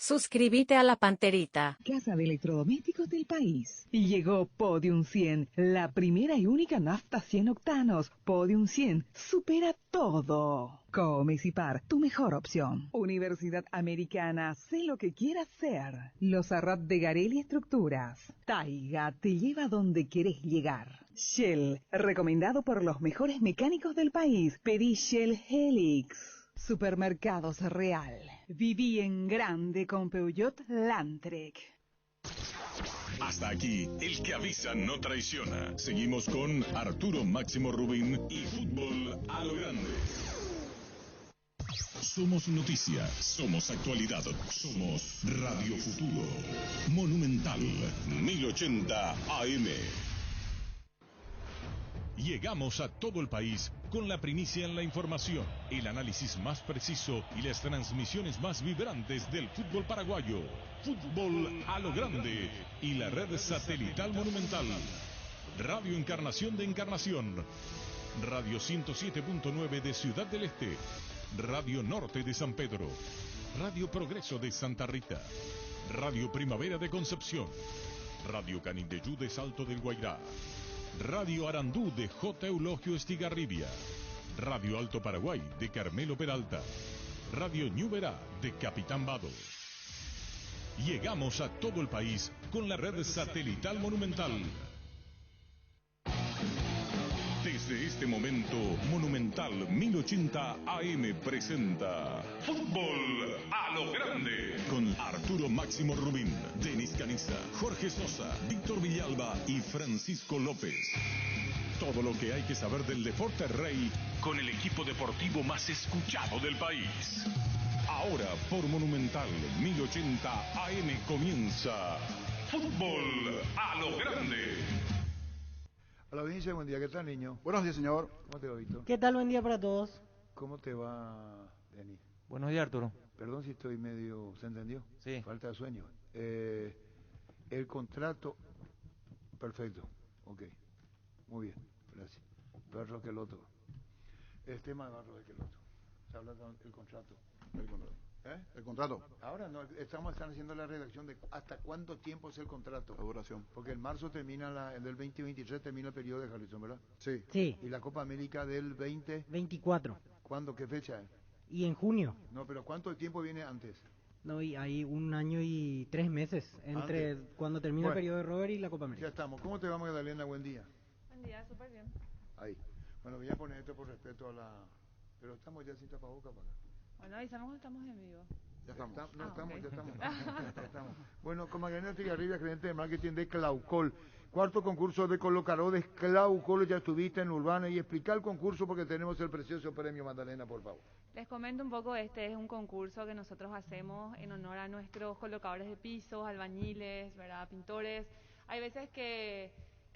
Suscríbete a la Panterita, casa de electrodomésticos del país. Y llegó Podium 100, la primera y única nafta 100 octanos. Podium 100 supera todo. Comecipar, tu mejor opción. Universidad Americana, sé lo que quieras ser. Los Arrat de Garelli Estructuras. Taiga te lleva donde querés llegar. Shell, recomendado por los mejores mecánicos del país. Pedí Shell Helix. Supermercados Real. Viví en grande con Peugeot Landtrek. Hasta aquí, el que avisa no traiciona. Seguimos con Arturo Máximo Rubín y Fútbol a lo Grande. Somos noticia, somos actualidad, somos Radio Futuro. Monumental 1080 AM. Llegamos a todo el país con la primicia en la información, el análisis más preciso y las transmisiones más vibrantes del fútbol paraguayo. Fútbol a lo Grande y la red satelital Monumental. Radio Encarnación de Encarnación. Radio 107.9 de Ciudad del Este. Radio Norte de San Pedro. Radio Progreso de Santa Rita. Radio Primavera de Concepción. Radio Canindeyú de Salto del Guairá. Radio Arandú de J. Eulogio Estigarribia. Radio Alto Paraguay de Carmelo Peralta. Radio Ñuberá de Capitán Vado. Llegamos a todo el país con la red satelital Monumental. Desde este momento, Monumental 1080 AM presenta Fútbol a lo Grande con Arturo Máximo Rubín, Denis Caniza, Jorge Sosa, Víctor Villalba y Francisco López. Todo lo que hay que saber del deporte rey con el equipo deportivo más escuchado del país. Ahora por Monumental 1080 AM comienza Fútbol a lo Grande. Hola, audiencia, buen día. ¿Qué tal, niño? Buenos días, señor. ¿Cómo te va, Víctor? ¿Qué tal? Buen día para todos. ¿Cómo te va, Denis? Buenos días, Arturo. Perdón si estoy medio... ¿Se entendió? Sí. Falta de sueño. El contrato... Perfecto. Ok. Muy bien. Gracias. Barro que el otro. El tema de Barro que el otro. Se habla del contrato. El contrato. El contrato. Ahora no, están haciendo la redacción de hasta cuánto tiempo es el contrato. La duración. Porque en marzo termina el del 2023 termina el periodo de Harrison, ¿verdad? Sí. Sí. Y la Copa América del 24. ¿Cuándo? ¿Qué fecha es? Y en junio. No, pero ¿cuánto tiempo viene antes? No, y hay 1 año y 3 meses entre Antes. cuando termina Bueno, el periodo de Robert y la Copa Ya América. estamos. ¿Cómo te va, Magdalena? Buen día. Buen día, súper bien. Ahí. Bueno, voy a poner esto por respeto a la... Pero estamos ya sin tapabocas para acá. Bueno, avisamos que estamos en vivo. Ya estamos. No, estamos, ok. ya estamos. Ya estamos. Bueno, con Magdalena Estigarribia, gerente de marketing de Claucol. Cuarto concurso de Colocarodes Claucol. Ya estuviste en Urbana y explica el concurso porque tenemos el precioso premio, Magdalena, por favor. Les comento un poco, este es un concurso que nosotros hacemos en honor a nuestros colocadores de pisos, albañiles, ¿verdad? Pintores. Hay veces que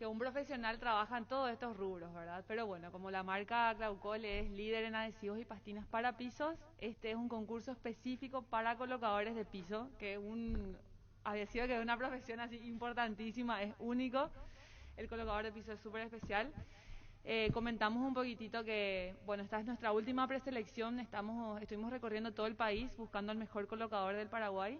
un profesional trabaja en todos estos rubros, ¿verdad? Pero bueno, como la marca Claucol es líder en adhesivos y pastinas para pisos, este es un concurso específico para colocadores de piso, que es un adhesivo que es una profesión así importantísima, es único. El colocador de piso es súper especial. Comentamos un poquitito que, bueno, esta es nuestra última preselección, estuvimos recorriendo todo el país buscando al mejor colocador del Paraguay.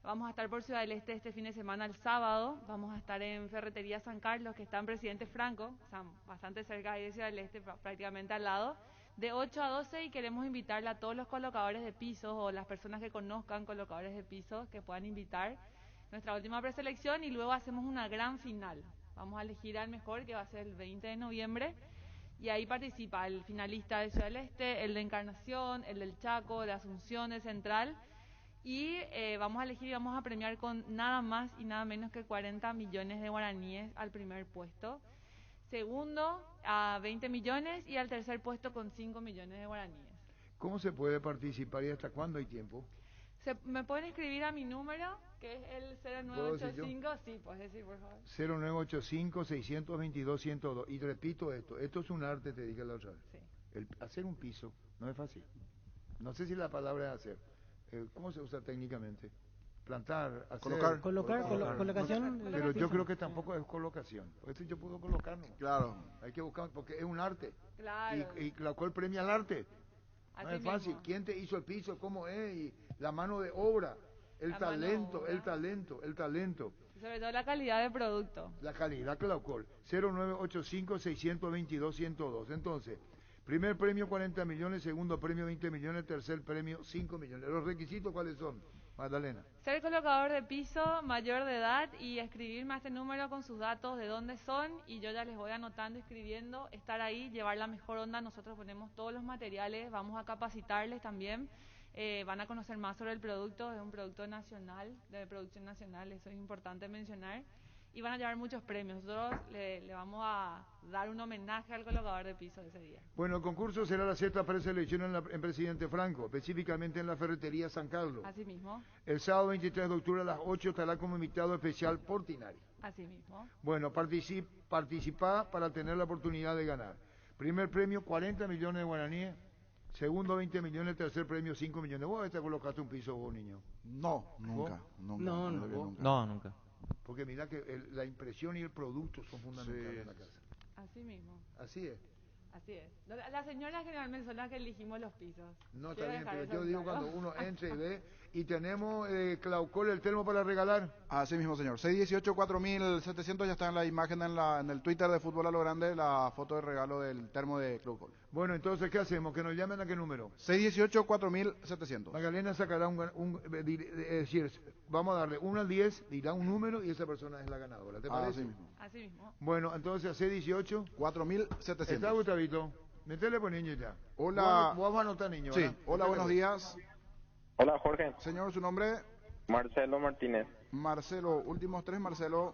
Vamos a estar por Ciudad del Este este fin de semana, el sábado. Vamos a estar en Ferretería San Carlos, que está en Presidente Franco, o sea, bastante cerca ahí de Ciudad del Este, prácticamente al lado, de 8 a 12, y queremos invitarle a todos los colocadores de pisos o las personas que conozcan colocadores de pisos que puedan invitar. Nuestra última preselección y luego hacemos una gran final. Vamos a elegir al mejor, que va a ser el 20 de noviembre, y ahí participa el finalista de Ciudad del Este, el de Encarnación, el del Chaco, de Asunción, de Central. Y vamos a elegir y vamos a premiar con nada más y nada menos que 40 millones de guaraníes al primer puesto. Segundo, a 20 millones y al tercer puesto con 5 millones de guaraníes. ¿Cómo se puede participar y hasta cuándo hay tiempo? Me pueden escribir a mi número, que es el 0985. Sí, puedes decir, por favor. 0985-622-102. Y repito esto es un arte, te dije la otra vez. Sí. Hacer un piso no es fácil. No sé si la palabra es hacer. ¿Cómo se usa técnicamente? Plantar, hacer, Colocación. Pero yo creo que tampoco es colocación. Esto yo puedo colocarlo. Claro. Hay que buscar, porque es un arte. Claro. Y la cual premia el arte. No Así es fácil. mismo. ¿Quién te hizo el piso? ¿Cómo es? Y la mano de obra. El la talento, mano el dura. talento, el talento. Y sobre todo la calidad del producto. La calidad Claucol. 0985-622-102. Entonces, primer premio 40 millones, segundo premio 20 millones, tercer premio 5 millones. ¿Los requisitos cuáles son, Magdalena? Ser colocador de piso, mayor de edad y escribirme a este número con sus datos de dónde son y yo ya les voy anotando, escribiendo, estar ahí, llevar la mejor onda. Nosotros ponemos todos los materiales, vamos a capacitarles también. Van a conocer más sobre el producto, es un producto nacional, de producción nacional, eso es importante mencionar. Y van a llevar muchos premios. Nosotros le vamos a dar un homenaje al colocador de piso ese día. Bueno, el concurso será la sexta preselección en Presidente Franco, específicamente en la ferretería San Carlos. Así mismo, El sábado 23 de octubre a las 8 estará como invitado especial Portinari. así mismo. Bueno, participa para tener la oportunidad de ganar. Primer premio 40 millones de guaraníes, segundo 20 millones, tercer premio 5 millones. ¿Vos te colocaste un piso vos, niño? No, nunca, nunca. No, me no. lo vi nunca. No, nunca. Porque mira que la impresión y el producto son fundamentales Sí, en la sí, casa. Así mismo, Así es. así es. Las señoras generalmente son las que elegimos los pisos. No, está Quiero bien, dejar pero eso yo en digo claro. cuando uno entre y ve, y tenemos Claucol, el termo para regalar. Así mismo, señor. 618-4700 ya está en la imagen en el Twitter de Fútbol a lo Grande, la foto de regalo del termo de Club Col. Bueno, entonces, ¿qué hacemos? ¿Que nos llamen a qué número? 618-4700. Magdalena sacará es decir, vamos a darle 1 al 10, dirá un número y esa persona es la ganadora. ¿Te parece? Así mismo. Así mismo. Bueno, entonces, a C18. 4700. ¿Está, Gustavito? Metele por niño ya. Hola. Vos vas a anotar, niño. Sí, ¿verdad? hola, Metele, buenos pues. días. Hola Jorge, Señor, su nombre, Marcelo Martínez, Marcelo. Últimos tres, Marcelo.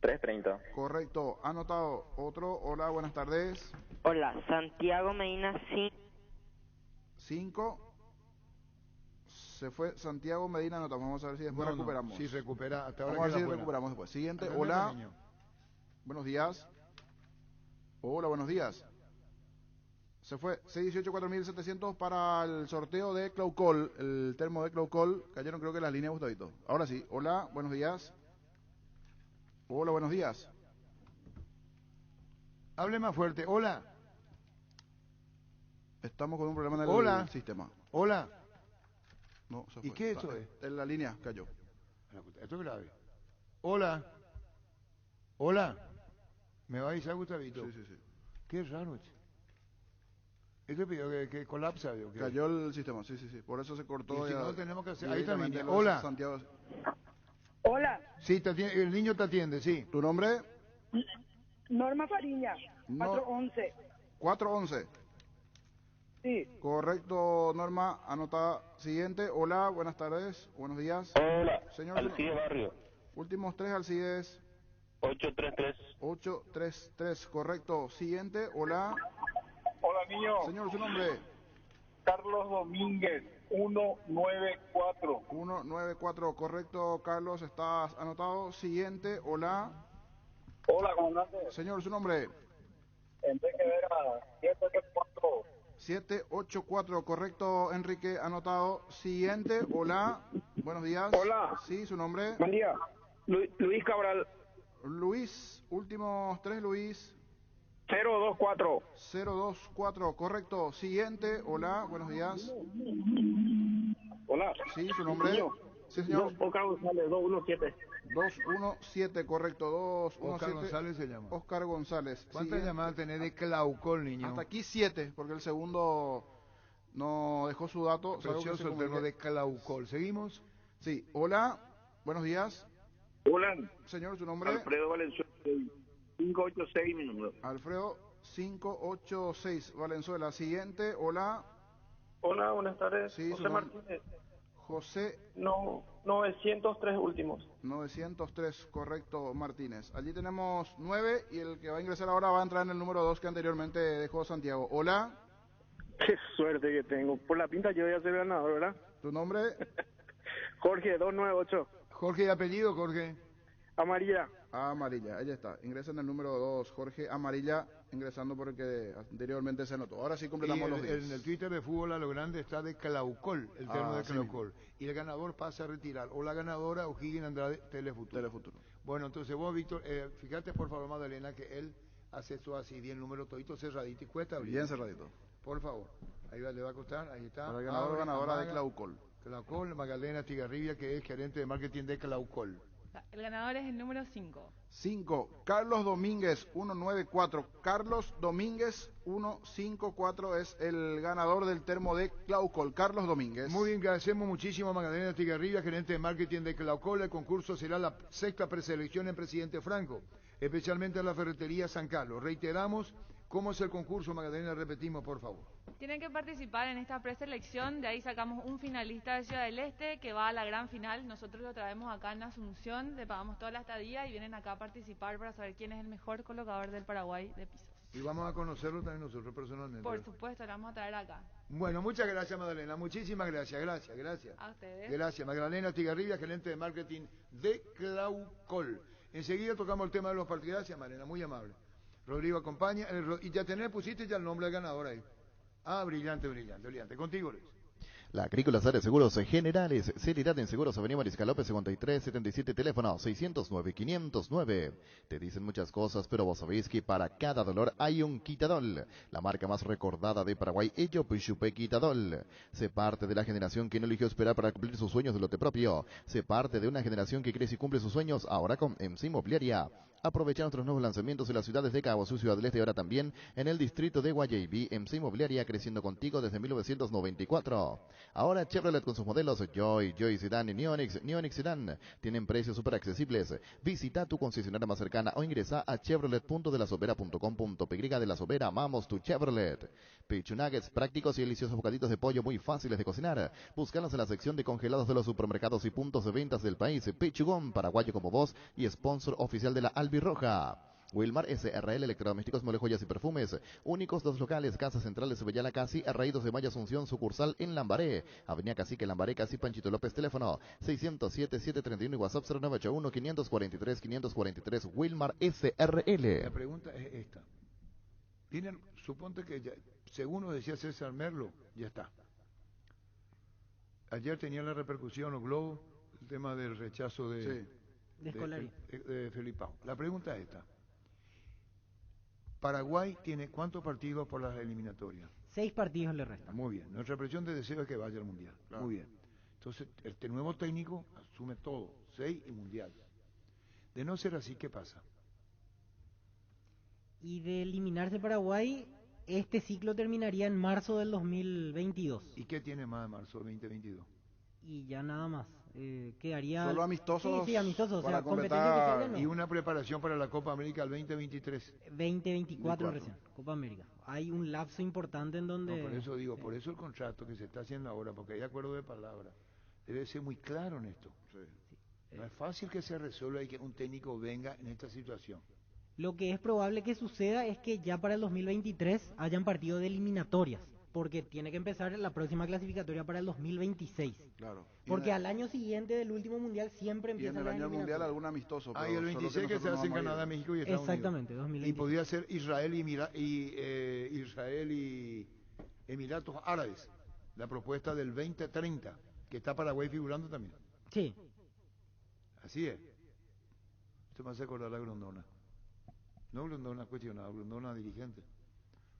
330. Correcto. Anotado. Otro, hola, buenas tardes. Hola, Santiago Medina, sí. 5. Se fue Santiago Medina, anotamos. Vamos a ver si después No, no, recuperamos. si recupera, hasta ahora Vamos a ver queda si fuera. recuperamos después. Siguiente, Atendete, hola. niño. Buenos días. Hola, buenos días. Se fue 618-4700 para el sorteo de Claucol, el termo de Claucol. Cayeron creo que las líneas, Gustavito. Ahora sí, hola, buenos días. Hola, buenos días. Hable más fuerte. Hola. Estamos con un problema en el Hola. sistema. Hola. No, se ¿Y fue. qué eso es? En la línea cayó. Esto es grave. Hola. Hola. ¿Me va a avisar, Gustavito? Sí, sí, sí. Qué raro. Esto pidió que colapsa. ¿O qué? Cayó el sistema, sí, sí, sí. Por eso se cortó. Y si ya no, tenemos que hacer... Ahí está el directamente niño. los Hola. Santiago. Hola, Sí, el niño te atiende, sí. ¿Tu nombre? Norma Fariña, No. 411. 411. Sí, Correcto, Norma. Anotada. Siguiente. Hola, buenas tardes. Buenos días. Hola, Señor, Alcide Barrio, últimos tres Alcides. 833. 833. Correcto. Siguiente. Hola. Hola niño, Señor, su nombre. Carlos Domínguez, 194. 194. Correcto, Carlos. Estás anotado. Siguiente. Hola. Hola comandante, Señor, su nombre. Enrique Vera, 784. 784. Correcto, Enrique. Anotado. Siguiente. Hola. Buenos días. Hola. Sí, su nombre. Buen día, Luis Cabral, Luis. Últimos tres, Luis. 024. 024. Correcto. Siguiente. Hola. Buenos días. Hola. Sí, su nombre. Niño. Sí, señor. Oscar González, 217. 217, correcto. 217. Oscar González se llama. Oscar González. ¿Cuántas Sí, llamadas tenés de Claucol, niño? hasta aquí 7, porque el segundo no dejó su dato. Salvo que Precioso se el termo comunique. de Claucol. ¿Seguimos? Sí, hola. Buenos días. Hola, Señor, su nombre. Alfredo Valenzuela, 586 mi número. Alfredo 586 Valenzuela. Siguiente. Hola. Hola, buenas tardes. Sí, su José nombre. Martínez, José no, 903 últimos. 903, correcto, Martínez. Allí tenemos 9 y el que va a ingresar ahora va a entrar en el número 2 que anteriormente dejó Santiago. Hola. Qué suerte que tengo. Por la pinta yo voy a ser ganador, ¿verdad? ¿Tu nombre? Jorge, 298. Jorge, ¿y apellido, Jorge? Amarilla. Amarilla, ella está. Ingresa en el número 2, Jorge Amarilla, ingresando porque anteriormente se anotó. Ahora sí completamos los 10. En el Twitter de Fútbol a lo Grande está de Claucol, el termo de sí Claucol. Y el ganador pasa a retirar, o la ganadora o Higgins Andrade, Telefuturo. Telefuturo. Bueno, entonces vos, Víctor, fíjate por favor, Magdalena, que él hace esto así, bien número todito cerradito y cuesta abrir. Bien cerradito. Por favor. Ahí le va a costar, ahí está. Para el ganador o Abre, ganadora de amaga. Claucol. Claucol, Magdalena Estigarribia, que es gerente de marketing de Claucol. El ganador es el número 5. 5. Carlos Domínguez, 194. Carlos Domínguez, 154 es el ganador del termo de Claucol. Carlos Domínguez. Muy bien, agradecemos muchísimo a Magdalena Estigarribia, gerente de marketing de Claucol. El concurso será la sexta preselección en Presidente Franco, especialmente en la ferretería San Carlos. Reiteramos, ¿cómo es el concurso, Magdalena? Repetimos, por favor. Tienen que participar en esta preselección, de ahí sacamos un finalista de Ciudad del Este que va a la gran final. Nosotros lo traemos acá en Asunción, le pagamos toda la estadía y vienen acá a participar para saber quién es el mejor colocador del Paraguay de pisos. Y vamos a conocerlo también nosotros personalmente. Por supuesto, lo vamos a traer acá. Bueno, muchas gracias, Magdalena. Muchísimas gracias, gracias. A ustedes. Gracias, Magdalena Estigarribia, gerente de marketing de Claucol. Enseguida tocamos el tema de los partidos. Gracias, Magdalena, muy amable. Rodrigo acompaña. Y ya pusiste ya el nombre del ganador ahí. Ah, brillante. Contigo, Luis. La Agrícola Sare Seguros Generales, Seriedad en Seguros, Avenida Mariscal López 5377, teléfono 609-509. Te dicen muchas cosas, pero vos sabéis que para cada dolor hay un Quitadol. La marca más recordada de Paraguay, Ello Pichupe Quitadol. Sé parte de la generación que no eligió esperar para cumplir sus sueños de lote propio. Sé parte de una generación que crece y cumple sus sueños ahora con MC Inmobiliaria. Aprovecha nuestros nuevos lanzamientos en las ciudades de Cabo Sur, Ciudad del Este y ahora también en el distrito de Guayaibí. MC Inmobiliaria, creciendo contigo desde 1994. Ahora Chevrolet con sus modelos Joy Sedan y Neonix Sedan tienen precios súper accesibles. Visita tu concesionaria más cercana o ingresa a chevrolet.delasobera.com.py. De La Sobera, amamos tu Chevrolet. Pichu Nuggets, prácticos y deliciosos bocaditos de pollo muy fáciles de cocinar. Búscalos en la sección de congelados de los supermercados y puntos de ventas del país. Pichugón, paraguayo como vos y sponsor oficial de la Albirroja. Wilmar SRL, electrodomésticos, muebles, joyas y perfumes. Únicos 2 locales, Casa Central, Sevillana Casi, Arraídos de Maya Asunción, sucursal en Lambaré. Avenida Cacique, Lambaré, Casi, Panchito López, teléfono 607-731 y WhatsApp 0981-543-543. Wilmar SRL. La pregunta es esta. Suponte que ya, según nos decía César Merlo, ya está. Ayer tenía la repercusión, los globos, el tema del rechazo de Felipao. La pregunta es esta. Paraguay tiene ¿cuántos partidos por las eliminatorias? 6 partidos le restan. Muy bien. Nuestra presión de deseo es que vaya al Mundial. Claro. Muy bien. Entonces, este nuevo técnico asume todo. 6 y Mundial. De no ser así, ¿qué pasa? Y de eliminarse Paraguay, este ciclo terminaría en marzo del 2022. ¿Y qué tiene más de marzo del 2022? Y ya nada más. Quedaría solo amistosos, sí, amistosos, para o sea, competencia que no. Y una preparación para la Copa América el 2023. 2024 recién, Copa América. Hay un lapso importante en donde... No, por eso digo, por eso el contrato que se está haciendo ahora, porque hay acuerdo de palabra, debe ser muy claro en esto. Sí. No es fácil que se resuelva y que un técnico venga en esta situación. Lo que es probable que suceda es que ya para el 2023 hayan partido de eliminatorias, porque tiene que empezar la próxima clasificatoria para el 2026. Claro. Porque al año siguiente del último mundial siempre empieza la eliminatoria. Y en el año mundial algún amistoso. Y el 26 que se hace en Canadá, México y Estados Unidos. Exactamente, 2026. Y podría ser Israel y Emiratos Árabes. La propuesta del 2030, que está Paraguay figurando también. Sí. Así es. Usted me hace acordar a Grondona. No Grondona cuestionado, Grondona dirigente.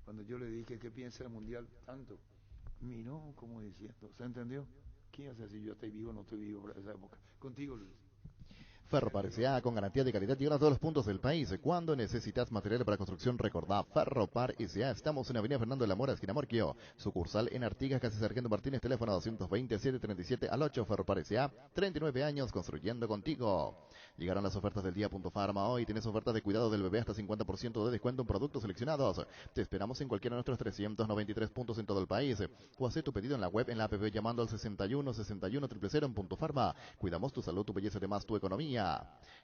Cuando yo le dije qué piensa del mundial tanto, miró como diciendo, ¿se entendió? ¿Quién hace si yo estoy vivo o no estoy vivo para esa época? Contigo, Luis. Ferropar S.A. con garantía de calidad llega a todos los puntos del país. Cuando necesitas material para construcción, recordá Ferropar S.A. Estamos en Avenida Fernando de la Mora, esquina Morquio. Sucursal en Artigas, casi Sargento Martínez, teléfono 220-737-8. Ferropar S.A. 39 años construyendo contigo. Llegaron las ofertas del día Farma. Hoy tienes ofertas de cuidado del bebé hasta 50% de descuento en productos seleccionados. Te esperamos en cualquiera de nuestros 393 puntos en todo el país. O haz tu pedido en la web, en la app, llamando al 61 61 000 en Farma. Cuidamos tu salud, tu belleza, además tu economía.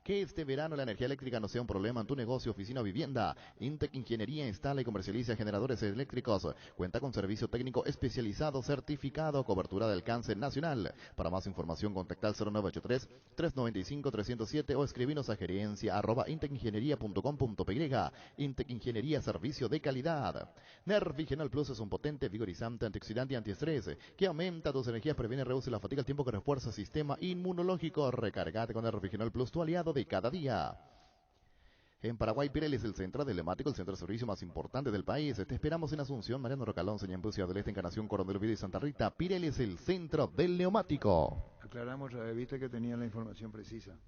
Que este verano la energía eléctrica no sea un problema en tu negocio, oficina o vivienda. Intec Ingeniería instala y comercializa generadores eléctricos. Cuenta con servicio técnico especializado, certificado, cobertura de alcance nacional. Para más información, contacta al 0983-395-307 o escribinos a gerencia@intecingeniería.com.py. Intec Ingeniería, servicio de calidad. Nervigenol Plus es un potente, vigorizante, antioxidante y antiestrés que aumenta tus energías, previene y reduce la fatiga al tiempo que refuerza el sistema inmunológico. Recargate con Nervigenol Plus, tu aliado de cada día. En Paraguay, Pirelli es el centro del neumático, el centro de servicio más importante del país. Te esperamos en Asunción, Mariano Rocalón, Señal Ciudad del Este, Encarnación, Coronel Oviedo y Santa Rita. Pirelli es el centro del neumático. Aclaramos, viste que tenía la información precisa.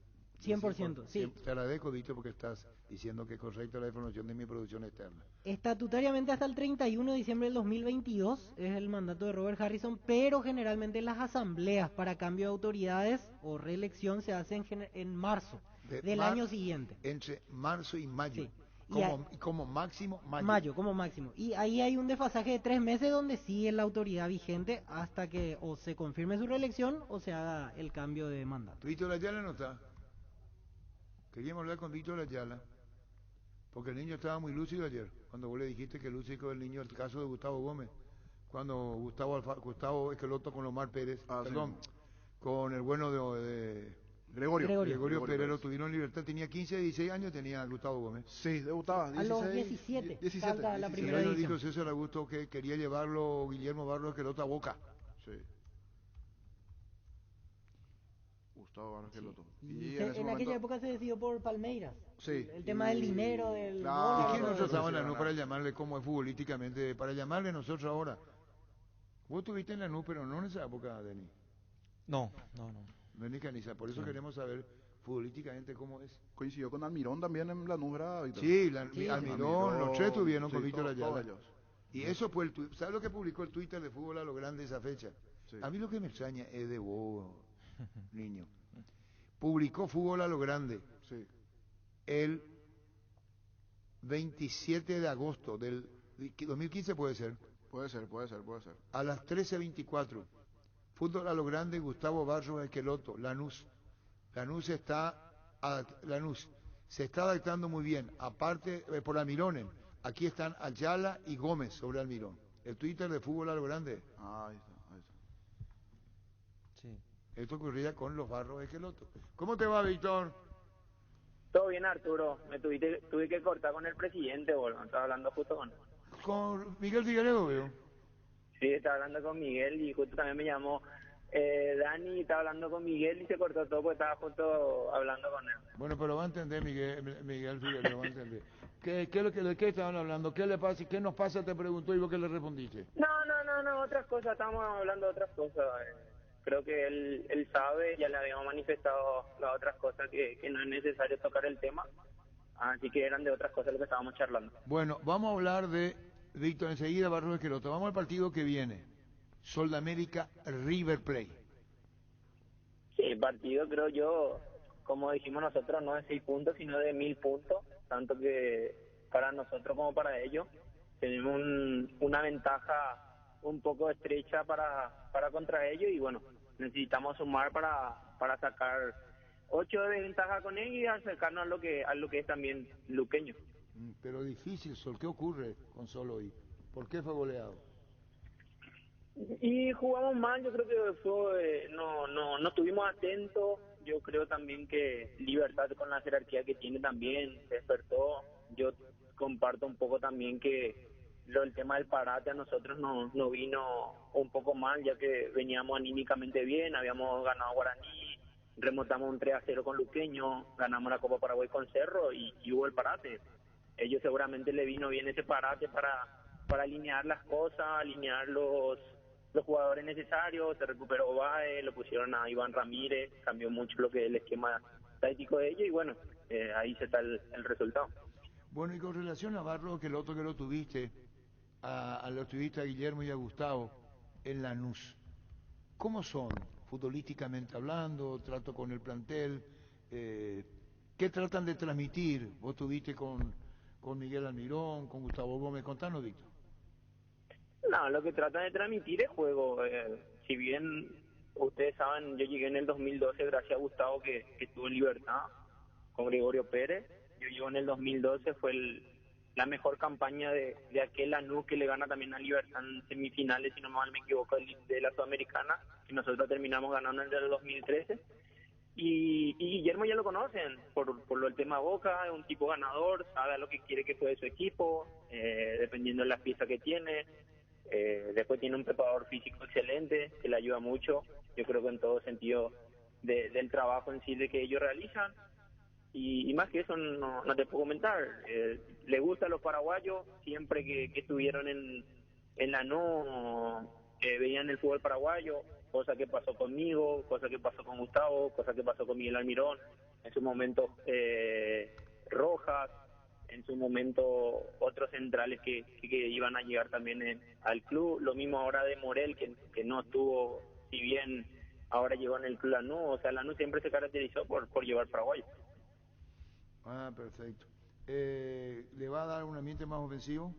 100%, sí. Te agradezco, Víctor, porque estás diciendo que es correcta la información de mi producción externa. Estatutariamente hasta el 31 de diciembre del 2022 es el mandato de Robert Harrison, pero generalmente las asambleas para cambio de autoridades o reelección se hacen en marzo del año siguiente. Entre marzo y mayo. Sí. Como máximo mayo. Mayo, como máximo. Y ahí hay un desfasaje de 3 meses donde sigue la autoridad vigente hasta que o se confirme su reelección o se haga el cambio de mandato. Víctor Ayala no está. Queríamos hablar con Víctor Ayala, porque el niño estaba muy lúcido ayer, cuando vos le dijiste que lúcido el niño, el caso de Gustavo Gómez, cuando Gustavo Esqueloto con Omar Pérez, perdón, sí, con el bueno de Gregorio Pérez, lo tuvieron en libertad, tenía 15, 16 años tenía Gustavo Gómez. Sí, debutaba, 16, a los 17 la primera edición. edición. Dijo César Augusto que quería llevarlo Guillermo Barros Esqueloto a Boca. Sí. Gustavo Barros Esqueloto. Y en aquella época se decidió por Palmeiras. Sí. El tema del dinero, del dólar. ¿Y quién nosotros estaban en la NU para llamarle cómo es futbolísticamente? Para llamarle nosotros ahora. Vos estuviste en la NU, pero no en esa época, Denis. No. Denis Caniza, por eso queremos saber futbolísticamente cómo es. Coincidió con Almirón también en la NU, ¿verdad? Sí, Almirón, los tres estuvieron con Víctor Ayala. Y eso fue el Twitter. ¿Sabes lo que publicó el Twitter de Fútbol a lo Grande esa fecha? Sí. A mí lo que me extraña es de vos, niño. Publicó Fútbol a lo Grande. Sí. El 27 de agosto del 2015 puede ser. Puede ser. A las 13:24. Fútbol a lo Grande, Gustavo Barros Esqueloto, Lanús. Lanús se está adaptando muy bien. Aparte, por Almirones, aquí están Ayala y Gómez sobre Almirón. El Twitter de Fútbol a lo Grande. Ahí está. Sí. Esto ocurría con los Barros Esqueloto. ¿Cómo te va, Víctor? Todo bien, Arturo. Tuve que cortar con el presidente, boludo. Estaba hablando justo con Miguel Figueredo, veo. Sí, estaba hablando con Miguel y justo también me llamó Dani, estaba hablando con Miguel y se cortó todo porque estaba justo hablando con él. Bueno, pero va a entender Miguel Figueredo, va a entender. ¿De qué estaban hablando? ¿Qué le pasa? ¿Qué nos pasa? Te preguntó y vos qué le respondiste. No, otras cosas, estábamos hablando de otras cosas. Creo que él sabe, ya le habíamos manifestado las otras cosas que no es necesario tocar el tema, así que eran de otras cosas lo que estábamos charlando. Bueno, vamos a hablar de Víctor enseguida, Barros Esqueloto. Vamos al partido que viene, Sol de América, River Plate. Sí, el partido creo yo, como dijimos nosotros, no de 6 puntos, sino de 1000 puntos, tanto que para nosotros como para ellos tenemos una ventaja un poco estrecha para contra ellos y bueno, necesitamos sumar para sacar 8 de ventaja con ellos y acercarnos a lo que es también luqueño. Pero difícil, Sol, ¿qué ocurre con Sol hoy? ¿Por qué fue goleado? Y jugamos mal, yo creo que no estuvimos atentos, yo creo también que Libertad con la jerarquía que tiene también despertó, yo comparto un poco también que el tema del parate a nosotros nos vino un poco mal, ya que veníamos anímicamente bien, habíamos ganado Guaraní, remontamos un 3-0 con Luqueño, ganamos la Copa Paraguay con Cerro y hubo el parate. Ellos seguramente le vino bien ese parate para alinear las cosas, alinear los jugadores necesarios, se recuperó Bae, lo pusieron a Iván Ramírez, cambió mucho lo que es el esquema táctico de ellos y bueno, ahí se está el resultado. Bueno, y con relación a Barros, que lo tuviste, lo tuviste a Guillermo y a Gustavo en Lanús, ¿cómo son futbolísticamente hablando? ¿Trato con el plantel? ¿Qué tratan de transmitir? Vos tuviste con Miguel Almirón, con Gustavo Gómez, contanos, Víctor. No, lo que tratan de transmitir es juego. Si bien ustedes saben, yo llegué en el 2012 gracias a Gustavo que estuvo en Libertad con Gregorio Pérez. Yo llego en el 2012, fue la mejor campaña de aquel Lanús que le gana también a Libertad en semifinales, si no mal me equivoco, de la Sudamericana, que nosotros terminamos ganando en el 2013. Y Guillermo ya lo conocen por el tema Boca, es un tipo ganador, sabe a lo que quiere que juegue su equipo, dependiendo de las piezas que tiene. Después tiene un preparador físico excelente que le ayuda mucho, yo creo que en todo sentido del trabajo en sí de que ellos realizan. y más que eso no te puedo comentar. Le gusta a los paraguayos, siempre que estuvieron en la veían el fútbol paraguayo, cosa que pasó conmigo, cosa que pasó con Gustavo, cosa que pasó con Miguel Almirón, en su momento Rojas, en su momento otros centrales que iban a llegar también al club, lo mismo ahora de Morel, que no estuvo, si bien ahora llegó en el club Lanús, o sea, Lanús siempre se caracterizó por llevar paraguayos. Ah, perfecto. ¿Le va a dar un ambiente más ofensivo?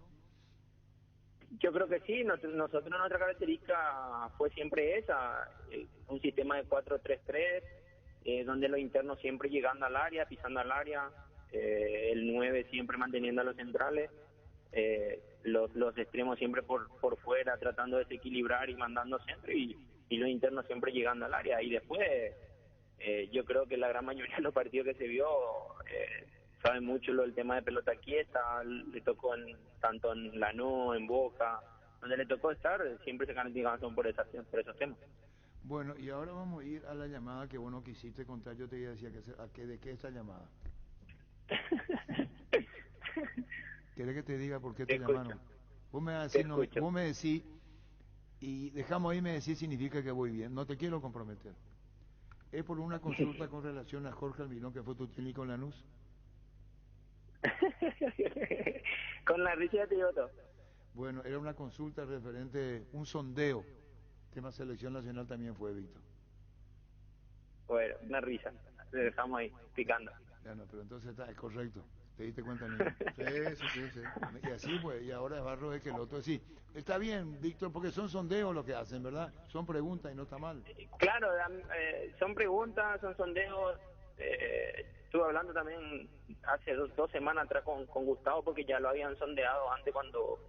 Yo creo que sí, nosotros nuestra característica fue siempre esa, un sistema de 4-3-3, donde los internos siempre llegando al área, pisando al área, el 9 siempre manteniendo a los centrales, los extremos siempre por fuera tratando de desequilibrar y mandando centro y los internos siempre llegando al área. Y después yo creo que la gran mayoría de los partidos que se vio saben mucho lo del tema de pelota quieta, le tocó tanto en Lanús, en Boca, donde le tocó estar, siempre se caracterizaron por esos temas. Bueno, y ahora vamos a ir a la llamada que vos no quisiste contar. Yo te decía de qué esta llamada. ¿Querés que te diga por qué te llamaron? Vos me decís, vos me decís, y dejamos ahí, me decís, significa que voy bien. No te quiero comprometer. ¿Es por una consulta con relación a Jorge Almirón, que fue tu técnico en Lanús? Con la risa te digo todo. Bueno, era una consulta referente, un sondeo. Tema selección nacional también fue, Víctor. Bueno, una risa. Le dejamos ahí, picando. Ya no, pero entonces es correcto. ¿Te diste cuenta, niño? Sí. Y así pues, y ahora es Barro es que el otro sí. Está bien, Víctor, porque son sondeos lo que hacen, ¿verdad? Son preguntas y no está mal. Claro, son preguntas, son sondeos. Estuve hablando también hace dos semanas atrás con Gustavo, porque ya lo habían sondeado antes cuando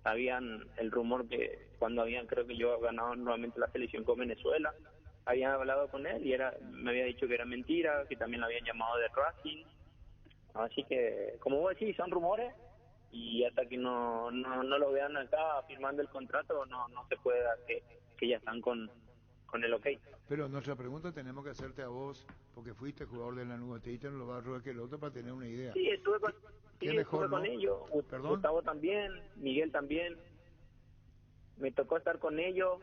habían el rumor que cuando habían, creo que yo ganado nuevamente la selección con Venezuela, habían hablado con él y me había dicho que era mentira, que también lo habían llamado de Racing. Así que, como vos decís, son rumores y hasta que no lo vean acá firmando el contrato no se puede dar que ya están con el ok. Pero nuestra pregunta tenemos que hacerte a vos, porque fuiste jugador de la nube, te diste en los barros que el otro para tener una idea. Sí, estuve con ellos, ¿Perdón? Gustavo también, Miguel también. Me tocó estar con ellos,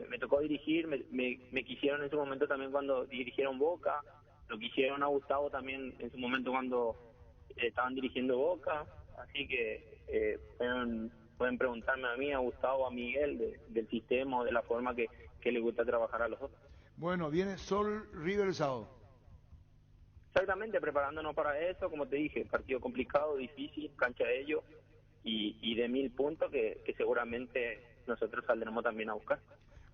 me tocó dirigir, me quisieron en su momento también cuando dirigieron Boca, lo quisieron a Gustavo también en su momento cuando estaban dirigiendo Boca, así que pueden preguntarme a mí, a Gustavo, a Miguel del sistema o de la forma que les gusta trabajar a los dos. Bueno, viene Sol River sábado. Exactamente, preparándonos para eso, como te dije, partido complicado, difícil, cancha de ellos y de 1000 puntos que seguramente nosotros saldremos también a buscar.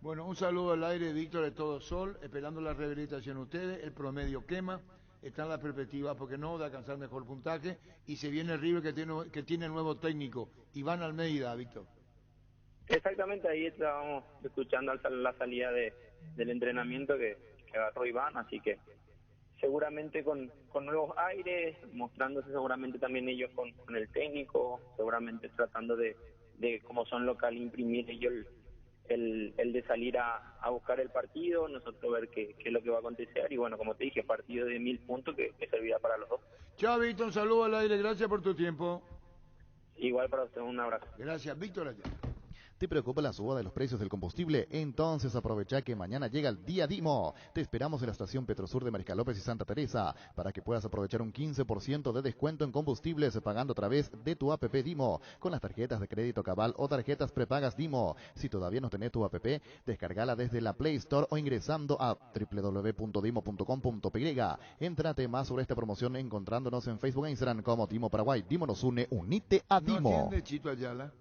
Bueno, un saludo al aire, Víctor, de Todo Sol, esperando la rehabilitación ustedes, el promedio quema, está en la perspectiva porque no de alcanzar mejor puntaje y se viene River que tiene nuevo técnico, Iván Almeida, Víctor. Exactamente, ahí estábamos escuchando la salida del entrenamiento que agarró Iván, así que seguramente con nuevos aires, mostrándose seguramente también ellos con el técnico, seguramente tratando de como son local, imprimir ellos el de salir a buscar el partido, nosotros ver qué es lo que va a acontecer y bueno, como te dije, partido de 1000 puntos que servirá para los dos. Chao, Víctor, un saludo al aire, gracias por tu tiempo. Igual para usted, un abrazo. Gracias, Víctor. Allá. ¿Te preocupa la suba de los precios del combustible? Entonces aprovecha que mañana llega el día Dimo. Te esperamos en la estación Petrosur de Mariscal López y Santa Teresa para que puedas aprovechar un 15% de descuento en combustibles pagando a través de tu APP Dimo con las tarjetas de crédito Cabal o tarjetas prepagas Dimo. Si todavía no tenés tu APP, descargala desde la Play Store o ingresando a www.dimo.com.py. Entrate más sobre esta promoción encontrándonos en Facebook e Instagram como Dimo Paraguay. Dimo nos une, unite a Dimo. ¿No atiende Chito Ayala?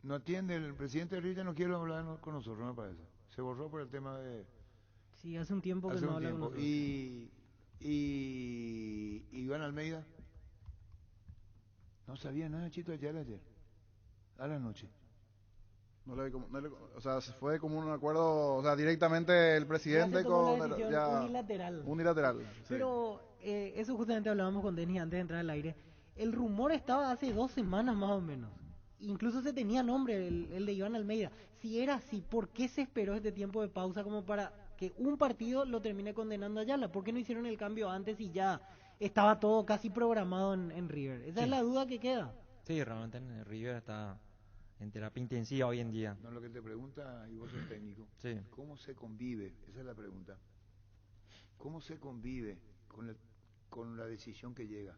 No atiende, el presidente Rilla no quiere hablar con nosotros, me parece. Se borró por el tema de... Sí, hace un tiempo que no habla con nosotros. Y Iván Almeida no sabía nada de Chito Ayala ayer, a la noche. O sea, fue como un acuerdo, o sea, directamente el presidente con... Unilateral. Sí. Pero eso justamente hablábamos con Denis antes de entrar al aire. El rumor estaba hace 2 semanas más o menos. Incluso se tenía nombre, el de Iván Almeida. Si era así, ¿por qué se esperó este tiempo de pausa como para que un partido lo termine condenando a Ayala. ¿Por qué no hicieron el cambio antes y ya estaba todo casi programado en River? Esa es la duda que queda. Sí, realmente en River está en terapia intensiva hoy en día. No, lo que te pregunta, y vos sos técnico, Sí. ¿cómo se convive? Esa es la pregunta. ¿Cómo se convive con la decisión que llega?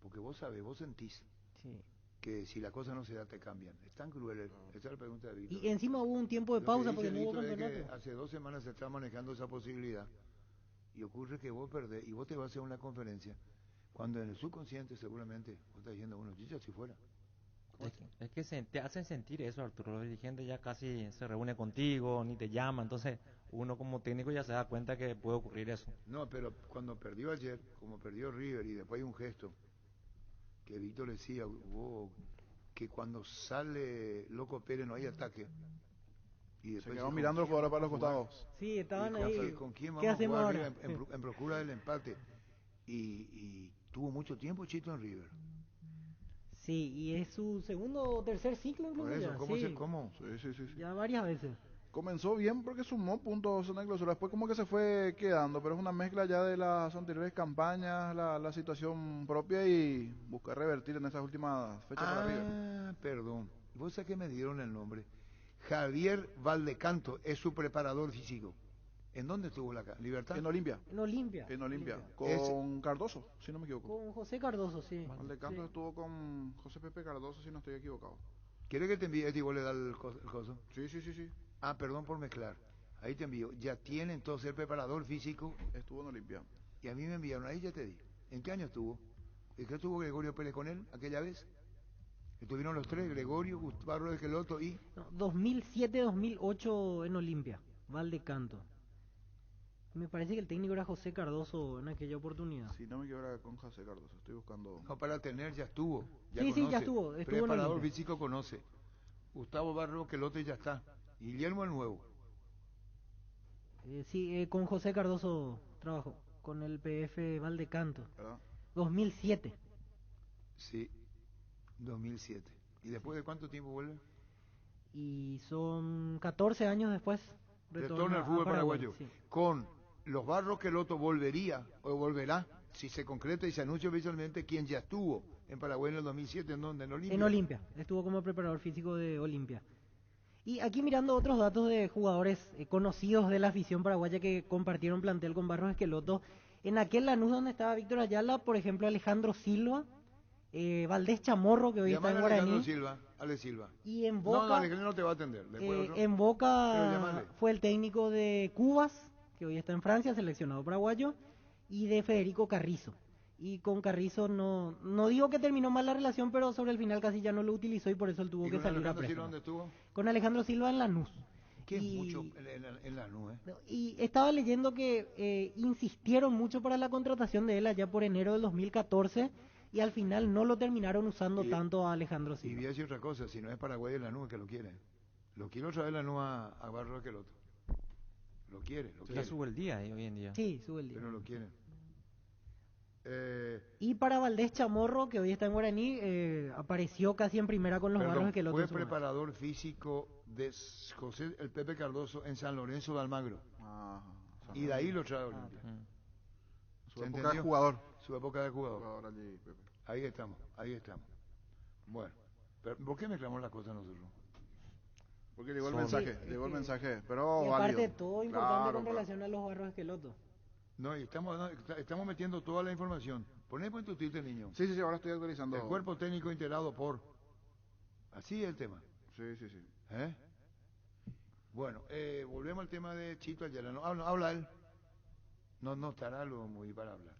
Porque vos sabés, vos sentís que si la cosa no se da te cambian. Es tan cruel. Esa es la pregunta de Víctor. Y encima hubo un tiempo de Lo pausa que porque dice no hubo Víctor es que campeonato. hace 2 semanas se está manejando esa posibilidad y ocurre que vos perdés y vos te vas a hacer una conferencia cuando en el subconsciente seguramente vos estás diciendo, bueno, yo ya si fuera. Es que te hacen sentir eso, Arturo. Los dirigentes ya casi se reúnen contigo, ni te llaman. Entonces, uno como técnico ya se da cuenta que puede ocurrir eso. No, pero cuando perdió ayer, como perdió River, y después hay un gesto que Víctor decía, que cuando sale Loco Pérez no hay ataque. Y Se después quedó mirando al jugador para los costados. Sí, estaban ¿Y ahí. ¿Con quién ¿Qué vamos a hacemos jugar ahora? arriba en procura del empate? Y tuvo mucho tiempo Chito en River. Sí, y es su segundo o tercer ciclo incluso. Por eso, ya, ¿cómo sí. cómo? Sí. Ya varias veces. Comenzó bien porque sumó puntos en la clausura, después como que se fue quedando, pero es una mezcla ya de las anteriores campañas, la situación propia y buscar revertir en esas últimas fechas para River. Perdón. ¿Vos sabés que me dieron el nombre? Javier Valdecanto es su preparador físico. ¿En dónde estuvo la Libertad? En Olimpia. En Olimpia. En Olimpia, con Cardoso, si no me equivoco. Con José Cardoso, sí. Valdecanto Sí. estuvo con José Pepe Cardoso, si no estoy equivocado. ¿Quieres que te envíe este y vos le das el coso? Sí. Ah, perdón por mezclar. Ahí te envío. Ya tiene entonces el preparador físico. Estuvo en Olimpia. Y a mí me enviaron, ahí ya te di. ¿En qué año estuvo? ¿En qué estuvo Gregorio Pérez con él aquella vez? Estuvieron los tres, Gregorio, Gustavo Esqueloto y... No, 2007-2008 en Olimpia, Valdecanto. Me parece que el técnico era José Cardoso en aquella oportunidad. Si no me equivoco era con José Cardoso, estoy buscando... No, para tener ya estuvo. Ya Sí, conoce. ya estuvo en Preparador Olimpia. físico conoce. Gustavo Barro Esqueloto ya está. Y Guillermo el Nuevo. Sí, con José Cardoso trabajó, con el PF Valdecanto. ¿Verdad? 2007. Sí, 2007. ¿Y después de cuánto tiempo vuelve? Y son 14 años después. Retorna al fútbol a Paraguay, paraguayo. sí. Con los Barros que el otro volvería, o volverá, si se concreta y se anuncia oficialmente, quien ya estuvo en Paraguay en el 2007, ¿en dónde? En Olimpia. En Olimpia, estuvo como preparador físico de Olimpia. Y aquí mirando otros datos de jugadores conocidos de la afición paraguaya que compartieron plantel con Barros Esqueloto. En aquel Lanús donde estaba Víctor Ayala, por ejemplo, Alejandro Silva, Valdés Chamorro, que hoy está en Alejandro Guaraní. Silva, Ale Silva. Y en Boca, No, Alejandro no te va a atender. Después otro. en Pero Boca llámale. fue el técnico de Cubas, que hoy está en Francia, seleccionado paraguayo, y de Federico Carrizo. Y con Carrizo no digo que terminó mal la relación, pero sobre el final casi ya no lo utilizó y por eso él tuvo ¿Y que con salir a Alejandro Silva préstamo. dónde estuvo? Con Alejandro Silva en Lanús. Que es Y- mucho en la nube. Y estaba leyendo que insistieron mucho para la contratación de él allá por enero del 2014 y al final no lo terminaron usando Y- tanto a Alejandro Y Silva. voy a decir otra cosa, si no es Paraguay es la nube que lo quiere. Lo quiere otra vez la nube a Barro Esqueloto. Lo quiere. Ya sube el día hoy en día. Sí, sube el día. Pero lo quiere. Y para Valdés Chamorro, que hoy está en Guaraní, apareció casi en primera con los Perdón, Barros Esqueloto. fue en su momento. preparador físico de José el Pepe Cardoso en San Lorenzo de Almagro. Y de ahí lo trae a Olimpia. Su ¿Se época entendió? de jugador. Su época de jugador. Jugador allí, Pepe. Ahí estamos. Bueno, pero ¿por qué mezclamos las cosas nosotros? Porque llegó el Son- mensaje, Sí, llegó el es que- mensaje, pero Y aparte válido. todo importante Claro, con claro. relación a los Barros Esqueloto. No, y estamos metiendo toda la información. Poné en tu Twitter, niño. Sí, ahora estoy actualizando. El cuerpo técnico integrado por... Así es el tema. Sí. ¿Eh? Bueno, volvemos al tema de Chito Ayala. No, habla él. No estará algo muy para hablar.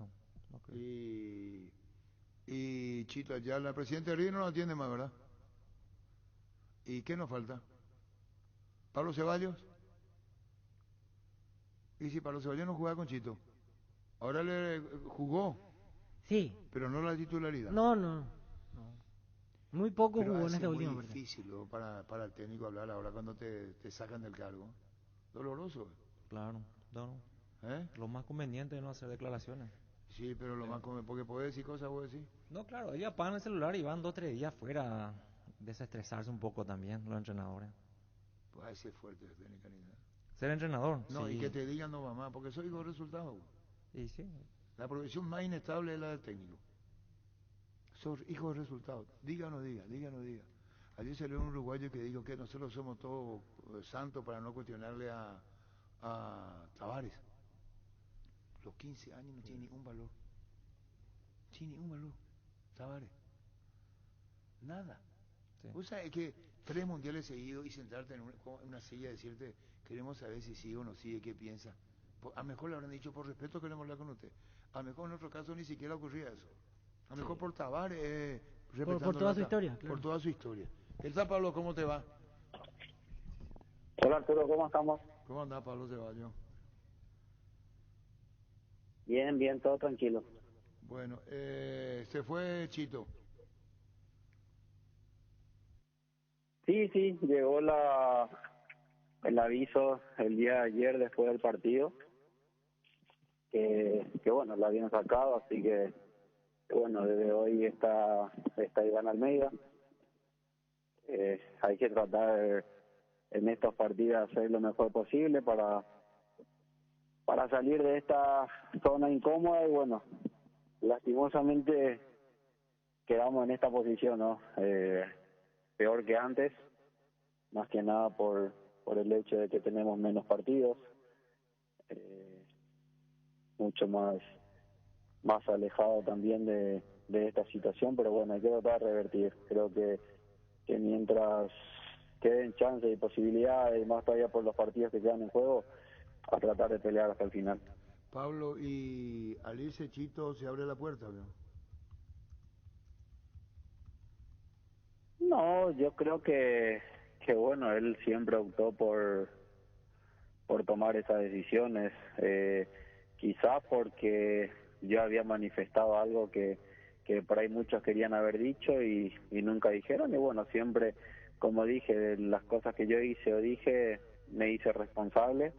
Y Chito Ayala, el presidente de Río no lo atiende más, ¿verdad? ¿Y qué nos falta? ¿Pablo Ceballos? Y si Pablo Ceballos no jugaba con Chito. Ahora le jugó, Sí. pero no la titularidad. No. Muy poco Pero jugó en hace esta muy última partida. difícil ¿no? para el técnico hablar ahora cuando te sacan del cargo. Doloroso. Claro, no. ¿Eh? Lo más conveniente es no hacer declaraciones. Sí, pero lo más porque puede decir cosas, vos decís. No, claro, ellos apagan el celular y van 2 o 3 días fuera a desestresarse un poco también, los entrenadores. Pues ahí sí es fuerte, técnica. Ser entrenador. No, sí. y que te digan no mamá, porque eso digo resultados. Y sí. La profesión más inestable es la del técnico. Sos hijo de resultados. Diga o no diga, diga o no diga. Ayer salió un uruguayo que dijo que nosotros somos todos santos para no cuestionarle a Tavares. Los 15 años no tiene ningún valor. No tiene ningún valor. Tavares. Nada. Sí. Vos sabés que 3 mundiales seguidos y sentarte en una silla y decirte, queremos saber si sigue o no sigue, qué piensa. A lo mejor le habrán dicho, por respeto queremos hablar con usted. A lo mejor en otro caso ni siquiera ocurría eso. A lo mejor por Tavares, por toda su historia. Por toda su historia. ¿Qué tal, Pablo? ¿Cómo te va? Hola Arturo, ¿cómo estamos? ¿Cómo andás, Pablo Ceballos? Bien, bien, todo tranquilo. Bueno, se fue Chito. Sí, llegó el aviso el día de ayer después del partido, que bueno, la habían sacado, así que bueno, desde hoy está Iván Almeida. Hay que tratar en estos partidos de hacer lo mejor posible para salir de esta zona incómoda y bueno, lastimosamente quedamos en esta posición, ¿no? Peor que antes, más que nada por el hecho de que tenemos menos partidos, mucho más alejado también de esta situación, pero bueno, hay que tratar de revertir. Creo que mientras queden chances y posibilidades, y más todavía por los partidos que quedan en juego, a tratar de pelear hasta el final. Pablo, y al irse Chito se abre la puerta, ¿no? No, yo creo que bueno, él siempre optó por tomar esas decisiones, quizás porque yo había manifestado algo que por ahí muchos querían haber dicho y nunca dijeron, y bueno, siempre, como dije, de las cosas que yo hice o dije, me hice responsable,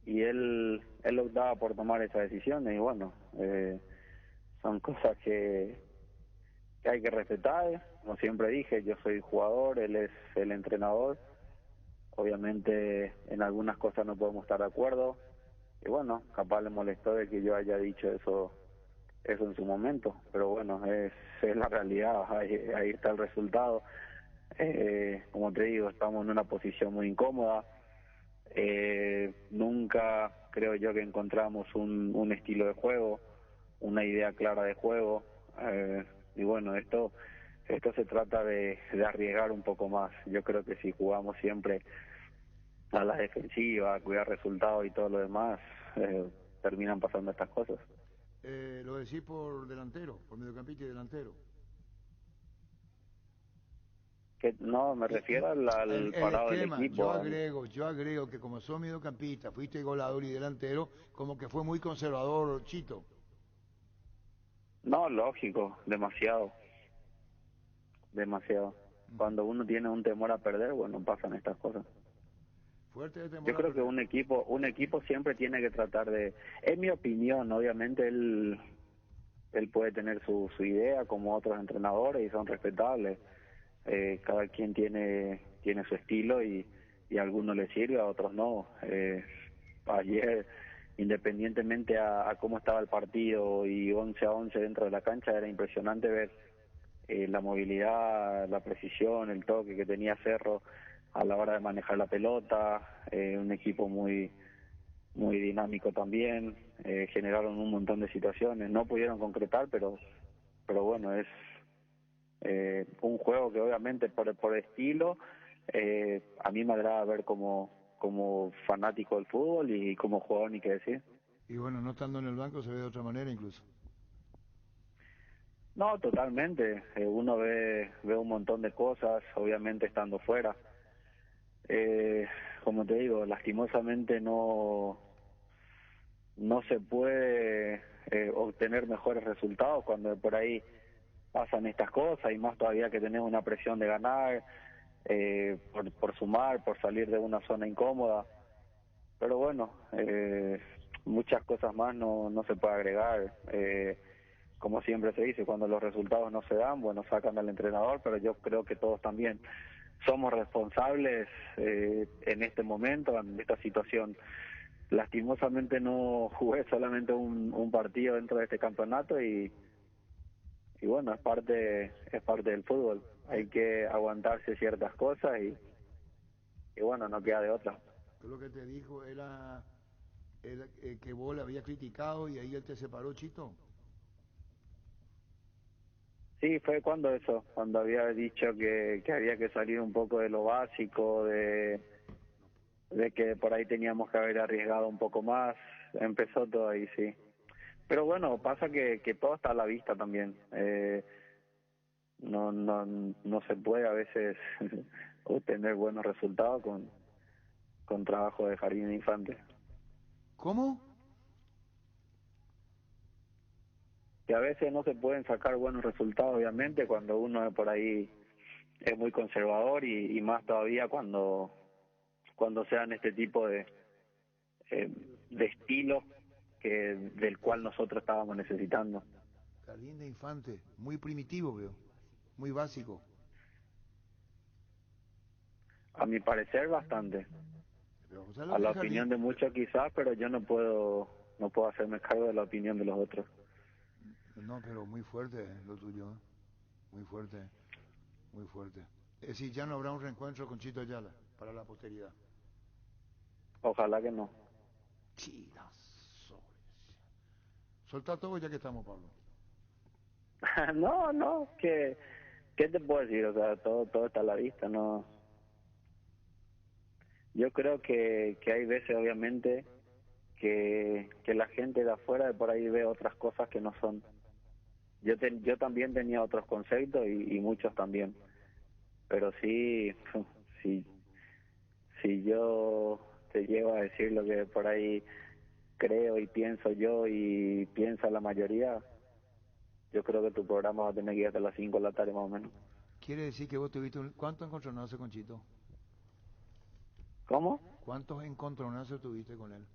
y él optaba por tomar esas decisiones, y bueno, son cosas que hay que respetar. Como siempre dije, yo soy jugador, él es el entrenador. Obviamente en algunas cosas no podemos estar de acuerdo. Y bueno, capaz le molestó de que yo haya dicho eso en su momento. Pero bueno, es la realidad, ahí está el resultado. Como te digo, estamos en una posición muy incómoda. Nunca creo yo que encontramos un estilo de juego, una idea clara de juego. Y bueno, esto se trata de arriesgar un poco más. Yo creo que si jugamos siempre a la defensiva, a cuidar resultados y todo lo demás, terminan pasando estas cosas. Lo decís por delantero, por mediocampista y delantero. Que no, me refiero al parado esquema, del equipo. Yo agrego que como sos mediocampista, fuiste goleador y delantero, como que fue muy conservador Chito. No, lógico, demasiado. Cuando uno tiene un temor a perder, bueno, pasan estas cosas. Fuerte temor. Yo creo que un equipo siempre tiene que tratar de, en mi opinión, obviamente él puede tener su idea como otros entrenadores y son respetables. Cada quien tiene su estilo y a algunos les sirve, a otros no. Ayer, independientemente a cómo estaba el partido y 11-11 dentro de la cancha, era impresionante ver la movilidad, la precisión, el toque que tenía Cerro a la hora de manejar la pelota, un equipo muy dinámico también, generaron un montón de situaciones, no pudieron concretar, pero bueno, es un juego que obviamente por estilo a mí me agrada ver como fanático del fútbol y como jugador, ni qué decir. Y bueno, no estando en el banco se ve de otra manera incluso. No, totalmente. Uno ve un montón de cosas, obviamente estando fuera. Como te digo, lastimosamente no se puede obtener mejores resultados cuando por ahí pasan estas cosas, y más todavía que tenemos una presión de ganar, por sumar, por salir de una zona incómoda. Pero bueno, muchas cosas más no se puede agregar. Como siempre se dice, cuando los resultados no se dan, bueno, sacan al entrenador, pero yo creo que todos también somos responsables en este momento, en esta situación. Lastimosamente no jugué solamente un partido dentro de este campeonato y bueno, es parte del fútbol. Hay que aguantarse ciertas cosas y bueno, no queda de otra. Lo que te dijo era que vos le habías criticado y ahí él te separó, Chito. Sí, fue cuando había dicho que había que salir un poco de lo básico, de que por ahí teníamos que haber arriesgado un poco más. Empezó todo ahí, sí. Pero bueno, pasa que todo está a la vista también. No se puede a veces obtener buenos resultados con trabajo de jardín de infantes. ¿Cómo? Que a veces no se pueden sacar buenos resultados, obviamente, cuando uno por ahí es muy conservador y más todavía cuando sean este tipo de estilo del cual nosotros estábamos necesitando. Jardín de infante, muy primitivo, veo, muy básico. A mi parecer, bastante. Pero, a la opinión de muchos quizás, pero yo no puedo hacerme cargo de la opinión de los otros. No, pero muy fuerte lo tuyo, ¿eh? Muy fuerte, muy fuerte. Es decir, ya no habrá un reencuentro con Chito Ayala para la posteridad. Ojalá que no. Solta todo ya que estamos, Pablo. No, ¿qué te puedo decir? O sea, todo está a la vista, ¿no? Yo creo que hay veces, obviamente, que la gente de afuera de por ahí ve otras cosas que no son. Yo también tenía otros conceptos y muchos también. Pero sí, si yo te llevo a decir lo que por ahí creo y pienso yo y piensa la mayoría, yo creo que tu programa va a tener que ir hasta las 5 de la tarde más o menos. Quiere decir que vos tuviste ¿Cuántos encontronazos con Chito? ¿Cómo? ¿Cuántos encontronazos tuviste con él?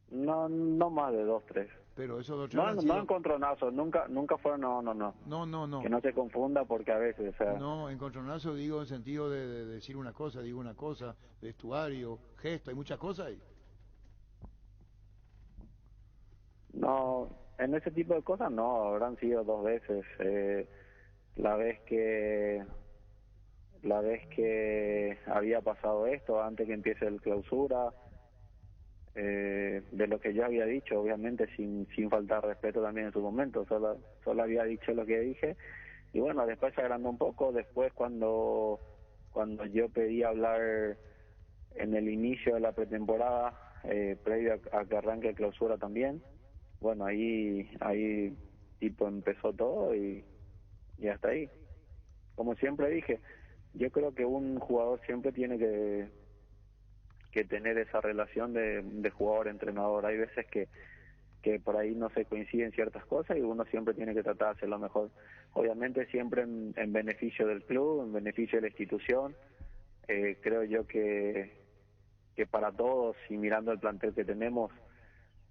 No más de 2, 3. Pero esos 2, 3 no encontronazos, nunca fueron, no. Que no se confunda porque a veces, o sea... No, encontronazo digo en sentido de decir una cosa, digo una cosa, vestuario, gesto, hay muchas cosas ahí. No, en ese tipo de cosas no, habrán sido 2 veces. La vez que había pasado esto, antes que empiece el clausura, de lo que yo había dicho, obviamente sin faltar respeto también en su momento, solo había dicho lo que dije, y bueno, después se agrandó un poco, después cuando yo pedí hablar en el inicio de la pretemporada, previo a que arranque el clausura también, bueno, ahí tipo empezó todo y hasta ahí. Como siempre dije, yo creo que un jugador siempre tiene que tener esa relación de jugador-entrenador. Hay veces que por ahí no se coinciden ciertas cosas y uno siempre tiene que tratar de hacer lo mejor. Obviamente siempre en beneficio del club, en beneficio de la institución. Creo yo que para todos y mirando el plantel que tenemos,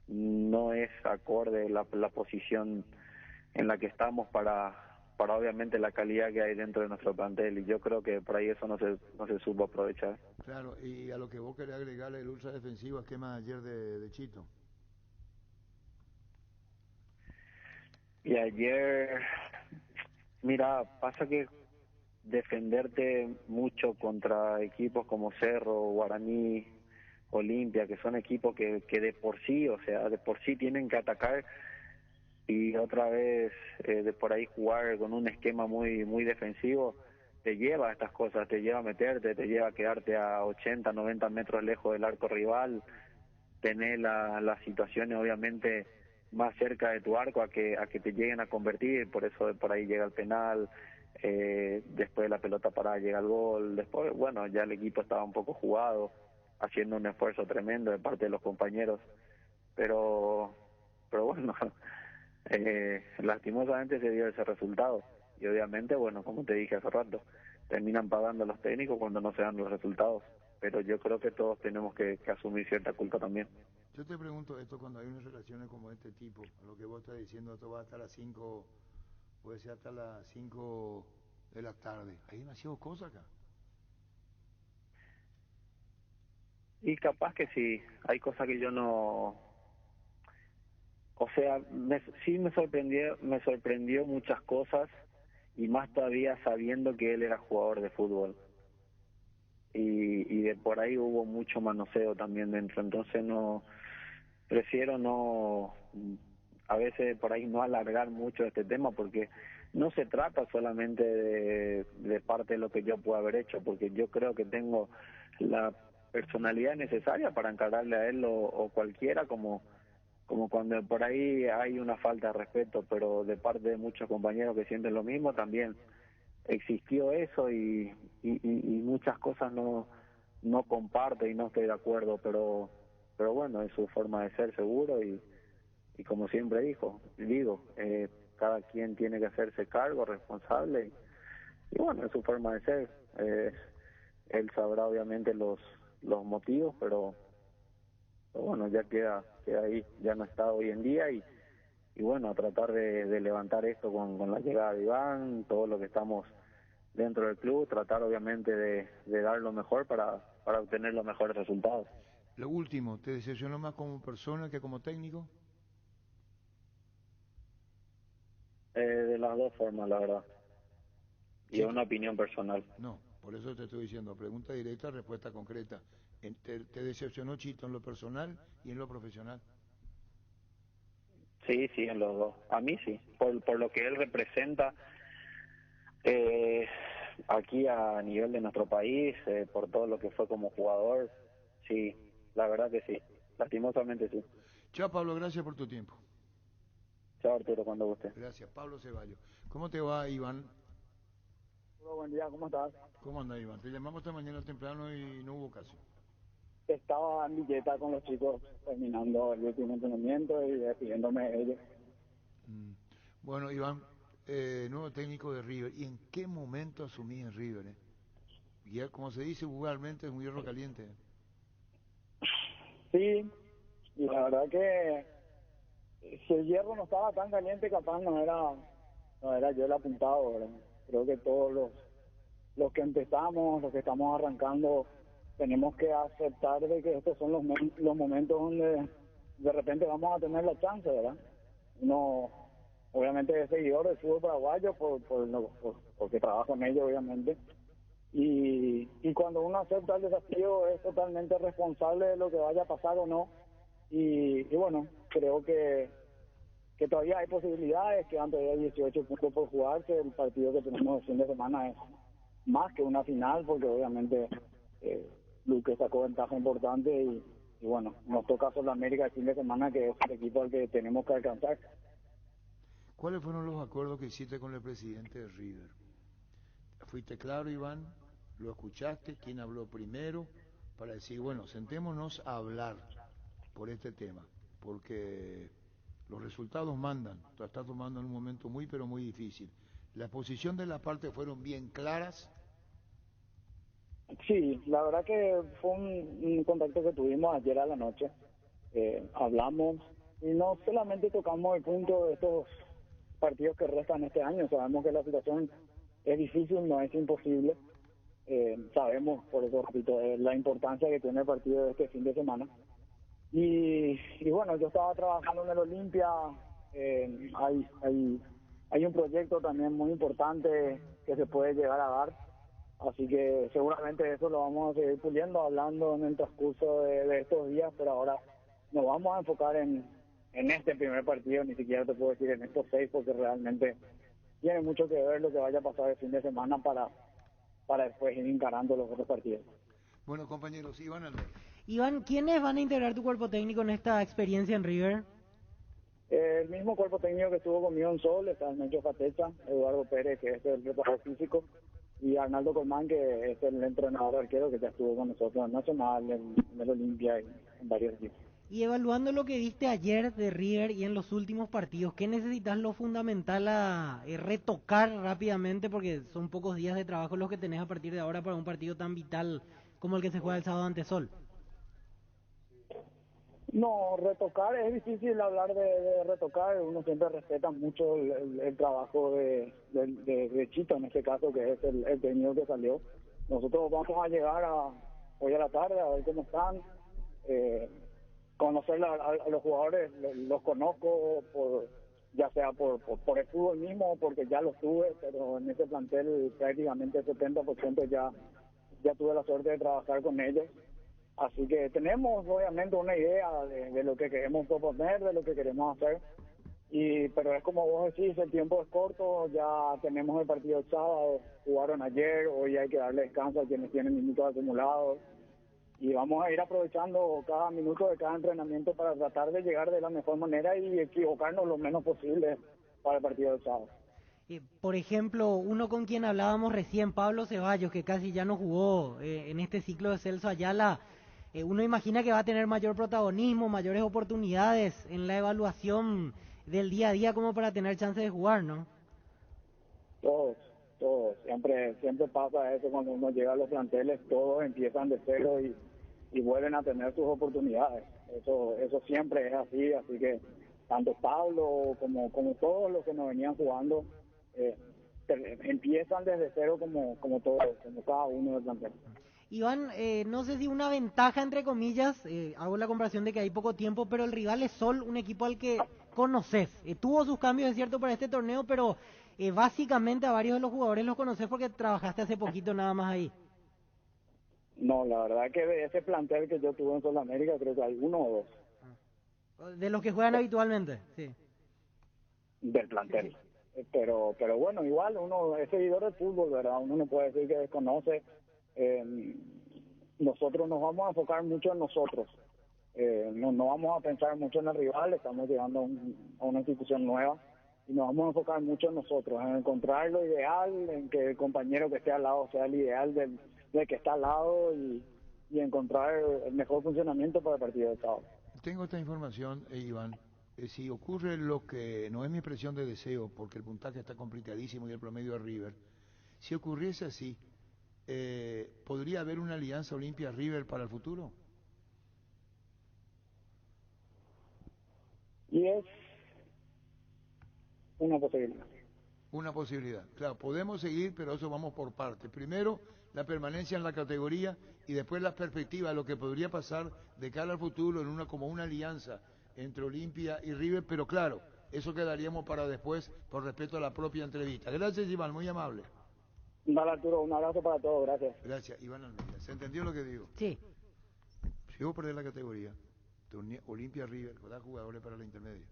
no es acorde la posición en la que estamos para obviamente la calidad que hay dentro de nuestro plantel, y yo creo que por ahí eso no se supo aprovechar. Claro, y a lo que vos querés agregarle el ultra defensivo esquema ayer de Chito. Y ayer, mira, pasa que defenderte mucho contra equipos como Cerro, Guaraní, Olimpia, que son equipos que de por sí, o sea, de por sí tienen que atacar, y otra vez de por ahí jugar con un esquema muy defensivo, te lleva a estas cosas, te lleva a meterte, te lleva a quedarte a 80, 90 metros lejos del arco rival, tener las situaciones obviamente más cerca de tu arco a que te lleguen a convertir, por eso por ahí llega el penal, después de la pelota parada llega el gol, después, bueno, ya el equipo estaba un poco jugado, haciendo un esfuerzo tremendo de parte de los compañeros, pero bueno, lastimosamente se dio ese resultado, y obviamente, bueno, como te dije hace rato, terminan pagando los técnicos cuando no se dan los resultados, pero yo creo que todos tenemos que asumir cierta culpa también. Yo te pregunto esto cuando hay unas relaciones como este tipo, lo que vos estás diciendo, esto va hasta las 5, puede ser hasta las 5 de la tarde. Hay demasiadas cosas acá. Y capaz que sí, hay cosas que yo no... O sea, sí me sorprendió muchas cosas, y más todavía sabiendo que él era jugador de fútbol. Y de por ahí hubo mucho manoseo también dentro, entonces prefiero no, a veces por ahí no alargar mucho este tema, porque no se trata solamente de parte de lo que yo pueda haber hecho, porque yo creo que tengo la personalidad necesaria para encararle a él o cualquiera, como cuando por ahí hay una falta de respeto, pero de parte de muchos compañeros que sienten lo mismo también existió eso, y muchas cosas no comparto y no estoy de acuerdo, pero bueno, es su forma de ser seguro, y como siempre digo, cada quien tiene que hacerse cargo, responsable, y bueno, es su forma de ser. Él sabrá obviamente los motivos, pero bueno, ya queda ahí, ya no está hoy en día, y bueno, a tratar de levantar esto con la llegada de Iván, todo lo que estamos dentro del club, tratar obviamente de dar lo mejor para obtener los mejores resultados. Lo último, ¿te decepcionó más como persona que como técnico? De las dos formas, la verdad. Y es una opinión personal. No, por eso te estoy diciendo, pregunta directa, respuesta concreta. ¿Te decepcionó Chito en lo personal y en lo profesional? Sí, en los dos. A mí sí, por lo que él representa aquí a nivel de nuestro país, por todo lo que fue como jugador, sí, la verdad que sí, lastimosamente sí. Chao Pablo, gracias por tu tiempo. Chao Arturo, cuando guste. Gracias, Pablo Ceballos. ¿Cómo te va, Iván? Hola, buen día, ¿cómo estás? ¿Cómo anda, Iván? Te llamamos esta mañana temprano y no hubo caso. Estaba en Villeta con los chicos terminando el último entrenamiento y despidiéndome de ellos. Bueno, Iván, nuevo técnico de River. ¿Y en qué momento asumí en River? Y ya, como se dice vulgarmente, es un hierro caliente. Sí, y la verdad que si el hierro no estaba tan caliente, capaz no era yo el apuntado, ¿verdad? Creo que todos los que empezamos, los que estamos arrancando, tenemos que aceptar de que estos son los momentos donde de repente vamos a tener la chance, ¿verdad? Uno, obviamente, es seguidor del fútbol paraguayo porque trabajo en ello, obviamente. Y cuando uno acepta el desafío es totalmente responsable de lo que vaya a pasar o no. Y bueno, creo que todavía hay posibilidades, que antes de 18 puntos por jugarse. El partido que tenemos el fin de semana es más que una final, porque obviamente Luque sacó ventaja importante, y bueno, nos toca Sudamérica el fin de semana, que es el equipo al que tenemos que alcanzar. ¿Cuáles fueron los acuerdos que hiciste con el presidente de River? ¿Fuiste claro, Iván? ¿Lo escuchaste? ¿Quién habló primero? Para decir, bueno, sentémonos a hablar por este tema, porque los resultados mandan. Tú estás tomando en un momento muy, pero muy difícil. ¿La posición de las partes fueron bien claras? Sí, la verdad que fue un contacto que tuvimos ayer a la noche. Hablamos y no solamente tocamos el punto de estos partidos que restan este año. Sabemos que la situación es difícil, no es imposible. Sabemos, por eso repito, la importancia que tiene el partido de este fin de semana. Y bueno, yo estaba trabajando en el Olimpia. Hay un proyecto también muy importante que se puede llegar a dar. Así que seguramente eso lo vamos a seguir puliendo, hablando en el transcurso de estos días, pero ahora nos vamos a enfocar en este primer partido. Ni siquiera te puedo decir en estos 6, porque realmente tiene mucho que ver lo que vaya a pasar el fin de semana para después ir encarando los otros partidos. Bueno, compañeros, Iván Andrés. Iván, ¿quiénes van a integrar tu cuerpo técnico en esta experiencia en River? El mismo cuerpo técnico que estuvo conmigo en Sol, está el Mencho Fatecha, Eduardo Pérez, que es el preparador físico, y Arnaldo Colmán, que es el entrenador arquero, que ya estuvo con nosotros en Nacional, en el Olimpia y en varios equipos. Y evaluando lo que viste ayer de River y en los últimos partidos, ¿qué necesitas lo fundamental a retocar rápidamente? Porque son pocos días de trabajo los que tenés a partir de ahora para un partido tan vital como el que se juega el sábado ante Sol. No, retocar es difícil hablar de retocar. Uno siempre respeta mucho el trabajo de Chito, en este caso, que es el técnico que salió. Nosotros vamos a llegar hoy a la tarde a ver cómo están, conocer a los jugadores. Los conozco ya sea por el fútbol mismo o porque ya los tuve, pero en ese plantel prácticamente el 70% ya tuve la suerte de trabajar con ellos. Así que tenemos obviamente una idea de lo que queremos proponer, de lo que queremos hacer, pero es como vos decís, el tiempo es corto, ya tenemos el partido el sábado, jugaron ayer, hoy hay que darle descanso a quienes tienen minutos acumulados y vamos a ir aprovechando cada minuto de cada entrenamiento para tratar de llegar de la mejor manera y equivocarnos lo menos posible para el partido del sábado. Por ejemplo, uno con quien hablábamos recién, Pablo Ceballos, que casi ya no jugó en este ciclo de Celso Ayala, uno imagina que va a tener mayor protagonismo, mayores oportunidades en la evaluación del día a día como para tener chance de jugar, ¿no? Todos. Siempre pasa eso cuando uno llega a los planteles, todos empiezan de cero y vuelven a tener sus oportunidades. Eso siempre es así que tanto Pablo como todos los que nos venían jugando empiezan desde cero como todos, como cada uno del plantel. Iván, no sé si una ventaja, entre comillas, hago la comparación de que hay poco tiempo, pero el rival es Sol, un equipo al que conoces. Tuvo sus cambios, es cierto, para este torneo, pero básicamente a varios de los jugadores los conoces porque trabajaste hace poquito nada más ahí. No, la verdad que de ese plantel que yo tuve en Sudamérica, creo que hay uno o dos. De los que juegan habitualmente, sí. Del plantel. Sí. Pero bueno, igual uno es seguidor del fútbol, ¿verdad? Uno no puede decir que desconoce. Nosotros nos vamos a enfocar mucho en nosotros, no vamos a pensar mucho en el rival, estamos llegando a una institución nueva y nos vamos a enfocar mucho en nosotros, en encontrar lo ideal, en que el compañero que esté al lado sea el ideal del que está al lado y encontrar el mejor funcionamiento para el partido de sábado. Tengo esta información, Iván, si ocurre lo que no es mi expresión de deseo, porque el puntaje está complicadísimo y el promedio de River, si ocurriese así, ¿podría haber una alianza Olimpia-River para el futuro? Y es una posibilidad. Una posibilidad. Claro, podemos seguir, pero eso vamos por partes. Primero, la permanencia en la categoría y después las perspectivas, lo que podría pasar de cara al futuro en como una alianza entre Olimpia y River, pero claro, eso quedaríamos para después por respeto a la propia entrevista. Gracias, Iván, muy amable. Dale, Arturo, un abrazo para todos, gracias. Gracias, Iván Almeida. ¿Se entendió lo que digo? Sí. Si vos perdés la categoría, Olimpia River, da jugadores para la intermedia,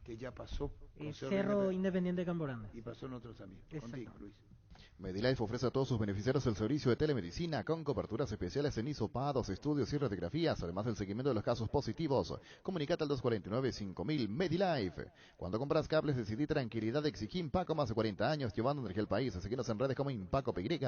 que ya pasó con Cerro Independiente de Campo Grande. Y pasó en otros también. Contigo, Luis. Medilife ofrece a todos sus beneficiarios el servicio de telemedicina con coberturas especiales en hisopados, estudios y radiografías, además del seguimiento de los casos positivos. Comunicate al 249-5000 Medilife. Cuando compras cables, decidí tranquilidad, exigí Impaco, más de 40 años llevando energía al país. Seguinos en redes como Impaco PY.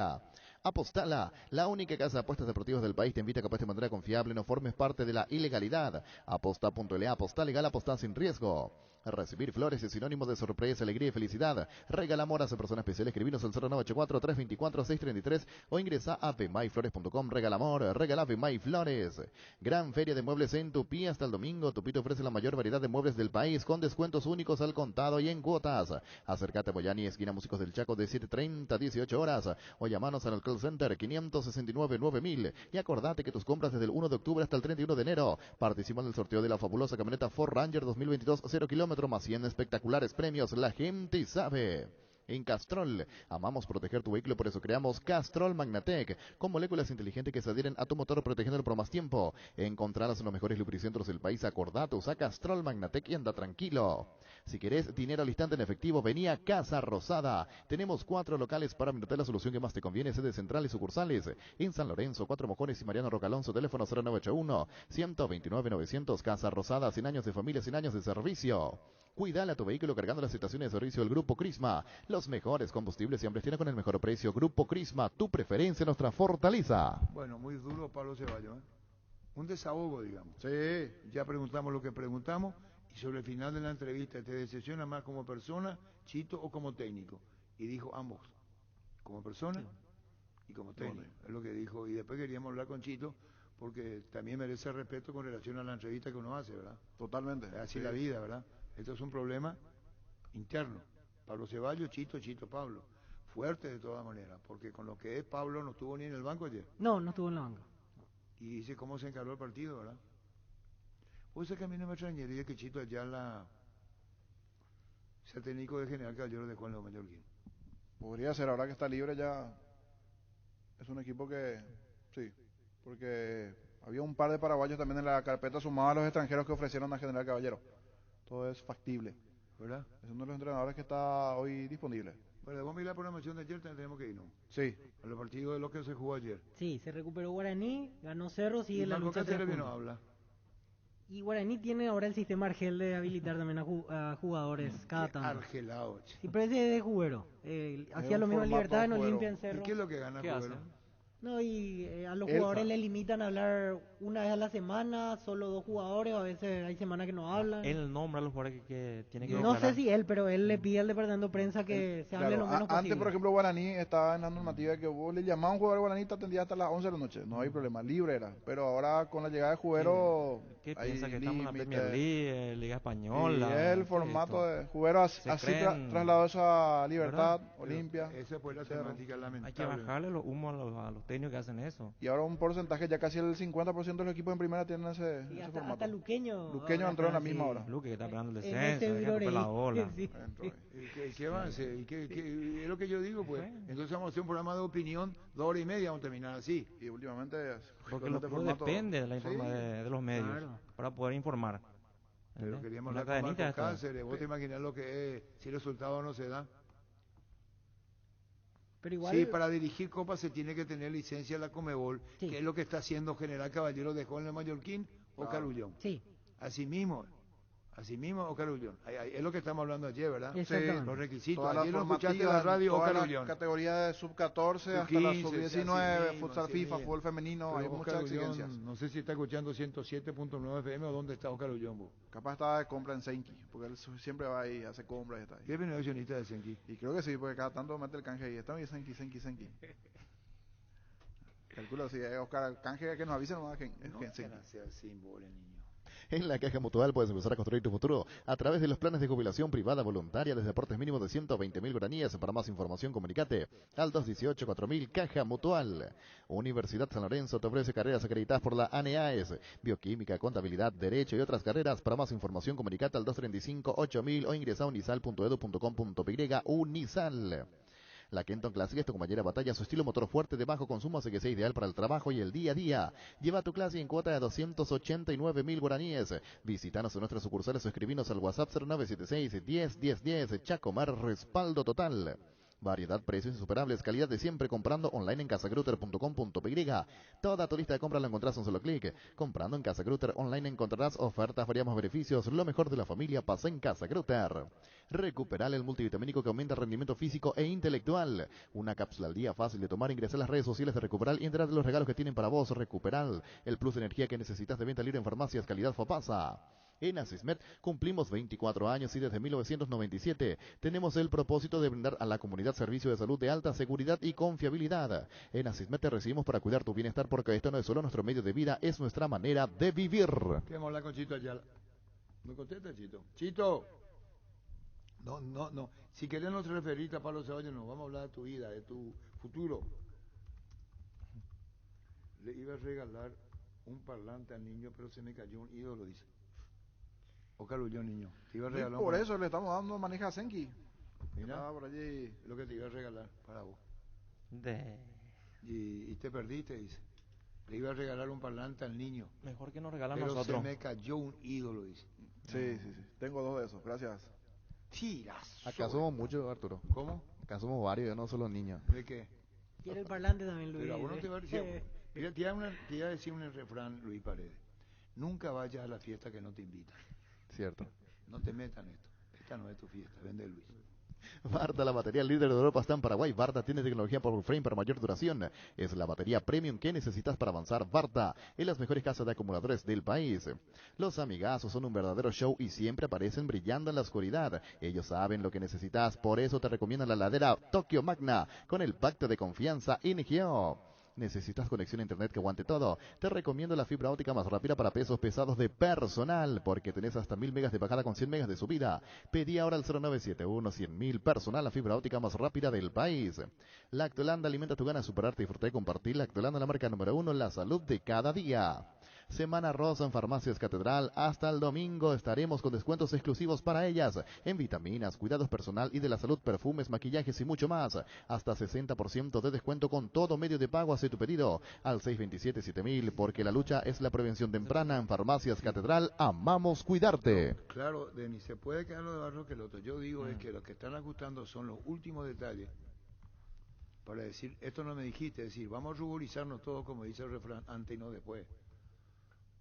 Apostala, la única casa de apuestas deportivas del país, te invita a que apuestes de manera confiable, no formes parte de la ilegalidad. Aposta.la, aposta legal, aposta sin riesgo. Recibir flores es sinónimo de sorpresa, alegría y felicidad. Regala amor a persona especial. Escribinos al 0984-324-633 o ingresa a vmayflores.com. Regala amor, regala Vemay Flores. Gran feria de muebles en Tupí hasta el domingo. Tupí te ofrece la mayor variedad de muebles del país con descuentos únicos al contado y en cuotas. Acércate a Boyani, esquina Músicos del Chaco, de 7:30 a 18 horas. O llamanos al call center 569-9000. Y acordate que tus compras desde el 1 de octubre hasta el 31 de enero participan del sorteo de la fabulosa camioneta Ford Ranger 2022 0 kilómetros más 100 espectaculares premios. La gente sabe. En Castrol, amamos proteger tu vehículo, por eso creamos Castrol Magnatec, con moléculas inteligentes que se adhieren a tu motor protegiéndolo por más tiempo. Encontrarás en los mejores lubricentros del país. Acordate, usa Castrol Magnatec y anda tranquilo. Si querés dinero al instante en efectivo, vení a Casa Rosada. Tenemos 4 locales para brindarte la solución que más te conviene, sedes centrales y sucursales. En San Lorenzo, 4 Mojones y Mariano Rocalonso, teléfono 0981-129-900. Casa Rosada, 100 años de familia, 100 años de servicio. Cuidale a tu vehículo cargando las estaciones de servicio del Grupo Crisma. Los mejores combustibles siempre tienen con el mejor precio. Grupo Crisma, tu preferencia, nuestra fortaleza. Bueno, muy duro Pablo Ceballos, ¿eh? Un desahogo, digamos. Sí. Ya preguntamos lo que preguntamos y sobre el final de la entrevista, ¿te decepciona más como persona, Chito, o como técnico? Y dijo ambos, como persona y como técnico. Es lo que dijo. Y después queríamos hablar con Chito porque también merece respeto con relación a la entrevista que uno hace, ¿verdad? Totalmente. Es así Sí. la vida, ¿verdad? Esto es un problema interno. Pablo Ceballos, Chito, Pablo. Fuerte de todas maneras, porque con lo que es Pablo no estuvo ni en el banco ayer. No, no estuvo en la banca. Y dice cómo se encaró el partido, ¿verdad? Pues es que a mí no me extrañaría que Chito Ayala sea técnico de General Caballero de Juan León Mallorquín. Podría ser, ahora que está libre ya. Es un equipo que, sí, porque había un par de paraguayos también en la carpeta sumado a los extranjeros que ofrecieron a General Caballero. Todo es factible, ¿verdad? Es uno de los entrenadores que está hoy disponible. Bueno, vamos a ir a la programación de ayer, tenemos que ir, ¿no? Sí. A los partidos de lo que se jugó ayer. Sí, se recuperó Guaraní, ganó Cerro, sigue Y la Marco lucha. Cáceres 3 no puntos. habla. Y Guaraní tiene ahora el sistema Argel de habilitar también a jugadores cada tanto. Argelado, che. Sí, pero ese es de Juguero. Hacía un lo mismo en formato Libertad, en Juguero. Olimpia, en Cerro. ¿Y qué es lo que gana ¿Qué Juguero? hacen? No, y a los Elfa. jugadores les limitan a hablar una vez a la semana, solo 2 jugadores, a veces hay semanas que no hablan. Él nombra a los jugadores que tiene que No sé declarar. si él, pero él le pide al departamento de prensa que se hable Claro, lo menos posible. antes, por ejemplo, Guaraní estaba en la normativa de que vos le llamabas a un jugador Guaraní, te atendía hasta las 11 de la noche, no hay problema, libre era. Pero ahora con la llegada de Juguero, ¿Qué hay piensa que estamos en la límite. Premier League, Liga Y Española? el ¿Qué formato es esto? de Juguero así Se creen- trasladó eso a Libertad, ¿verdad? Olimpia. Esa fue la Cerro. temática Hay que lamentable. bajarle los humos a los técnicos que hacen eso. Y ahora un porcentaje, ya casi el 50% de los equipos en primera tienen ese, Sí, ese hasta formato. Luqueño. Luqueño ahora entró en la está, misma sí. hora. Luque que está pegando el En descenso, ese deja romper la ola. sí. Entró ahí. ¿Y qué avance? ¿Y qué es lo que yo digo, pues? Entonces vamos a hacer un programa de opinión, 2 horas y media, vamos a terminar así. Y últimamente, Porque con lo este clubes formato- depende de la Sí, de los medios claro. para poder informar. Pero ¿Entendés? queríamos Una hablar con cadenita Marco esto. Cáceres. ¿Vos te imaginas lo que es si el resultado no se da? Pero igual, Sí, para dirigir Copa se tiene que tener licencia de la Comebol, Sí. que es lo que está haciendo General Caballero de Juan de Mallorquín o Claro. Carullón. sí, Así mismo o Carullón. Es lo que estamos hablando ayer, ¿verdad? exactamente. Los requisitos. Todas las Ayer lo escuchaste en la formativas, radio o todas las Carullón. categorías de sub-14 hasta la Sub-15, sub-19, así mismo, futsal así FIFA, mismo. fútbol femenino, Pero hay vos, muchas Carullón, exigencias. no sé si está escuchando 107.9 FM o dónde está Carullón, vos. Capaz estaba de compra en Senki, porque él siempre va ahí, hace compras y está ahí. ¿Qué es accionista de Senki? Y creo que sí, porque cada tanto mete el canje ahí. Está bien, Senki. Calculo así, Oscar, el canje que nos avisa nomás que No Senki. sea así, pobre niño. En la Caja Mutual puedes empezar a construir tu futuro a través de los planes de jubilación privada voluntaria desde aportes mínimos de 120.000 guaraníes. Para más información, comunicate al 218-4000 Caja Mutual. Universidad San Lorenzo te ofrece carreras acreditadas por la ANEAES, bioquímica, contabilidad, derecho y otras carreras. Para más información, comunicate al 235-8000 o ingresa a unisal.edu.com.py. Unisal. La Kenton Classic es tu compañera batalla. Su estilo motor fuerte de bajo consumo hace que sea ideal para el trabajo y el día a día. Lleva tu Classic en cuota de 289.000 guaraníes. Visítanos en nuestras sucursales o escribinos al WhatsApp 0976-10-10-10. Chacomar, respaldo total. Variedad, precios insuperables, calidad de siempre comprando online en casagruter.com.py. Toda tu lista de compras la encontrás en un solo clic. Comprando en Casa Grutter online encontrarás ofertas, variamos beneficios. Lo mejor de la familia pasa en Casa Grutter. Recuperar el multivitamínico que aumenta el rendimiento físico e intelectual. Una cápsula al día fácil de tomar. Ingresa a las redes sociales de Recuperal y enterate de los regalos que tienen para vos. Recuperal, el plus de energía que necesitas de venta libre en farmacias, calidad Fopasa. En Asismed cumplimos 24 años y desde 1997 tenemos el propósito de brindar a la comunidad servicio de salud de alta seguridad y confiabilidad. En Asismed te recibimos para cuidar tu bienestar porque esto no es solo nuestro medio de vida, es nuestra manera de vivir. Queremos hablar con Chito Ayala. ¿Me contesta, Chito? Chito. No. Si querés no te referirte a Pablo Ceballos, no. Vamos a hablar de tu vida, de tu futuro. Le iba a regalar un parlante al niño, pero se me cayó un ídolo, dice. O Carullón, niño. Te iba a regalar Por eso le estamos dando maneja a Senki. Mira, por allí. lo que te iba a regalar para vos. De... Y te perdiste, dice. Le iba a regalar un parlante al niño. Mejor que nos regalan pero nosotros. se me cayó un ídolo, dice. Sí. Tengo 2 de esos, gracias. Tirazo. Acá somos muchos, Arturo. ¿Cómo? Acá somos varios, no solo niños. ¿De qué? Quiere el parlante también, Luis. Pero a vos no te va a decir. Mira, te iba a decir un refrán, Luis Paredes. Nunca vayas a la fiesta que no te invitan. Cierto. No te metan esto. Esta no es tu fiesta. Vende Luis. Varta, la batería líder de Europa, está en Paraguay. Varta tiene tecnología Power Frame para mayor duración. Es la batería premium que necesitas para avanzar. Varta, en las mejores casas de acumuladores del país. Los amigazos son un verdadero show y siempre aparecen brillando en la oscuridad. Ellos saben lo que necesitas, por eso te recomiendan la ladera Tokyo Magna con el pacto de confianza NGO. ¿Necesitas conexión a internet que aguante todo? Te recomiendo la fibra óptica más rápida para pesos pesados de Personal, porque tenés hasta 1000 megas de bajada con 100 megas de subida. Pedí ahora al 0971-100.000 Personal, la fibra óptica más rápida del país. Lactolanda alimenta tu gana de superarte, disfrutar y compartir. Lactolanda, la marca número 1 en la salud de cada día. Semana rosa en Farmacias Catedral. Hasta el domingo estaremos con descuentos exclusivos para ellas en vitaminas, cuidados personal y de la salud, perfumes, maquillajes y mucho más. Hasta 60% de descuento con todo medio de pago. Hace tu pedido al 627-7000, porque la lucha es la prevención temprana. En Farmacias Catedral amamos cuidarte. Claro, Denis, se puede quedar lo de Barros que el otro. Yo digo es que los que están ajustando son los últimos detalles para decir, esto no me dijiste, es decir, vamos a ruborizarnos todo como dice el refrán, antes y no después.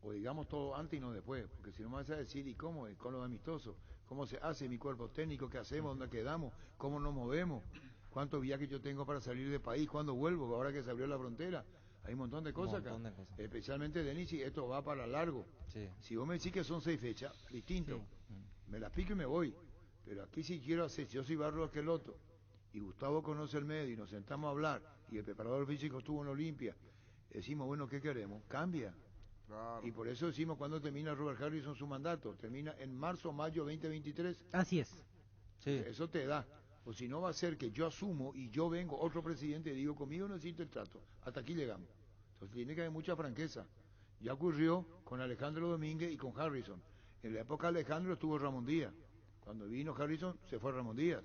O digamos todo antes y no después, porque si no me vas a decir, ¿y cómo es? Con los amistosos, ¿cómo se hace mi cuerpo técnico? ¿Qué hacemos? ¿Dónde quedamos? ¿Cómo nos movemos? ¿Cuántos viajes yo tengo para salir del país? ¿Cuándo vuelvo? Ahora que se abrió la frontera. Hay un montón de cosas acá. Especialmente, Denis, y esto va para largo. Sí. Si vos me decís que son 6 fechas, distinto. Me las pico y me voy. Pero aquí sí quiero hacer, yo soy Barros Esqueloto, y Gustavo conoce el medio, y nos sentamos a hablar, y el preparador físico estuvo en Olimpia. Decimos, bueno, ¿qué queremos? Cambia. Claro. Y por eso decimos, ¿cuándo termina Robert Harrison su mandato? Termina en marzo, mayo 2023. Así es. Sí. Eso te da. O si no va a ser que yo asumo y yo vengo otro presidente y digo, conmigo no existe el trato. Hasta aquí llegamos. Entonces tiene que haber mucha franqueza. Ya ocurrió con Alejandro Domínguez y con Harrison. En la época de Alejandro estuvo Ramón Díaz. Cuando vino Harrison, se fue Ramón Díaz.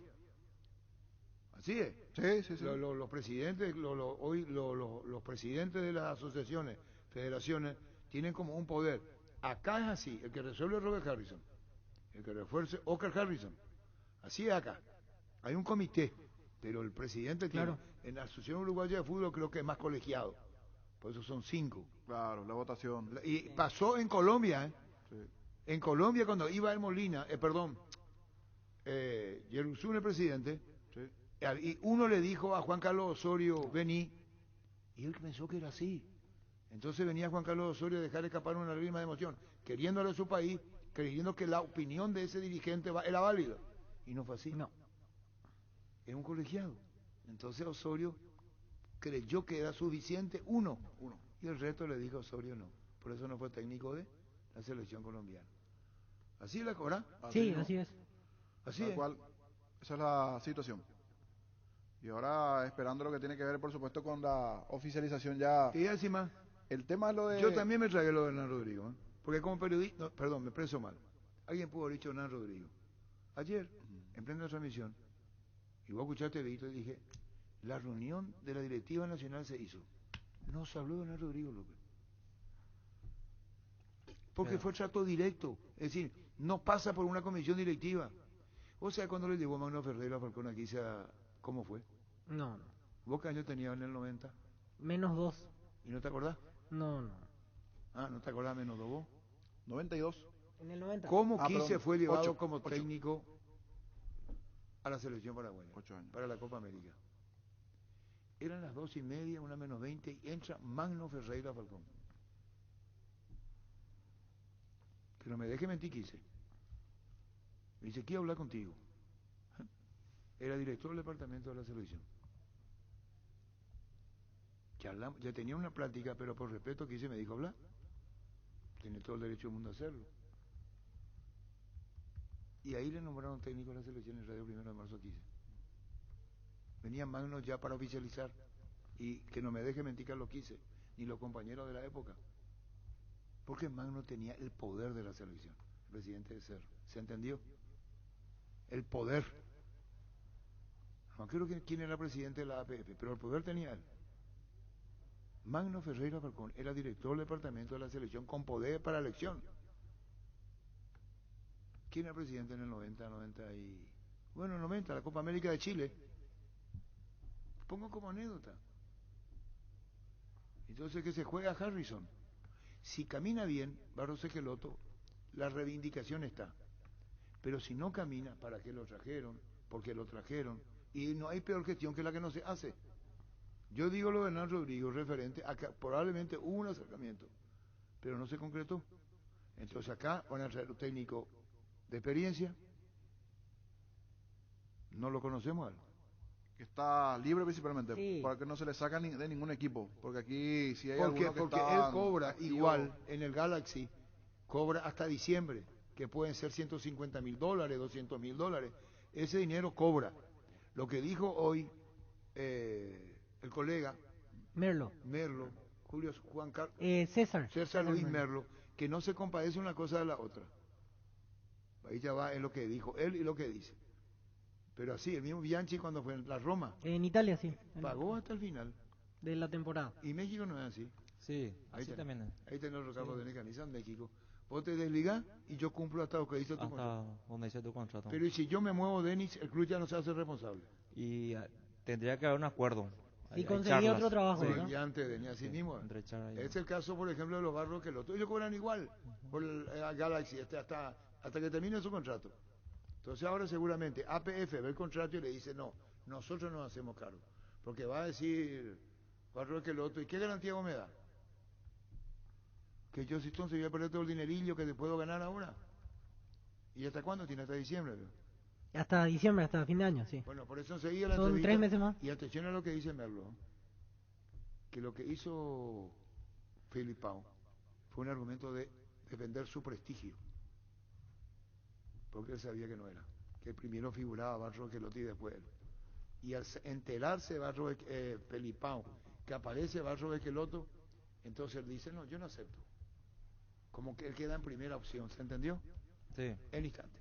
Así es. Sí. Los presidentes, hoy los presidentes de las asociaciones, federaciones, tienen como un poder. Acá es así, el que resuelve es Robert Harrison, el que refuerce Oscar Harrison. Así es acá. Hay un comité, pero el presidente tiene. En la Asociación Uruguaya de Fútbol creo que es más colegiado. Por eso son 5. Claro, la votación. Y pasó en Colombia, ¿eh? Sí. En Colombia cuando iba el Molina, Yerusun el presidente, Sí. y uno le dijo a Juan Carlos Osorio, vení, y él pensó que era así. Entonces venía Juan Carlos Osorio a dejar escapar una lágrima de emoción, queriéndole a su país, creyendo que la opinión de ese dirigente era válida. Y no fue así. No. Es un colegiado. Entonces Osorio creyó que era suficiente uno. Y el resto le dijo a Osorio no. Por eso no fue técnico de la selección colombiana. ¿Así es la cobra? Sí, así es. Así Tal es. cual. Esa es la situación. Y ahora esperando lo que tiene que ver, por supuesto, con la oficialización ya. Y encima, El tema es lo de... yo también me tragué lo de Hernán Rodrigo, ¿eh? Porque como periodista, me expreso mal. Alguien pudo haber dicho Hernán Rodrigo. Ayer, en plena transmisión, y vos escuchaste, Víctor, y dije, la reunión de la directiva nacional se hizo. No se habló de Hernán Rodrigo, López. Porque fue trato directo. Es decir, no pasa por una comisión directiva. O sea, cuando le llegó Magno Ferreira a Falcón aquí, ¿cómo fue? No. ¿Vos qué año tenías en el 90? -2. ¿Y no te acordás? No. Ah, ¿no te acordás menos de vos? 92. En el 90. ¿Cómo Quise fue llevado 8, como técnico a la selección paraguaya? 8 años. Para la Copa América. Eran las 2:30, 1:20, y entra Magno Ferreira Falcón. Pero me deje mentir, Quise. Me dice, quiero hablar contigo. Era director del departamento de la selección. Ya tenía una plática, pero por respeto Quise me dijo hablar. Tiene todo el derecho del mundo a hacerlo. Y ahí le nombraron técnico de la selección en Radio 1 de marzo 15. Venía Magno ya para oficializar. Y que no me deje mentir que lo quise, ni los compañeros de la época. Porque Magno tenía el poder de la selección, el presidente de Cerro. ¿Se entendió? El poder. No creo que quién era presidente de la APF, pero el poder tenía él. Magno Ferreira Falcón era director del departamento de la selección con poder para elección. ¿Quién era presidente en el 90, 90 y... Bueno, en el 90, la Copa América de Chile. Pongo como anécdota. Entonces, que se juega Harrison. Si camina bien, Barros Esqueloto, la reivindicación está. Pero si no camina, ¿para qué lo trajeron? ¿Por qué lo trajeron? Y no hay peor gestión que la que no se hace. Yo digo lo de Hernán Rodrigo referente a que probablemente hubo un acercamiento, pero no se concretó. Entonces acá van a traer un técnico de experiencia. No lo conocemos a él. Que está libre principalmente, Sí. para que no se le saca de ningún equipo, porque aquí si hay Porque alguno que él está cobra activo, igual en el Galaxy, cobra hasta diciembre, que pueden ser $150.000, $200.000. Ese dinero cobra. Lo que dijo hoy el colega Merlo. Julio Juan Carlos César Luis Merlo. Merlo, que no se compadece una cosa de la otra. Ahí ya va, es lo que dijo él y lo que dice. Pero así, el mismo Bianchi cuando fue en la Roma, En Italia, sí. pagó hasta el final. De la temporada. Y México no es así. Sí, Ahí así tenés. también es. Ahí tenés los carros de Necanizan, México. Vos te desligás y yo cumplo hasta lo que dice tu contrato. Hasta donde dice tu contrato. Pero y si yo me muevo, Denis, el club ya no se hace responsable. Y tendría que haber un acuerdo. Y conseguir otro trabajo, Sí, ¿verdad? ya antes, Denis, así mismo. Es el caso, por ejemplo, de los Barros que los ellos cobran igual por el Galaxy hasta que termine su contrato. Entonces ahora seguramente APF ve el contrato y le dice, no, nosotros nos hacemos cargo. Porque va a decir Barros que el otro, ¿y qué garantía vos me das? Que yo si entonces voy a perder todo el dinerillo que te puedo ganar ahora. ¿Y hasta cuándo? Tiene hasta diciembre. Hasta diciembre, hasta fin de año, sí. Bueno, por eso enseguida la Son entrevista. 3 meses más. Y atención a lo que dice Merlo. Que lo que hizo Felipao fue un argumento de defender su prestigio. Porque él sabía que no era. Que primero figuraba Barro Esqueloto y después él. Y al enterarse Felipao que aparece Barro Esqueloto, entonces él dice, no, yo no acepto. Como que él queda en primera opción, ¿se entendió? Sí. En instantes.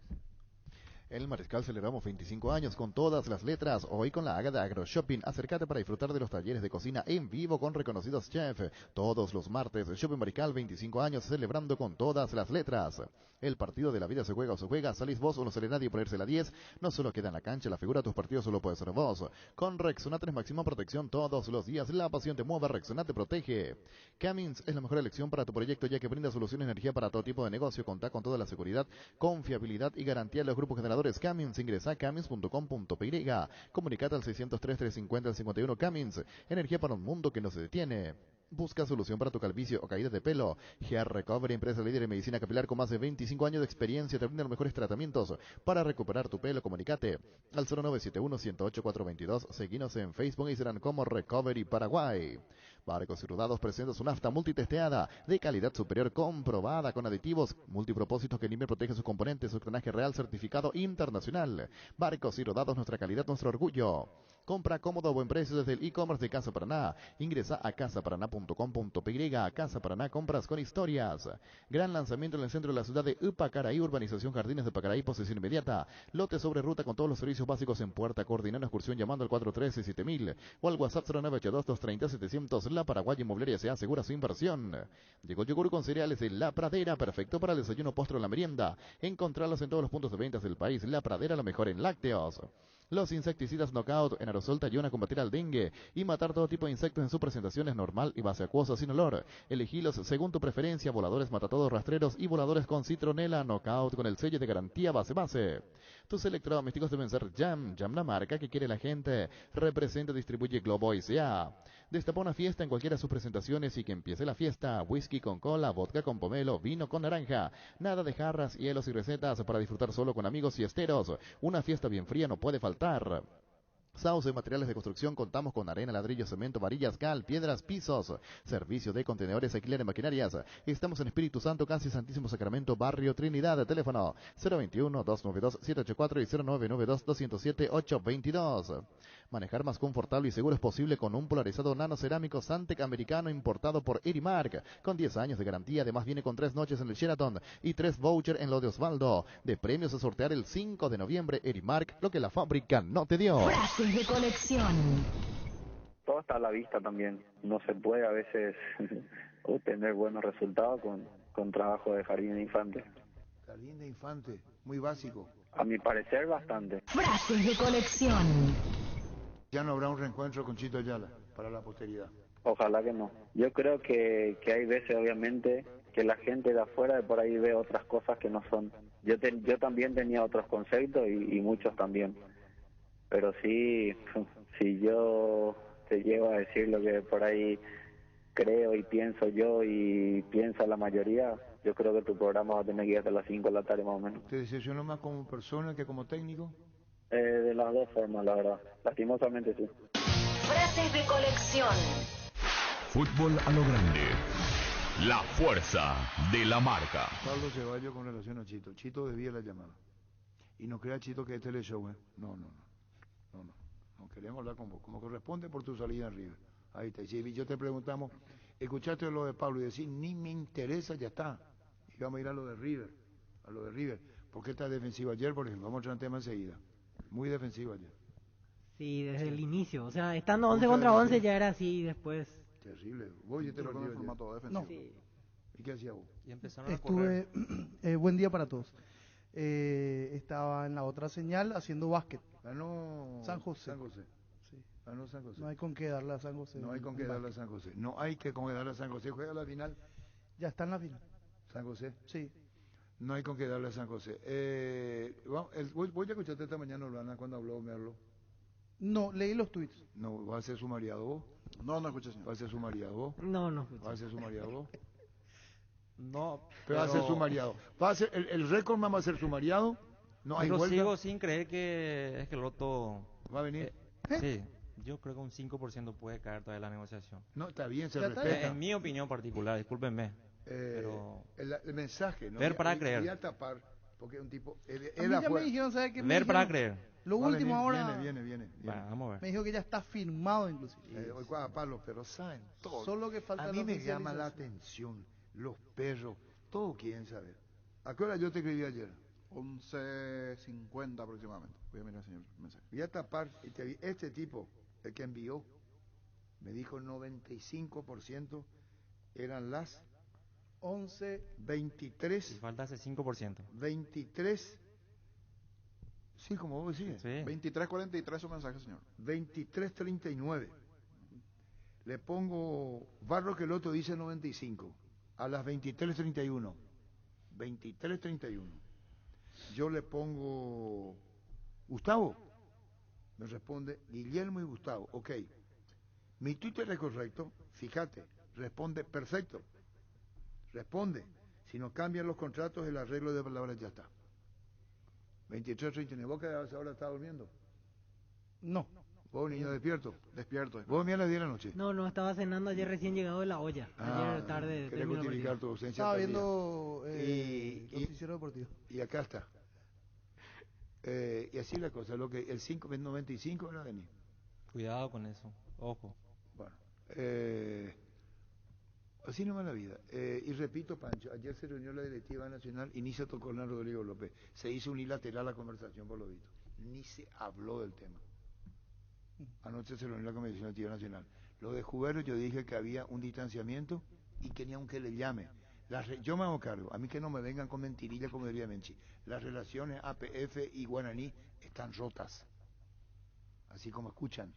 El Mariscal celebramos 25 años con todas las letras. Hoy con la Ágada Agro Shopping. Acércate para disfrutar de los talleres de cocina en vivo con reconocidos chefs. Todos los martes, Shopping Mariscal, 25 años celebrando con todas las letras. El partido de la vida se juega o se juega. Salís vos o no sale nadie ponerse la 10. No solo queda en la cancha la figura, tus partidos solo puede ser vos. Con Rexona 3 máxima protección todos los días. La pasión te mueve, Rexona te protege. Cummins es la mejor elección para tu proyecto ya que brinda soluciones de energía para todo tipo de negocio. Contá con toda la seguridad, confiabilidad y garantía de los grupos generadores Cummins. Ingresa a cummins.com.py. Comunicate al 603-350-51 Cummins. Energía para un mundo que no se detiene. Busca solución para tu calvicie o caída de pelo. Hair Recovery, empresa líder en medicina capilar con más de 25 años de experiencia, te brinda los mejores tratamientos para recuperar tu pelo. Comunicate al 0971-108-422. Seguinos en Facebook e Instagram como Recovery Paraguay. Barcos y Rodados presenta su nafta multitesteada de calidad superior comprobada con aditivos multipropósitos que limpian y protegen sus componentes. Octanaje real certificado internacional. Barcos y Rodados, nuestra calidad, nuestro orgullo. Compra cómodo a buen precio desde el e-commerce de Casa Paraná. Ingresa a casaparaná.com.py. Casa Paraná, compras con historias. Gran lanzamiento en el centro de la ciudad de Upacaraí, urbanización Jardines de Pacaraí, posesión inmediata. Lote sobre ruta con todos los servicios básicos en puerta. Coordina una excursión llamando al 413-7000 o al WhatsApp 0982-230-700. La Paraguay Inmobiliaria se asegura su inversión. Llegó el yogur con cereales de La Pradera, perfecto para el desayuno, postre o la merienda. Encontrarlos en todos los puntos de ventas del país. La Pradera, lo mejor en lácteos. Los insecticidas Knockout en aerosol te ayudan a combatir al dengue y matar todo tipo de insectos en sus presentaciones normal y base acuosa sin olor. Elegilos según tu preferencia, voladores matatodos rastreros y voladores con citronela. Knockout con el sello de garantía base. Tus electrodomésticos deben ser Jam, la marca que quiere la gente. Representa y distribuye Globo S.A. Destapa una fiesta en cualquiera de sus presentaciones y que empiece la fiesta. Whisky con cola, vodka con pomelo, vino con naranja. Nada de jarras, hielos y recetas para disfrutar solo con amigos y esteros. Una fiesta bien fría no puede faltar. Sauce y materiales de construcción, contamos con arena, ladrillo, cemento, varillas, cal, piedras, pisos, servicio de contenedores, alquiler de maquinarias. Estamos en Espíritu Santo, casi Santísimo Sacramento, Barrio Trinidad. Teléfono 021-292-784 y 0992-207-822. Manejar más confortable y seguro es posible con un polarizado nano cerámico Santec americano importado por Erimark, con 10 años de garantía. Además viene con 3 noches en el Sheraton y 3 vouchers en lo de Osvaldo. De premios a sortear el 5 de noviembre. Erimark, lo que la fábrica no te dio. Frases de conexión. Todo está a la vista también. No se puede a veces obtener buenos resultados con trabajo de jardín de infante. Jardín de infante, muy básico. A mi parecer, bastante. Frases de conexión. Ya no habrá un reencuentro con Chito Ayala para la posteridad. Ojalá que no. Yo creo que hay veces, obviamente, que la gente de afuera de por ahí ve otras cosas que no son. Yo también tenía otros conceptos y muchos también. Pero sí, si yo te llevo a decir lo que por ahí creo y pienso yo y piensa la mayoría, yo creo que tu programa va a tener que ir hasta las 5 de la tarde más o menos. ¿Te decepcionó más como persona que como técnico? De las dos formas, la verdad. Lastimosamente sí. Frases de colección. Fútbol a lo grande. La fuerza de la marca. Pablo Ceballos con relación a Chito. Chito desvía la llamada. Y no crea Chito que es teleshow, ¿eh? No. No queremos hablar con vos. Como corresponde por tu salida en River. Ahí está. Y si yo te preguntamos, ¿escuchaste lo de Pablo? Y decís, ni me interesa, ya está. Y vamos a ir a lo de River. A lo de River. ¿Por qué está defensivo ayer, por ejemplo? Vamos a entrar en tema enseguida. Muy defensivo ayer. Sí, desde el inicio. O sea, estando 11 contra 11 ya era así y después... Terrible. Vos ya te lo con el digo formato ayer. defensivo. No. Sí. ¿Y qué hacía vos? Y empezaron a correr. Estuve, buen día para todos. Estaba en la otra señal haciendo básquet. Ganó San José. San José. Sí. Ganó San José. No hay con qué darle a San José. No hay con qué darle a San José. No hay que con qué darle a San José. ¿Juega la final? Ya está en la final. ¿San José? Sí. No hay con qué darle a San José. ¿Vos ya escuchaste esta mañana, Urbana, cuando habló Merlo? No, leí los tweets. No, ¿va a ser sumariado vos? No escuché, señor. ¿Va a ser sumariado vos? No. ¿Va a ser sumariado vos? No, Pero va a ser sumariado. ¿Va a ser el récord va a ser sumariado? No hay pero vuelta. sigo sin creer que Esqueloto ¿Va a venir? Sí, yo creo que un 5% puede caer todavía la negociación. No, está bien, se Ya está respeta. En mi opinión particular, discúlpenme. Pero el mensaje, ¿no? ver para Y creer. a tapar, porque un tipo... A mí ya me dijeron, ¿sabes qué? Me Ver para dijeron, creer. Lo Va a último venir, ahora... Viene. Bueno, vamos a Me ver. dijo que ya está firmado inclusive. Hoy a Pablo, pero saben todo. Solo que falta A la mí me llama la oficialización. atención, los perros, todos quieren saber. ¿A qué hora yo te escribí ayer? 11:50 aproximadamente. Voy a mirar, señor, el mensaje. Voy a tapar, este tipo, el que envió, me dijo 95% eran las 11. 23, Y falta ese 5%. 23, sí, como vos decís, Sí. 23:43 su mensaje, señor. 23:39. Le pongo, Barro que el otro dice 95, a las 23:31. 23:31. Yo le pongo Gustavo. Me responde Guillermo y Gustavo. Ok. Mi Twitter es correcto. Fíjate. Responde perfecto. Responde. Si no cambian los contratos, el arreglo de palabras ya está. 23:39. ¿Vos que ahora está durmiendo? No. ¿Vos, niño despierto? Despierto. ¿Vos dormías a las 10 de la noche? No, estaba cenando ayer recién llegado de la olla. Ayer tarde. Querés terminó el justificar partido. tu ausencia. Estaba tardía. viendo Y- noticiero deportivo. Y acá está. Y así la cosa, lo que el 5.95 era de mí. Cuidado con eso. Ojo. Bueno, así nomás la vida. Y repito, Pancho, ayer se reunió la directiva nacional y ni se tocó nada Rodrigo López. Se hizo unilateral la conversación, por lo visto. Ni se habló del tema. Anoche se reunió la Comisión Directiva Nacional. Lo de Jubero, yo dije que había un distanciamiento y que ni aunque le llame. Yo me hago cargo, a mí que no me vengan con mentirillas como diría Menchi. Las relaciones APF y Guaraní están rotas. Así como escuchan.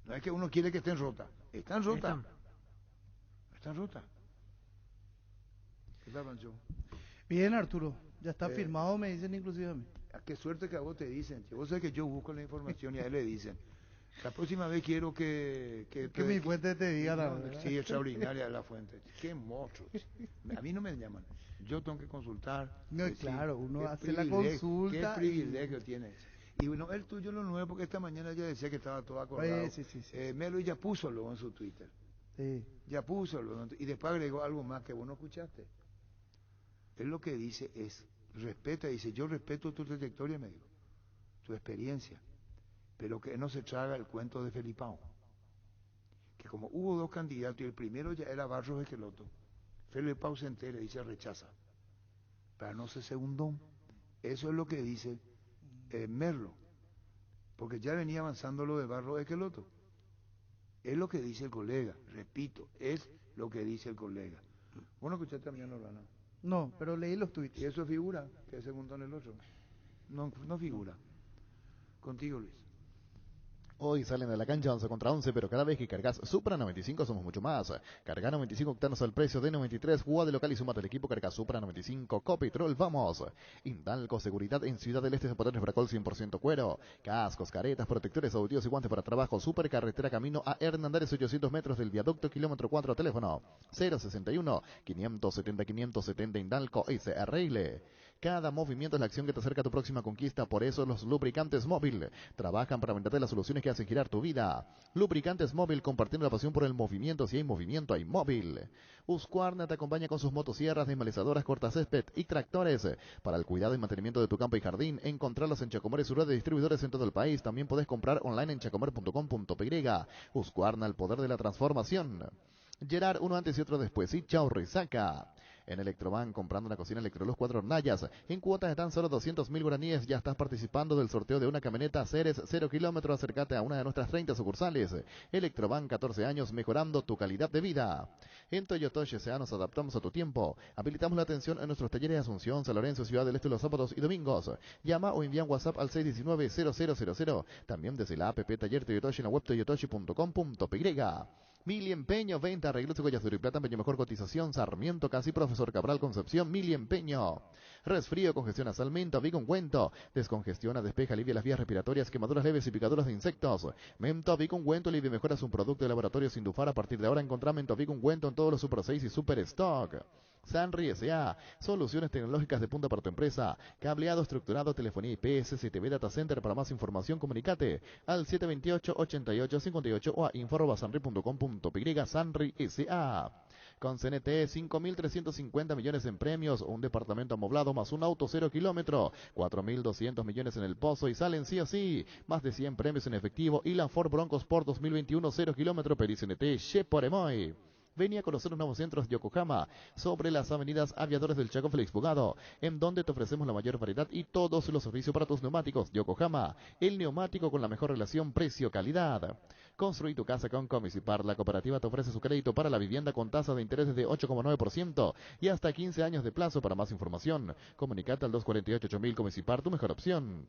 No es que uno quiere que estén rotas. Están rotas. Están rotas. ¿Qué tal, Pancho? Bien, Arturo. Ya está firmado, me dicen inclusive a mí. Qué suerte que a vos te dicen. Vos sabés que yo busco la información y a él le dicen. La próxima vez quiero que mi fuente te diga la verdad. Sí, extraordinaria la fuente. Qué monstruos. A mí no me llaman. Yo tengo que consultar. No, decir, claro, uno qué hace la privilegio, consulta. Qué privilegio tienes. Y bueno, el tuyo lo nuevo, porque esta mañana ya decía que estaba todo acordado. Sí. Melo ya puso luego en su Twitter. Sí. Ya puso luego. Y después agregó algo más que vos no escuchaste. Él lo que dice es, respeta, dice, yo respeto tu trayectoria, me dijo, tu experiencia, pero que no se traga el cuento de Felipao. Que como hubo dos candidatos y el primero ya era Barros Esqueloto, Felipao se entera y dice rechaza. Para no ser segundón. Eso es lo que dice Merlo. Porque ya venía avanzando lo de Barros Esqueloto. Es lo que dice el colega, repito, es lo que dice el colega. ¿Vos no escuchaste a Mañana Urbana? No, pero leí los tweets. ¿Y eso figura? Que es segundón el otro. No figura. Contigo, Luis. Hoy salen de la cancha 11 contra 11, pero cada vez que cargas Supra 95 somos mucho más. Carga 95 octanos al precio de 93, jugá de local y sumate al equipo, carga Supra 95, Copetrol, vamos. Indalco Seguridad en Ciudad del Este, Zapotones, Bracol 100% cuero. Cascos, caretas, protectores auditivos y guantes para trabajo. Super carretera camino a Hernandarias, 800 metros del viaducto, kilómetro 4, teléfono 061 570 570 Indalco SRL. Cada movimiento es la acción que te acerca a tu próxima conquista. Por eso los lubricantes Móvil trabajan para brindarte las soluciones que hacen girar tu vida. Lubricantes Móvil, compartiendo la pasión por el movimiento. Si hay movimiento, hay móvil. Husqvarna te acompaña con sus motosierras, desmalizadoras, cortacésped y tractores para el cuidado y mantenimiento de tu campo y jardín. Encontrarlos en Chacomer y su red de distribuidores en todo el país. También podés comprar online en chacomer.com.py. Husqvarna, el poder de la transformación. Gerard, uno antes y otro después. Y chao, resaca. En Electroban, comprando una cocina Electrolux 4 hornallas. En cuotas están solo 200.000 guaraníes. Ya estás participando del sorteo de una camioneta Ceres 0 kilómetros. Acércate a una de nuestras 30 sucursales. Electroban, 14 años mejorando tu calidad de vida. En Toyotoshi S.A. nos adaptamos a tu tiempo. Habilitamos la atención en nuestros talleres de Asunción, San Lorenzo, Ciudad del Este los sábados y domingos. Llama o envía un WhatsApp al 619-0000. También desde la app Taller Toyotoshi en la web toyotoshi.com.py. Mil Empeño, venta, arreglos de joyas de oro y plata, empeño mejor cotización, Sarmiento, casi Profesor Cabral, Concepción, Mil Empeño. Resfrío, congestión, Mento, Vigo Ungüento, descongestiona, despeja, alivia las vías respiratorias, quemaduras leves y picaduras de insectos. Mento, Vigo Ungüento, alivia y mejora un producto de laboratorio Sindufar. A partir de ahora encontrá Mento, Vigo Ungüento en todos los Super 6 y Super Stock. Sanri S.A. Soluciones tecnológicas de punta para tu empresa. Cableado estructurado, telefonía IP, CCTV Data Center. Para más información, comunicate al 728-8858 o a info@sanri.com.py. Sanri S.A. Con CNT, 5.350 millones en premios, un departamento amoblado más un auto 0 kilómetro, 4.200 millones en el pozo y salen sí o sí, más de 100 premios en efectivo y la Ford Bronco Sport 2021 0 kilómetro, Peri CNT, Sheporemoy. Venía a conocer los nuevos centros Yokohama, sobre las avenidas Aviadores del Chaco Félix Bugado, en donde te ofrecemos la mayor variedad y todos los servicios para tus neumáticos. Yokohama, el neumático con la mejor relación precio-calidad. Construí tu casa con Comisipar. La cooperativa te ofrece su crédito para la vivienda con tasa de interés de 8,9% y hasta 15 años de plazo. Para más información, comunicate al 248-8000. Comisipar, tu mejor opción.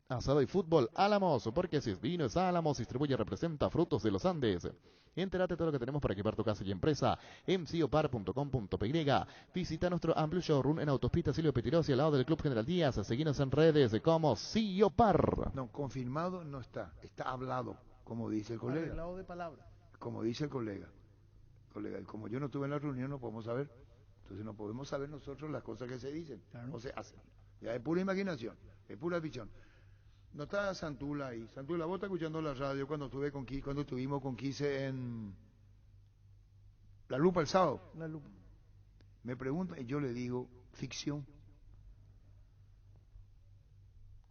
Asado y fútbol, Álamos, porque si es vino es Álamos, distribuye, representa Frutos de los Andes. Entérate todo lo que tenemos para equipar tu casa y empresa en ciopar.com.py. Visita nuestro amplio showroom en Autopista Silvio Petirosi, al lado del Club General Díaz. Seguinos en redes como Ciopar. No, confirmado no está, está hablado, como dice el colega. Arreglado de palabra. Como dice el colega. Colega, y como yo no estuve en la reunión, no podemos saber. Entonces no podemos saber nosotros las cosas que se dicen o se hacen. Ya es pura imaginación, es pura ficción. No está Santula ahí. Santula, vos estás escuchando la radio cuando estuvimos con Quise en La Lupa el sábado. La Lupa. Me pregunta y yo le digo, ficción.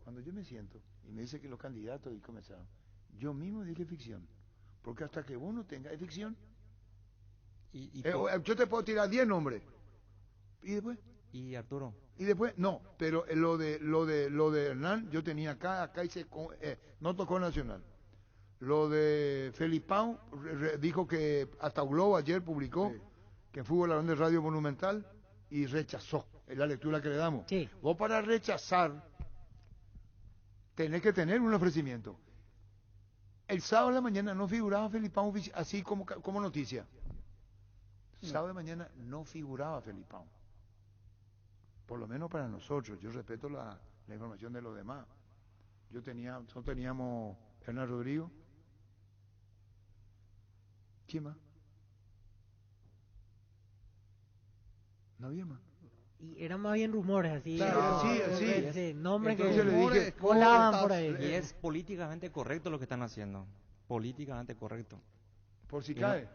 Cuando yo me siento y me dice que los candidatos y comenzaron, yo mismo dije ficción. Porque hasta que vos no tengas, es ficción. Yo te puedo tirar 10 nombres. ¿Y después? ¿Y Arturo? Y después, no, pero lo de Hernán, yo tenía acá hice, no tocó Nacional. Lo de Felipao, dijo que hasta Globo ayer publicó que en fútbol hablan de Radio Monumental y rechazó, es la lectura que le damos. Sí. Vos para rechazar, tenés que tener un ofrecimiento. El sábado de la mañana no figuraba Felipao así como noticia. El sábado de mañana no figuraba Felipao. Por lo menos para nosotros, yo respeto la información de los demás. Nosotros teníamos Hernán Rodrigo. ¿Quién más? No había más. Y eran más bien rumores, así. Claro, sí. Nombres que Entonces le dije, volaban por ahí. Y es políticamente correcto lo que están haciendo. Políticamente correcto. Por si cae.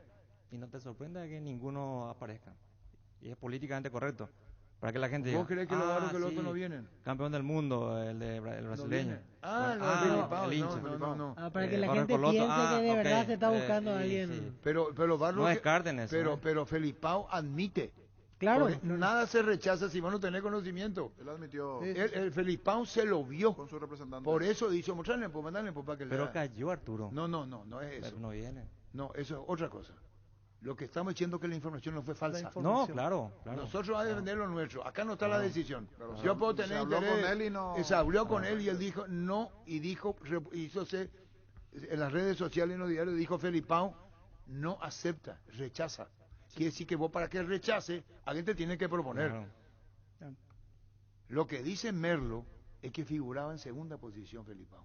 Y no te sorprenda que ninguno aparezca. Y es políticamente correcto. Para que la gente diga, ¿Vos crees que los barros que los otros no vienen? Campeón del mundo, el brasileño. No. Para que la gente piense que de verdad se está buscando a alguien. Sí. Pero Barros, no descarten eso. Pero Felipao admite. Claro. Nada se rechaza si vos no tenés conocimiento. Él admitió. El Felipao se lo vio. Con su representante. Por eso dice, mostrarle, pues mandarle para que le. Pero cayó Arturo. No es eso. Pero no viene. No, eso es otra cosa. Lo que estamos diciendo es que la información no fue falsa. No, claro. Nosotros vamos a defender lo nuestro. Acá no está la decisión. Claro, yo puedo tener interés. Se habló con él y no. Se habló con él y él dijo no, y hízose en las redes sociales y en los diarios, dijo Felipao, no acepta, rechaza. Quiere decir que vos para que rechace, alguien te tiene que proponer. Claro. Lo que dice Merlo es que figuraba en segunda posición Felipao.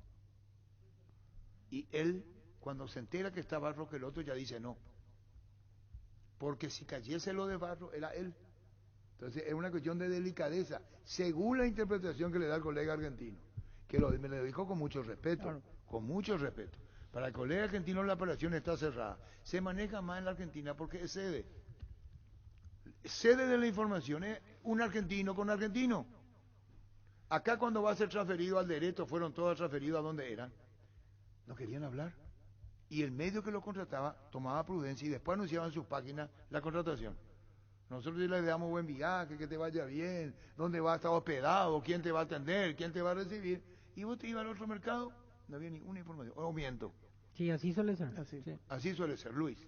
Y él, cuando se entera que está Barro, que el otro ya dice no. Porque si cayese lo de Barro, era él. Entonces es una cuestión de delicadeza, según la interpretación que le da el colega argentino, que me lo dijo con mucho respeto, Claro. con mucho respeto. Para el colega argentino la operación está cerrada. Se maneja más en la Argentina porque es sede. Sede de la información es un argentino con argentino. Acá cuando va a ser transferido al derecho, fueron todos transferidos a donde eran. No querían hablar. Y el medio que lo contrataba tomaba prudencia y después anunciaba en sus páginas la contratación. Nosotros le damos buen viaje, que te vaya bien, dónde va a estar hospedado, quién te va a atender, quién te va a recibir. Y vos te ibas al otro mercado, no había ninguna información. O miento. Sí, así suele ser. Así suele ser, Luis.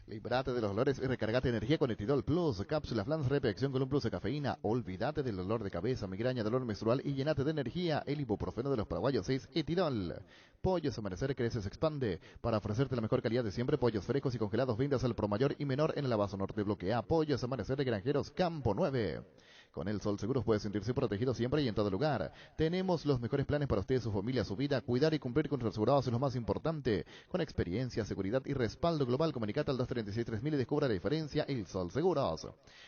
Líbrate de los dolores y recargate energía con Etidol Plus, cápsula Flans Reacción con un plus de cafeína. Olvídate del dolor de cabeza, migraña, dolor menstrual y llenate de energía. El ibuprofeno de los paraguayos es Etidol. Pollos Amanecer crece, se expande. Para ofrecerte la mejor calidad de siempre, pollos frescos y congelados vendas al pro mayor y menor en el Abasto Norte Bloque A. Pollos Amanecer de Granjeros Campo 9. Con el Sol Seguros puede sentirse protegido siempre y en todo lugar. Tenemos los mejores planes para usted, su familia, su vida. Cuidar y cumplir con sus asegurados es lo más importante. Con experiencia, seguridad y respaldo global, comunicate al 236-3000 y descubra la diferencia. El Sol Seguros.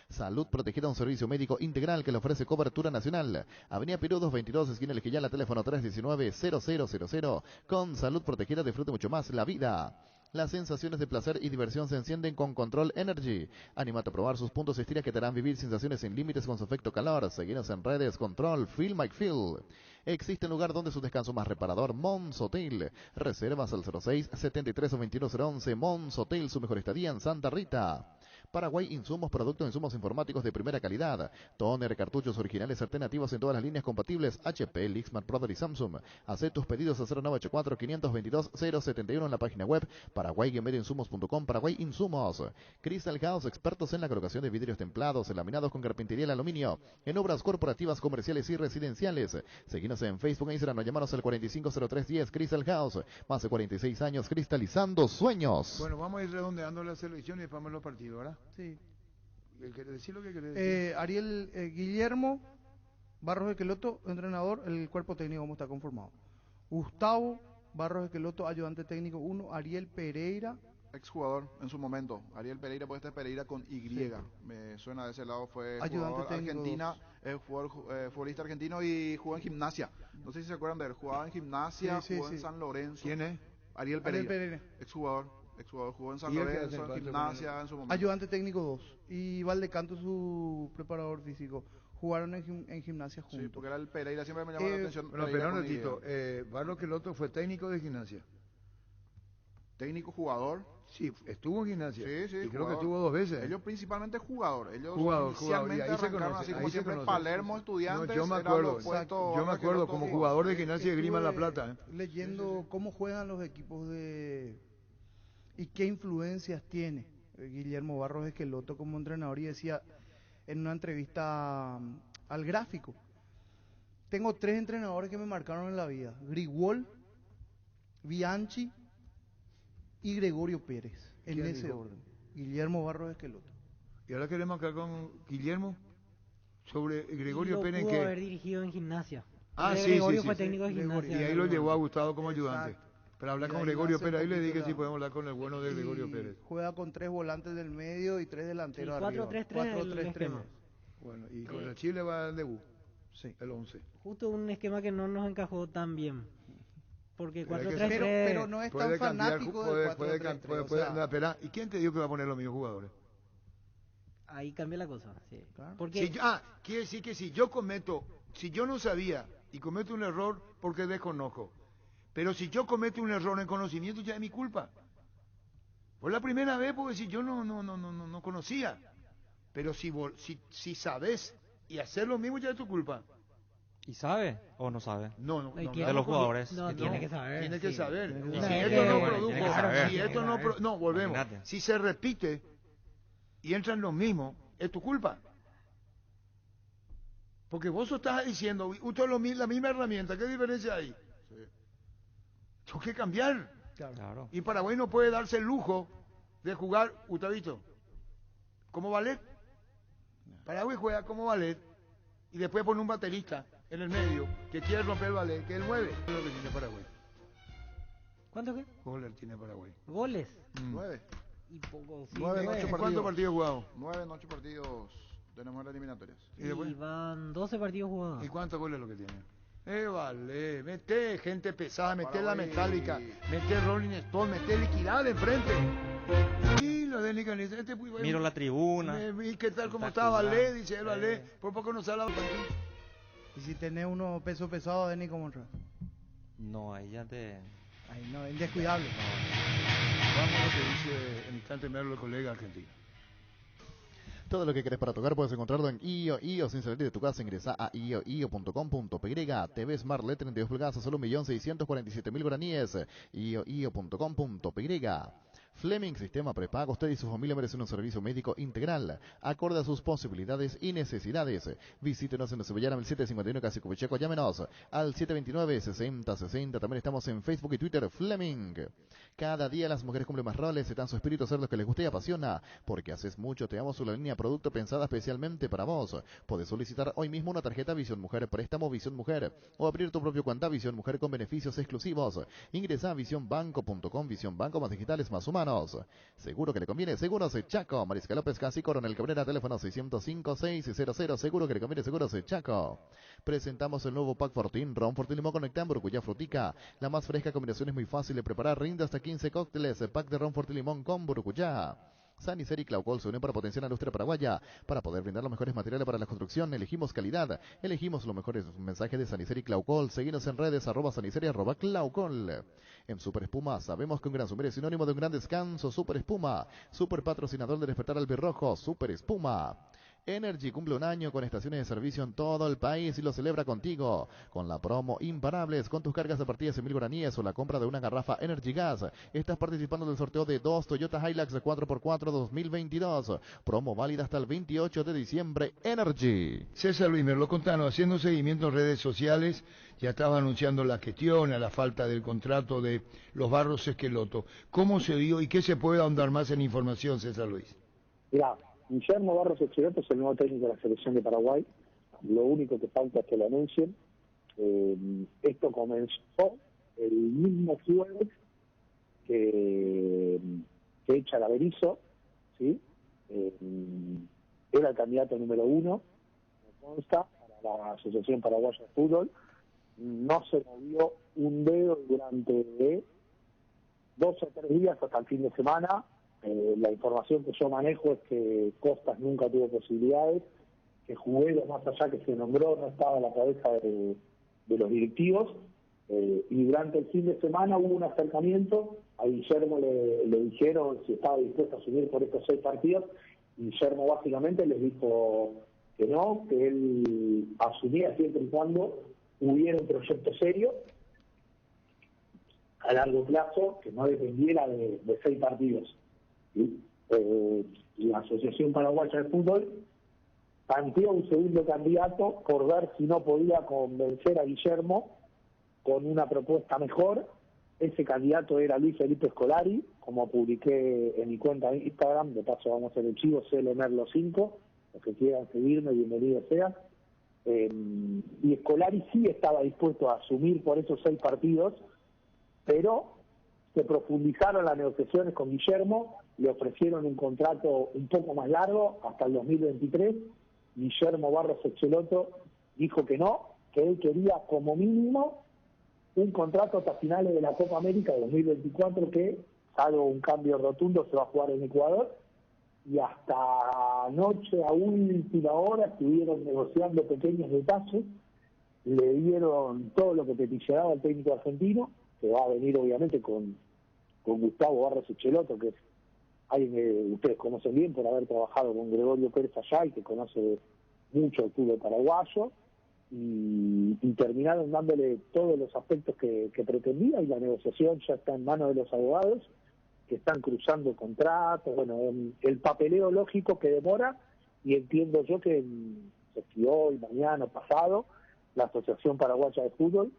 Salud protegida, un servicio médico integral que le ofrece cobertura nacional. Avenida Perú 222, esquina El Quillala, teléfono 319-0000. Con Salud protegida disfrute mucho más la vida. Las sensaciones de placer y diversión se encienden con Control Energy. Anímate a probar sus puntos estiras que te harán vivir sensaciones sin límites con su efecto calor. Seguinos en redes Control, Feel My Feel. Existe un lugar donde su descanso más reparador, Mons Hotel. Reservas al 06-73 o 21011. Mons Hotel, su mejor estadía en Santa Rita. Paraguay Insumos, productos e insumos informáticos de primera calidad. Toner, cartuchos originales alternativos en todas las líneas compatibles. HP, Lixmark, Brother y Samsung. Haz tus pedidos a 0984-522-071 en la página web paraguay-insumos.com. Paraguay Insumos. Crystal House, expertos en la colocación de vidrios templados, laminados con carpintería en aluminio, en obras corporativas, comerciales y residenciales. Seguinos en Facebook e Instagram o llamanos al 450310. Crystal House, más de 46 años cristalizando sueños. Bueno, vamos a ir redondeando la selección y después vamos a los partidos, ¿verdad? Sí. ¿Quieres decir lo que querés decir? Ariel Guillermo Barros Esqueloto, entrenador, el cuerpo técnico cómo está conformado. Gustavo Barros Esqueloto, ayudante técnico 1. Ariel Pereira, exjugador en su momento. Ariel Pereira, puede estar Pereira con Y. Sí. Me suena de ese lado, fue ayudante jugador técnico Argentina, futbolista argentino y jugó en Gimnasia. No sé si se acuerdan de él. Jugaba en Gimnasia, jugó en San Lorenzo. ¿Quién es? Ariel Pereira. Exjugador, jugó en San Lorenzo, en Gimnasia en su momento. Ayudante técnico 2. Y Valdecanto, su preparador físico. Jugaron en Gimnasia juntos. Sí, porque era el Pereira, siempre me llamó la atención. Bueno, pero un ratito, Barros Esqueloto fue técnico de Gimnasia. Técnico, jugador. Sí, estuvo en Gimnasia. Sí, y creo que estuvo 2 veces. Ellos principalmente jugador. Ellos jugador, inicialmente y ahí arrancaron así como siempre Palermo, Estudiantes. No, yo me acuerdo, como jugador de Gimnasia de Grima La Plata. Leyendo cómo juegan los equipos y qué influencias tiene Guillermo Barros Esqueloto como entrenador, y decía en una entrevista al Gráfico: tengo 3 entrenadores que me marcaron en la vida: Grigol, Bianchi y Gregorio Pérez, en ese orden. Guillermo Barros Esqueloto. Y ahora queremos acá con Guillermo sobre Gregorio Pérez, que pudo haber dirigido en Gimnasia. Sí, Gregorio fue técnico de Gimnasia. Y ahí lo llevó a Gustavo como ayudante. Pero hablar con Gregorio Pérez, ahí le dije si podemos hablar con el bueno de Gregorio Pérez. Juega con 3 volantes del medio y 3 delanteros arriba. 4-3-3. Bueno, y con el Chile va al debut. Sí. El 11. Justo un esquema que no nos encajó tan bien. Porque 4-3-3... Pero no es tan fanático del 4-3-3. ¿Y quién te dijo que va a poner los mismos jugadores? Ahí cambia la cosa, sí. Claro. Porque... quiere decir que si yo no sabía y cometo un error porque desconozco, pero si yo cometo un error en conocimiento ya es mi culpa. Fue la primera vez porque si yo no conocía, pero si sabes y hacer lo mismo ya es tu culpa. ¿Y sabe o no sabe? No. De los jugadores. No, tiene que saber. Tiene que saber. Y si esto no produjo, no volvemos. Imagínate. Si se repite y entran los mismos, es tu culpa. Porque vos estás diciendo, usted la misma herramienta, ¿qué diferencia hay? Sí. Tengo que cambiar. Claro. Y Paraguay no puede darse el lujo de jugar, ¿usted ha visto? Como ballet. Paraguay juega como ballet y después pone un baterista en el medio que quiere romper el ballet, que es el 9. Es lo que tiene Paraguay. ¿Cuánto qué? Goles tiene Paraguay. ¿Goles? 9. Y pocos. Sí, 9 en 8 partidos. ¿Cuántos partidos jugados? 9 en 8 partidos tenemos las eliminatorias. ¿Y después? van 12 partidos jugados. ¿Y cuántos goles lo que tiene? Vale, mete gente pesada, mete la Metallica, mete Rolling Stone, mete Liquidad enfrente. Y lo de Nicolás, este muy bueno. Miro la tribuna. ¿Y qué tal cómo está Valé? Dice él, Valé. Por poco no se habla. Y si tenés uno peso pesado, Denis, ¿cómo entras? No, ahí ya te... Ahí no, indescuidable. Vamos a lo que dice en instante medio el colega argentino. Todo lo que querés para tu hogar puedes encontrarlo en IO, sin salir de tu casa. Ingresa a io.com.py. TV Smart LED 32 pulgadas a solo 1.647.000 guaraníes. io.com.py. Fleming Sistema Prepago. Usted y su familia merecen un servicio médico integral, acorde a sus posibilidades y necesidades. Visítenos en Cebollana 1751, casi Cubicheco. Llámenos al 729-6060. También estamos en Facebook y Twitter. Fleming. Cada día las mujeres cumplen más roles, se dan su espíritu a hacer lo que les gusta y apasiona. Porque haces mucho, te damos una línea de producto pensada especialmente para vos. Podés solicitar hoy mismo una tarjeta Visión Mujer, préstamo Visión Mujer, o abrir tu propio cuenta Visión Mujer con beneficios exclusivos. Ingresa a visionbanco.com. Visión Banco, más digitales, más humanos. Seguro que le conviene. Seguros Chaco. Mariscal López, casi Coronel Cabrera, teléfono 605-600. Seguro que le conviene. Seguros Chaco. Presentamos el nuevo Pack Fortín, Ron Fortín Limón con Nectar, Burbuja Frutica. La más fresca combinación, es muy fácil de preparar. Rinde hasta 15 cócteles. Pack de Ron Fortín Limón con Burbuja. Sanicer y Claucol se unen para potenciar la industria paraguaya. Para poder brindar los mejores materiales para la construcción, elegimos calidad. Elegimos los mejores mensajes de Sanicer y Claucol. Seguinos en redes, @Sanicer y @Claucol. En Super Espuma, sabemos que un gran summer es sinónimo de un gran descanso. Super Espuma, super patrocinador de Despertar Albirrojo. Super Espuma. Energy cumple un año con estaciones de servicio en todo el país y lo celebra contigo. Con la promo Imparables, con tus cargas a partir de 100.000 guaraníes o la compra de una garrafa Energy Gas. Estás participando del sorteo de 2 Toyota Hilux 4x4 2022. Promo válida hasta el 28 de diciembre. Energy. César Luis Merlo, contanos, haciendo seguimiento en redes sociales, ya estaba anunciando la gestión, a la falta del contrato de los Barros Esqueloto. ¿Cómo se dio y qué se puede ahondar más en información, César Luis? Mirá, Guillermo Barros Esqueloto es el nuevo técnico de la selección de Paraguay. Lo único que falta es que lo anuncien. Esto comenzó el mismo jueves que echa la Berizzo, ¿sí? Era el candidato número 1, me consta, para la Asociación Paraguaya de Fútbol. No se movió un dedo durante 2 o 3 días hasta el fin de semana. La información que yo manejo es que Costas nunca tuvo posibilidades, que Juguero, más allá que se nombró, no estaba a la cabeza de los directivos, y durante el fin de semana hubo un acercamiento. A Guillermo le dijeron si estaba dispuesto a asumir por estos 6 partidos, y Guillermo básicamente les dijo que no, que él asumía siempre y cuando hubiera un proyecto serio a largo plazo que no dependiera de 6 partidos. ¿Sí? La Asociación Paraguaya de Fútbol planteó un segundo candidato por ver si no podía convencer a Guillermo con una propuesta mejor. Ese candidato era Luis Felipe Scolari, como publiqué en mi cuenta de Instagram. De paso vamos a hacer el chivo, CLMerlo5, los que quieran seguirme, bienvenidos sean. Y Scolari sí estaba dispuesto a asumir por esos 6 partidos, pero se profundizaron las negociaciones con Guillermo, le ofrecieron un contrato un poco más largo, hasta el 2023. Guillermo Barros Esqueloto dijo que no, que él quería como mínimo un contrato hasta finales de la Copa América de 2024, que, salvo un cambio rotundo, se va a jugar en Ecuador. Y hasta anoche, a última hora, estuvieron negociando pequeños detalles, le dieron todo lo que peticionaba el técnico argentino, que va a venir obviamente con Gustavo Barros Esqueloto, que es alguien que ustedes conocen bien por haber trabajado con Gregorio Pérez allá y que conoce mucho el fútbol paraguayo, y terminaron dándole todos los aspectos que pretendía, y la negociación ya está en manos de los abogados, que están cruzando contratos, bueno, el papeleo lógico que demora, y entiendo yo que si hoy, mañana, pasado, la Asociación Paraguaya de Fútbol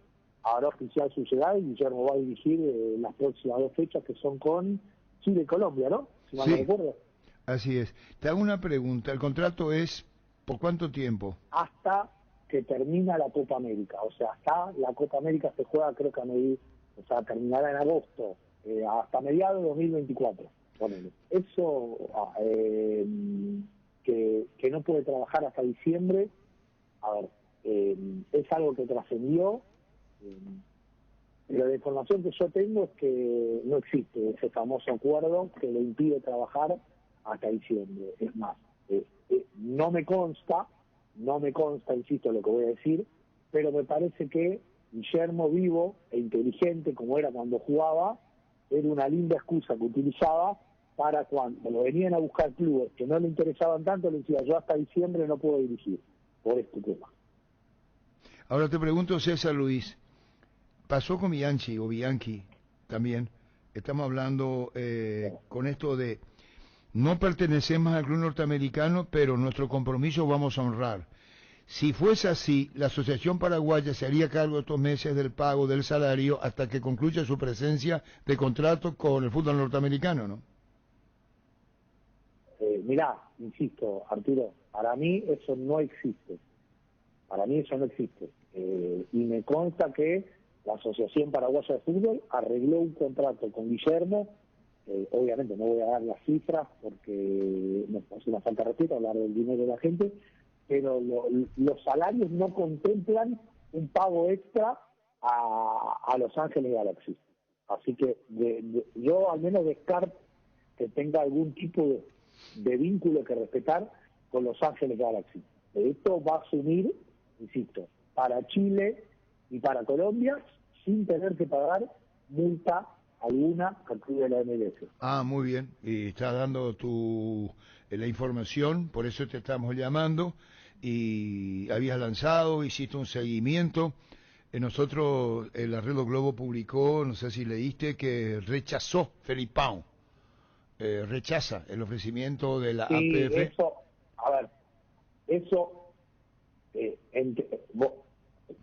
hará oficial su llegada, y Guillermo va a dirigir las próximas 2 fechas, que son con Chile y Colombia, ¿no? Si mal no recuerdo. Así es. Te hago una pregunta. ¿El contrato es por cuánto tiempo? Hasta que termina la Copa América. O sea, hasta la Copa América se juega, creo que terminará en agosto, hasta mediados de 2024. Ponele. Eso, que que no puede trabajar hasta diciembre, a ver, es algo que trascendió, pero la información que yo tengo es que no existe ese famoso acuerdo que le impide trabajar hasta diciembre. Es más, no me consta, insisto, lo que voy a decir, pero me parece que Guillermo, vivo e inteligente como era cuando jugaba, era una linda excusa que utilizaba para cuando lo venían a buscar clubes que no le interesaban tanto, le decía: yo hasta diciembre no puedo dirigir por este tema. Ahora te pregunto, César Luis, pasó con Bianchi también. Estamos hablando con esto de no pertenecemos al club norteamericano, pero nuestro compromiso vamos a honrar. Si fuese así, la Asociación Paraguaya se haría cargo estos meses del pago del salario hasta que concluya su presencia de contrato con el fútbol norteamericano, ¿no? Mirá, insisto, Arturo, para mí eso no existe. Y me consta que la Asociación Paraguaya de Fútbol arregló un contrato con Guillermo. Obviamente no voy a dar las cifras porque me parece una falta de respeto hablar del dinero de la gente, pero los salarios no contemplan un pago extra a Los Ángeles Galaxy. Así que yo al menos descarto que tenga algún tipo de vínculo que respetar con Los Ángeles Galaxy. Esto va a asumir, insisto, para Chile y para Colombia sin tener que pagar multa alguna al club de la MLS. Ah, muy bien. Y estás dando la información, por eso te estamos llamando. Y habías lanzado, hiciste un seguimiento. Nosotros, el Arreglo Globo publicó, no sé si leíste, que rechazó Felipao. Rechaza el ofrecimiento de la APF.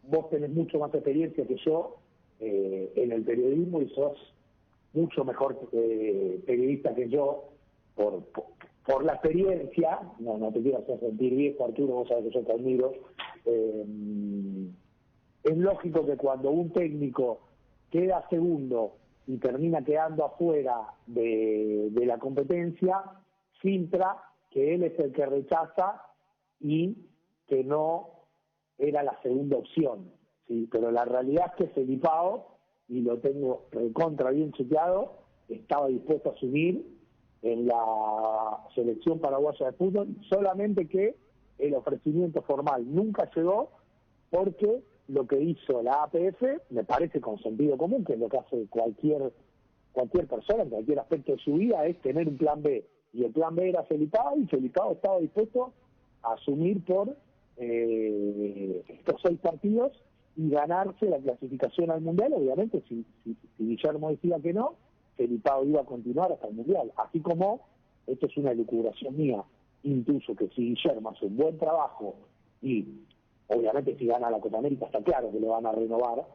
Vos tenés mucho más experiencia que yo en el periodismo y sos mucho mejor periodista que yo por la experiencia. No te quiero hacer sentir viejo, Arturo, vos sabés que yo te admiro. Es lógico que cuando un técnico queda segundo y termina quedando afuera de la competencia, filtra que él es el que rechaza y que no era la segunda opción, ¿sí? Pero la realidad es que Felipao, y lo tengo recontra bien chequeado, estaba dispuesto a asumir en la selección paraguaya de fútbol, solamente que el ofrecimiento formal nunca llegó, porque lo que hizo la APF, me parece con sentido común, que es lo que hace cualquier persona en cualquier aspecto de su vida, es tener un plan B. Y el plan B era Felipao, y Felipao estaba dispuesto a asumir por estos 6 partidos y ganarse la clasificación al Mundial. Obviamente, si Guillermo decía que no, Felipao iba a continuar hasta el Mundial. Así como, esto es una elucubración mía, intuyo que si Guillermo hace un buen trabajo y obviamente si gana la Copa América está claro que le van a renovar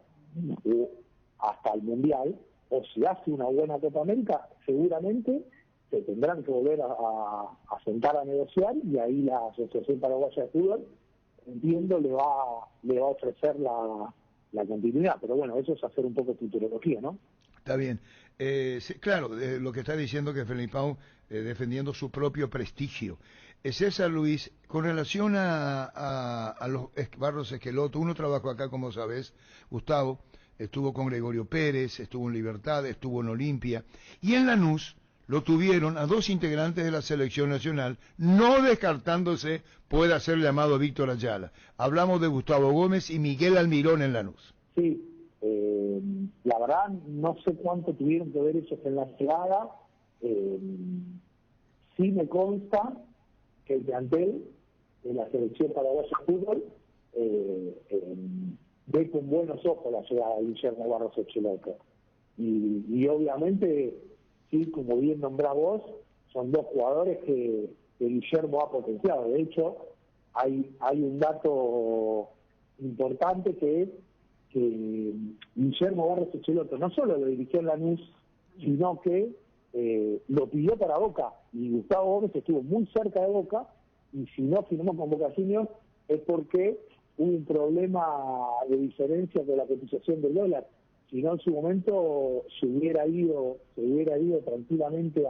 hasta el Mundial, o si hace una buena Copa América, seguramente se tendrán que volver a sentar a negociar, y ahí la Asociación Paraguaya de Fútbol, entiendo, le va a ofrecer la continuidad. Pero bueno, eso es hacer un poco de futurología, ¿no? Está bien. Sí, claro, lo que está diciendo que Felipao defendiendo su propio prestigio. César Luis, con relación a los Barros Esqueloto, uno trabajó acá, como sabes, Gustavo, estuvo con Gregorio Pérez, estuvo en Libertad, estuvo en Olimpia, y en Lanús lo tuvieron a 2 integrantes de la selección nacional, no descartándose pueda ser llamado Víctor Ayala. Hablamos de Gustavo Gómez y Miguel Almirón en Lanús. Sí, la verdad no sé cuánto tuvieron que ver ellos en la llegada. Sí me consta que el plantel de la selección paraguaya de fútbol ve con buenos ojos la llegada de Guillermo Barros Esqueloto. Y obviamente, sí, como bien nombrás vos, son 2 jugadores que Guillermo ha potenciado. De hecho, hay un dato importante, que es que Guillermo Barros Esqueloto no solo lo dirigió en Lanús, sino que lo pidió para Boca, y Gustavo Gómez estuvo muy cerca de Boca, y si no firmó con Boca Juniors es porque hubo un problema de diferencia con la cotización del dólar. Si no, en su momento se hubiera ido tranquilamente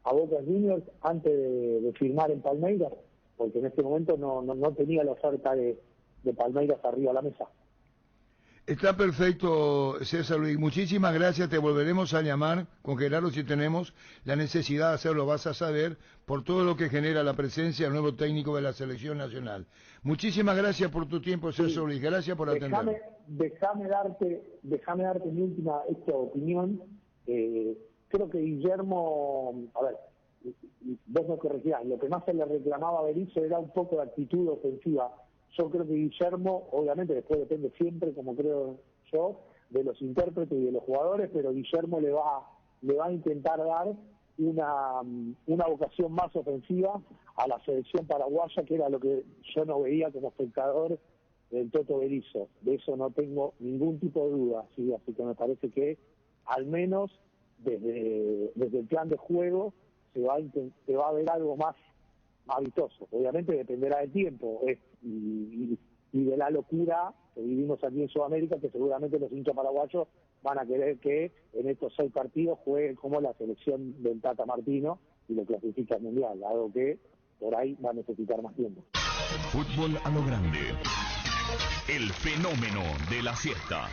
a Boca Juniors antes de firmar en Palmeiras, porque en este momento no tenía la oferta de Palmeiras arriba de la mesa. Está perfecto, César Luis. Muchísimas gracias. Te volveremos a llamar con Gerardo si tenemos la necesidad de hacerlo. Vas a saber por todo lo que genera la presencia del nuevo técnico de la selección nacional. Muchísimas gracias por tu tiempo, César Luis. Gracias por atenderme. Déjame darte mi última opinión. Creo que Guillermo, a ver, vos me corregirás, lo que más se le reclamaba a Berizzo era un poco de actitud ofensiva. Yo creo que Guillermo, obviamente después depende siempre, como creo yo, de los intérpretes y de los jugadores, pero Guillermo le va a intentar dar una vocación más ofensiva a la selección paraguaya, que era lo que yo no veía como espectador del Toto Berizzo. De eso no tengo ningún tipo de duda, ¿sí? Así que me parece que al menos desde el plan de juego se va a ver algo más vistoso. Obviamente dependerá del tiempo y de la locura que vivimos aquí en Sudamérica, que seguramente los hinchas paraguayos van a querer que en estos 6 partidos juegue como la selección del Tata Martino y lo clasifica al Mundial, algo que por ahí va a necesitar más tiempo. Fútbol a lo grande. El fenómeno de la siesta.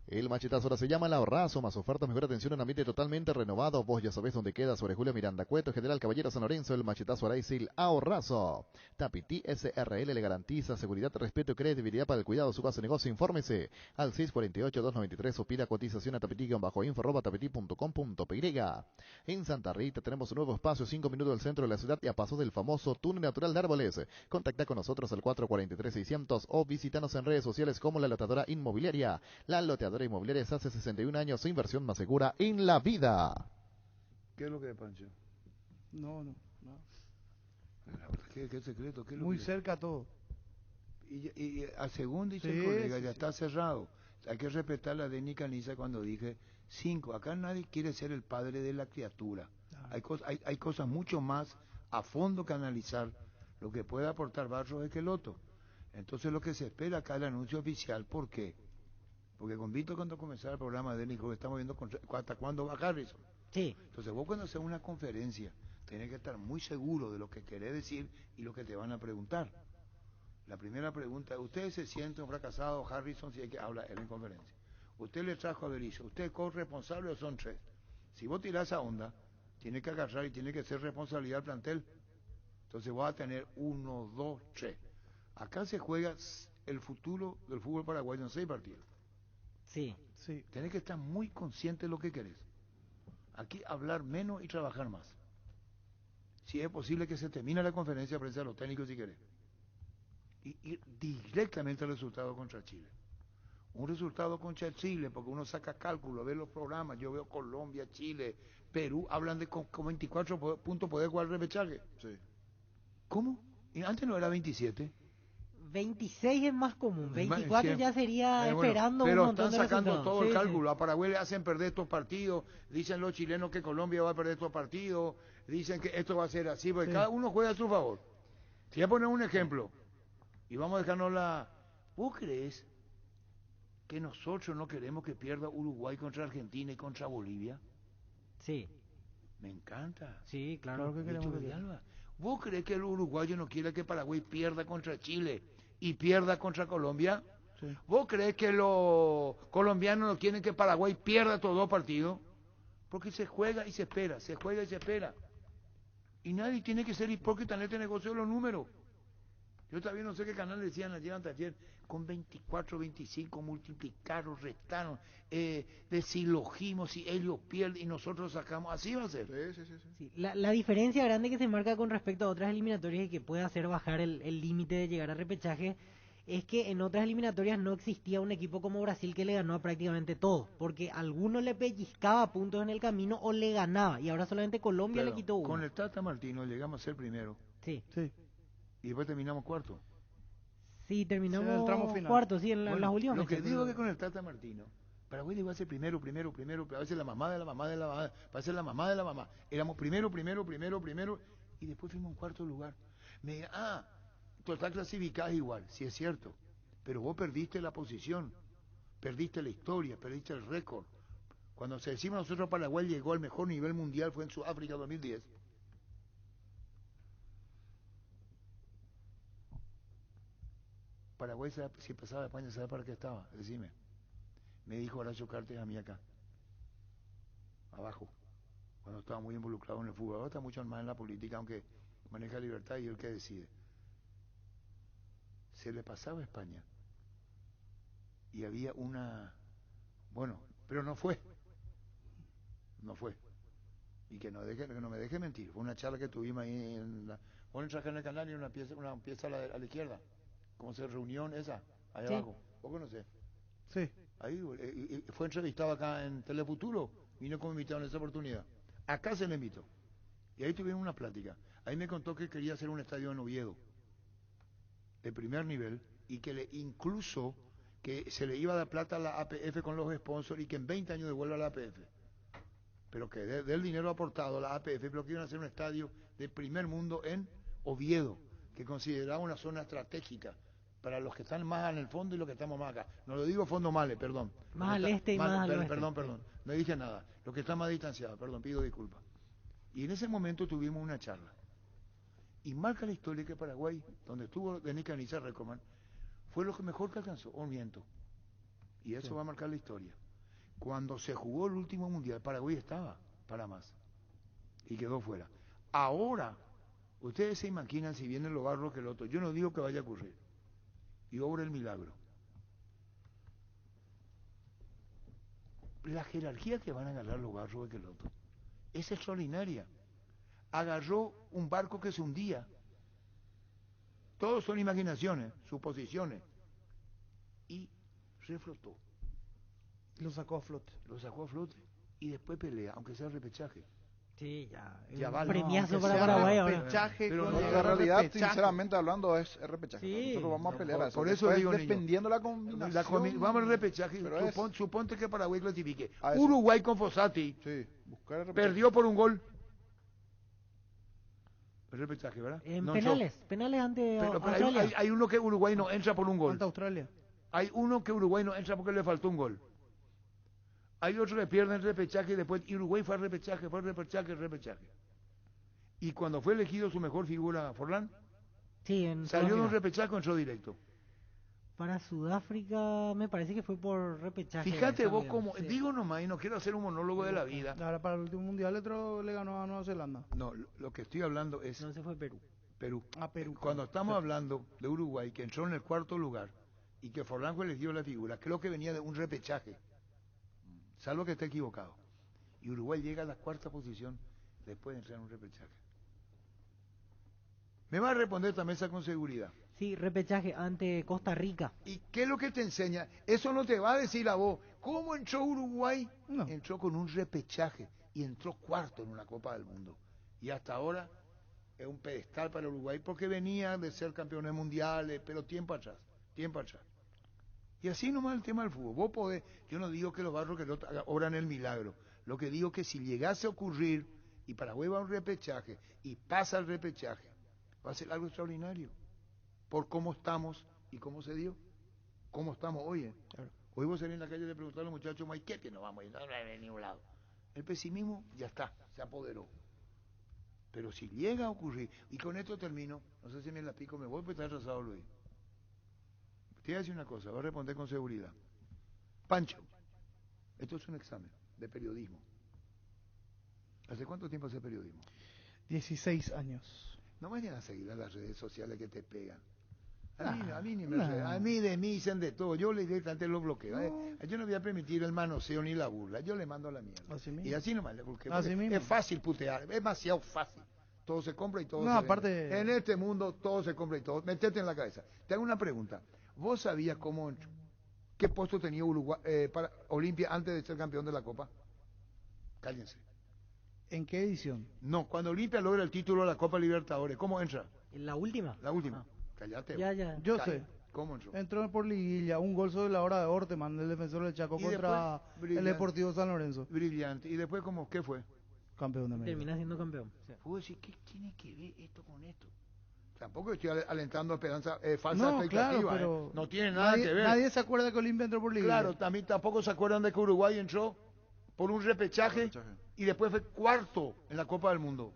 El machetazo ahora se llama El Ahorrazo, más ofertas, mejor atención, un ambiente totalmente renovado. Vos ya sabés dónde queda, sobre Julio Miranda Cueto, General Caballero San Lorenzo. El machetazo ahora es El Ahorrazo. Tapiti SRL le garantiza seguridad, respeto y credibilidad para el cuidado de su base de negocio. Infórmese al 648-293 o pida cotización a tapiti-info@tapiti.com.py. En Santa Rita tenemos un nuevo espacio, 5 minutos del centro de la ciudad y a paso del famoso túnel natural de árboles. Contacta con nosotros al 443-600 o visítanos en redes sociales como La Loteadora Inmobiliaria. La Loteadora Inmobiliarias hace 61 años, su inversión más segura en la vida. ¿Qué es lo que es, Pancho? No. ¿Qué secreto? ¿Qué es lo Muy que cerca todo. Y a segunda dice Sí, el colega, sí, ya sí. está cerrado. Hay que respetar la de Nicaniza cuando dije 5. Acá nadie quiere ser el padre de la criatura. Hay cosas mucho más a fondo que analizar. Lo que puede aportar Barros Esqueloto. Entonces lo que se espera acá es el anuncio oficial. ¿Por qué? Porque con Víctor cuando comenzara el programa de él dijo que estamos viendo hasta cuándo va Harrison. Sí. Entonces vos cuando haces una conferencia tenés que estar muy seguro de lo que querés decir y lo que te van a preguntar. La primera pregunta, ¿ustedes se sienten fracasados, Harrison, si hay que hablar en conferencia? ¿Usted le trajo a Berizzo? ¿Usted es corresponsable o son 3? Si vos tirás esa onda, tiene que agarrar y tiene que ser responsabilidad del plantel. Entonces vas a tener 1, 2, 3. Acá se juega el futuro del fútbol paraguayo en 6 partidos. Sí. Tenés que estar muy consciente de lo que querés. Aquí hablar menos y trabajar más. Si es posible que se termine la conferencia de prensa de los técnicos si querés. Y ir directamente al resultado contra Chile. Un resultado contra Chile, porque uno saca cálculo, ve los programas, yo veo Colombia, Chile, Perú, hablan de con 24 puntos poder jugar el repechaje. Sí. ¿Cómo? Y antes no era 27. 26 es más común, 24 ya sería bueno, esperando pero un montón están de sacando resultados. todo el Sí, cálculo. A Paraguay le hacen perder estos partidos, dicen los chilenos que Colombia va a perder estos partidos, dicen que esto va a ser así, porque cada uno juega a su favor. Te voy a poner un ejemplo, y vamos a dejarnos la... ¿Vos crees que nosotros no queremos que pierda Uruguay contra Argentina y contra Bolivia? Sí. Me encanta. Sí, claro. que queremos que pierda. ¿Vos crees que el uruguayo no quiere que Paraguay pierda contra Chile y pierda contra Colombia? Sí. ¿Vos crees que los colombianos no quieren que Paraguay pierda estos 2 partidos? Porque se juega y se espera, se juega y se espera. Y nadie tiene que ser hipócrita en este negocio de los números. Yo todavía no sé qué canal decían ayer, anteayer, con 24, 25 multiplicaron, restaron, desilogismos, si ellos pierden y nosotros sacamos, así va a ser. Sí, la diferencia grande que se marca con respecto a otras eliminatorias y que puede hacer bajar el límite de llegar a repechaje es que en otras eliminatorias no existía un equipo como Brasil que le ganó a prácticamente todo, porque alguno le pellizcaba puntos en el camino o le ganaba, y ahora solamente Colombia Claro, le quitó uno. con el Tata Martino llegamos a ser primero. Sí. Y después terminamos cuarto. Sí, terminamos en el tramo final. cuarto, sí, en Bueno, las últimas lo que fechas, digo pero- es que con el Tata Martino, Paraguay llegó a ser primero, pero a veces la mamá de la mamá de la mamá, a veces la mamá de la mamá. Éramos primero, y después fuimos en cuarto lugar. Me dirán, total clasificás igual, sí es cierto, pero vos perdiste la posición, perdiste la historia, perdiste el récord. Cuando se decimos nosotros Paraguay llegó al mejor nivel mundial fue en Sudáfrica 2010. Paraguay, si pasaba a España, ¿sabe para qué estaba? Decime. Me dijo Horacio Cartes a mí acá, abajo, cuando estaba muy involucrado en el fútbol. Ahora está mucho más en la política, aunque maneja libertad y él que decide. Se le pasaba a España y había una... Bueno, pero no fue. No fue. Y que no me deje mentir. Fue una charla que tuvimos ahí en la... Bueno, traje en el canal y una pieza a la izquierda. ¿Cómo se reunión esa? Ahí Sí. abajo. ¿Vos conocés? Sí. Ahí fue entrevistado acá en Telefuturo. Vino como invitado en esa oportunidad. Acá se le invitó. Y ahí tuvieron una plática. Ahí me contó que quería hacer un estadio en Oviedo. De primer nivel. Y que incluso que se le iba a dar plata a la APF con los sponsors y que en 20 años devuelva a la APF. Pero que del dinero aportado a la APF, pero que iban a hacer un estadio de primer mundo en Oviedo, que consideraba una zona estratégica para los que están más en el fondo y los que estamos más acá. No lo digo fondo male, perdón. Más al este y más al oeste. Perdón. No dije nada. Los que están más distanciados, perdón, pido disculpas. Y en ese momento tuvimos una charla. Y marca la historia que Paraguay, donde estuvo Denis Caniza Recoman, fue lo que mejor que alcanzó, o miento. Y eso va a marcar la historia. Cuando se jugó el último mundial, Paraguay estaba para más. Y quedó fuera. Ahora, ustedes se imaginan si viene lo barro que el otro. Yo no digo que vaya a ocurrir. Y obra el milagro. La jerarquía que van a agarrar los barros que el otro es extraordinaria. Agarró un barco que se hundía. Todos son imaginaciones, suposiciones. Y reflotó. Lo sacó a flote. Lo sacó a flote. Y después pelea, aunque sea repechaje. Sí, ya. Ya Un vale. premiazo No, para que sea Paraguay ahora. repechaje, Pero cuando no, llega La realidad, repechaje. sinceramente hablando, es repechaje. Sí. Nosotros vamos a pelear a eso. Por eso Después, digo, niño, dependiendo la combinación. vamos al repechaje. Pero Suponte que Paraguay clasifique. A eso. Uruguay con Fossati Sí, buscar el repechaje. perdió por un gol. El repechaje, ¿verdad? En No, penales ante pero Australia. hay uno que Uruguay no entra por un gol. Ante Australia. Hay uno que Uruguay no entra porque le faltó un gol. Hay otro que pierde el repechaje y después y Uruguay fue al repechaje. Y cuando fue elegido su mejor figura, Forlán, Sí, en salió de un Sudáfrica. repechaje o entró directo. Para Sudáfrica me parece que fue por repechaje. Fíjate vos también, cómo, sí. digo nomás, y no quiero hacer un monólogo de la vida. Ahora para el último mundial le ganó a Nueva Zelanda. No, lo que estoy hablando es No, se fue Perú. Perú. A Perú. Cuando estamos hablando de Uruguay, que entró en el cuarto lugar, y que Forlán fue elegido la figura, creo que venía de un repechaje, salvo que esté equivocado. Y Uruguay llega a la cuarta posición después de entrar en un repechaje. Me va a responder también esa con seguridad. Sí, repechaje ante Costa Rica. ¿Y qué es lo que te enseña? Eso no te va a decir a vos. ¿Cómo entró Uruguay? No. Entró con un repechaje y entró cuarto en una Copa del Mundo. Y hasta ahora es un pedestal para Uruguay porque venía de ser campeones mundiales, pero tiempo atrás. Y así nomás el tema del fútbol. Vos podés, yo no digo que los barros que no obran el milagro. Lo que digo es que si llegase a ocurrir y Paraguay va a un repechaje y pasa el repechaje, va a ser algo extraordinario. Por cómo estamos y cómo se dio. ¿Cómo estamos hoy? Claro. Hoy vos salís en la calle y le preguntás a los muchachos, ¿qué? Que no vamos a ir a ningún lado. El pesimismo ya está, se apoderó. Pero si llega a ocurrir, y con esto termino, no sé si me la pico, me voy, porque está atrasado Luis. Te voy a decir una cosa, voy a responder con seguridad. Pancho, esto es un examen de periodismo. ¿Hace cuánto tiempo hace periodismo? 16 años. No vayan a seguir a las redes sociales que te pegan. A mí ni me no. a mí de mí dicen de todo. Yo le directamente lo bloqueo. Yo no voy a permitir el manoseo ni la burla. Yo le mando a la mierda. Así mismo. Y así nomás le bloqueo. Así mismo. Es fácil putear. Es demasiado fácil. Todo se compra y todo No, se aparte- vende. En este mundo todo se compra y todo. Metete en la cabeza. Te hago una pregunta. ¿Vos sabías qué puesto tenía Uruguay para Olimpia antes de ser campeón de la Copa? Cállense. ¿En qué edición? No, cuando Olimpia logra el título de la Copa Libertadores, ¿cómo entra? ¿En la última? La última. Ah. Cállate. Ya, ya. Yo Cállate. sé. ¿Cómo entró? Entró por liguilla, un gol sobre la hora de Orteman, el defensor del Chaco, Y contra después, brillante. el Deportivo San Lorenzo. Brillante. ¿Y después qué fue? Campeón de América. Termina siendo campeón. Sí. Puedo decir, ¿qué tiene que ver esto con esto? Tampoco estoy alentando esperanza, falsa No, expectativa. claro, pero No tiene nada que ver. Nadie se acuerda que Olimpia entró por liguilla. Claro, también tampoco se acuerdan de que Uruguay entró por un repechaje y después fue cuarto en la Copa del Mundo.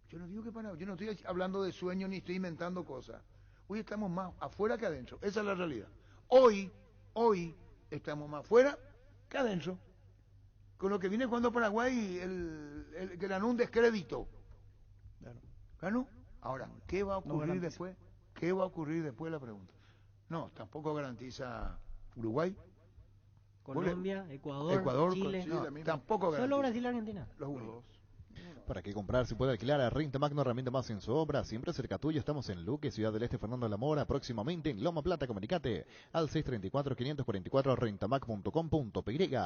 Yo no digo que para, yo no estoy hablando de sueños ni estoy inventando cosas. Hoy estamos más afuera que adentro, esa es la realidad. Hoy estamos más afuera que adentro. Con lo que viene jugando Paraguay, el que ganó un descrédito. ¿Ganó? Ahora, ¿qué va a ocurrir después? ¿Qué va a ocurrir después? La pregunta. No, tampoco garantiza Uruguay. Colombia, Ecuador, Chile. Tampoco garantiza. Solo Brasil y Argentina. Los únicos. ¿Para qué comprar? Se puede alquilar a Renta Magno, herramienta más en su obra, siempre cerca tuyo. Estamos en Luque, Ciudad del Este, Fernando de la Mora, próximamente en Loma Plata. Comunicate al 634-544 rentamac.com.py.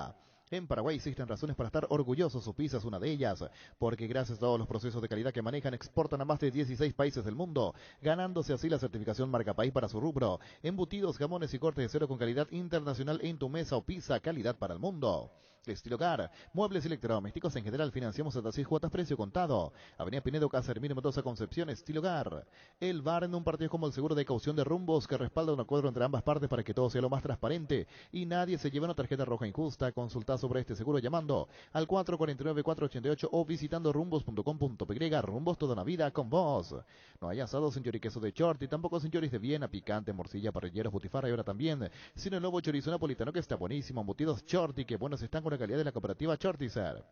En Paraguay existen razones para estar orgullosos. Su pizza es una de ellas, porque gracias a todos los procesos de calidad que manejan, exportan a más de 16 países del mundo, ganándose así la certificación Marca País para su rubro. Embutidos, jamones y cortes de cero con calidad internacional en tu mesa o pizza, calidad para el mundo. Estilo Car, muebles y electrodomésticos en general, financiamos hasta 6 cuotas, precio contado. Avenida Pinedo, Casa Hermínio Mendoza, Concepción. Estilo Car. El VAR en un partido como el seguro de caución de Rumbos, que respalda un acuerdo entre ambas partes para que todo sea lo más transparente y nadie se lleve una tarjeta roja injusta. Consulta sobre este seguro llamando al 449-488 o visitando rumbos.com.py. Rumbos, toda una vida con vos. No hay asados sin choriqueso de Short y tampoco sin choris de Viena, picante, morcilla, parrilleros, butifarra y ahora también sino el nuevo chorizo napolitano, que está buenísimo. Embutidos Shorty, que buenos están con la calidad de la cooperativa Shortizer.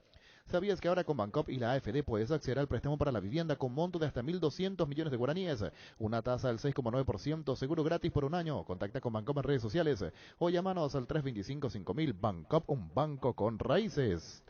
¿Sabías que ahora con Bancop y la AFD puedes acceder al préstamo para la vivienda con monto de hasta 1.200 millones de guaraníes? Una tasa del 6,9%, seguro gratis por un año. Contacta con Bancop en redes sociales o llámanos al 325-5000. Bancop, un banco con raíces.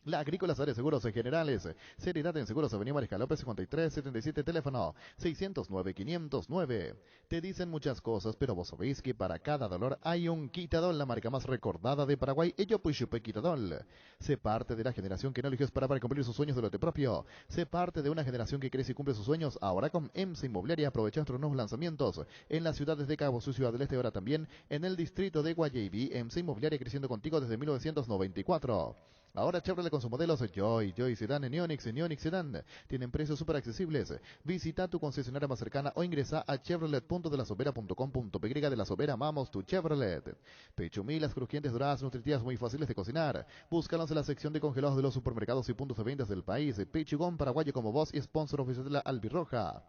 La Agrícola Áreas Seguros Generales. Seriedad en Seguros, Avenida Mariscal López 5377, teléfono 609-509. Te dicen muchas cosas, pero vos sabéis que para cada dolor hay un Quitadol, la marca más recordada de Paraguay. Ello Puixupé Quitadol. Sé parte de la generación que no eligió esperar para cumplir sus sueños de lote propio. Sé parte de una generación que crece y cumple sus sueños. Ahora con EMSA Inmobiliaria aprovecha nuestros nuevos lanzamientos en las ciudades de Cabo Su, Ciudad del Este, ahora también en el distrito de Guayaquil. EMSA Inmobiliaria, creciendo contigo desde 1994. Ahora Chevrolet con sus modelos Joy Sedan, Neonix Sedan tienen precios súper accesibles. Visita tu concesionaria más cercana o ingresa a chevrolet.delasobera.com.py. De La Sobera, amamos tu Chevrolet. Pechumilas crujientes, doradas, nutritivas, muy fáciles de cocinar. Búscalos en la sección de congelados de los supermercados y puntos de ventas del país. Pechugón, paraguayo como vos y sponsor oficial de la Albirroja.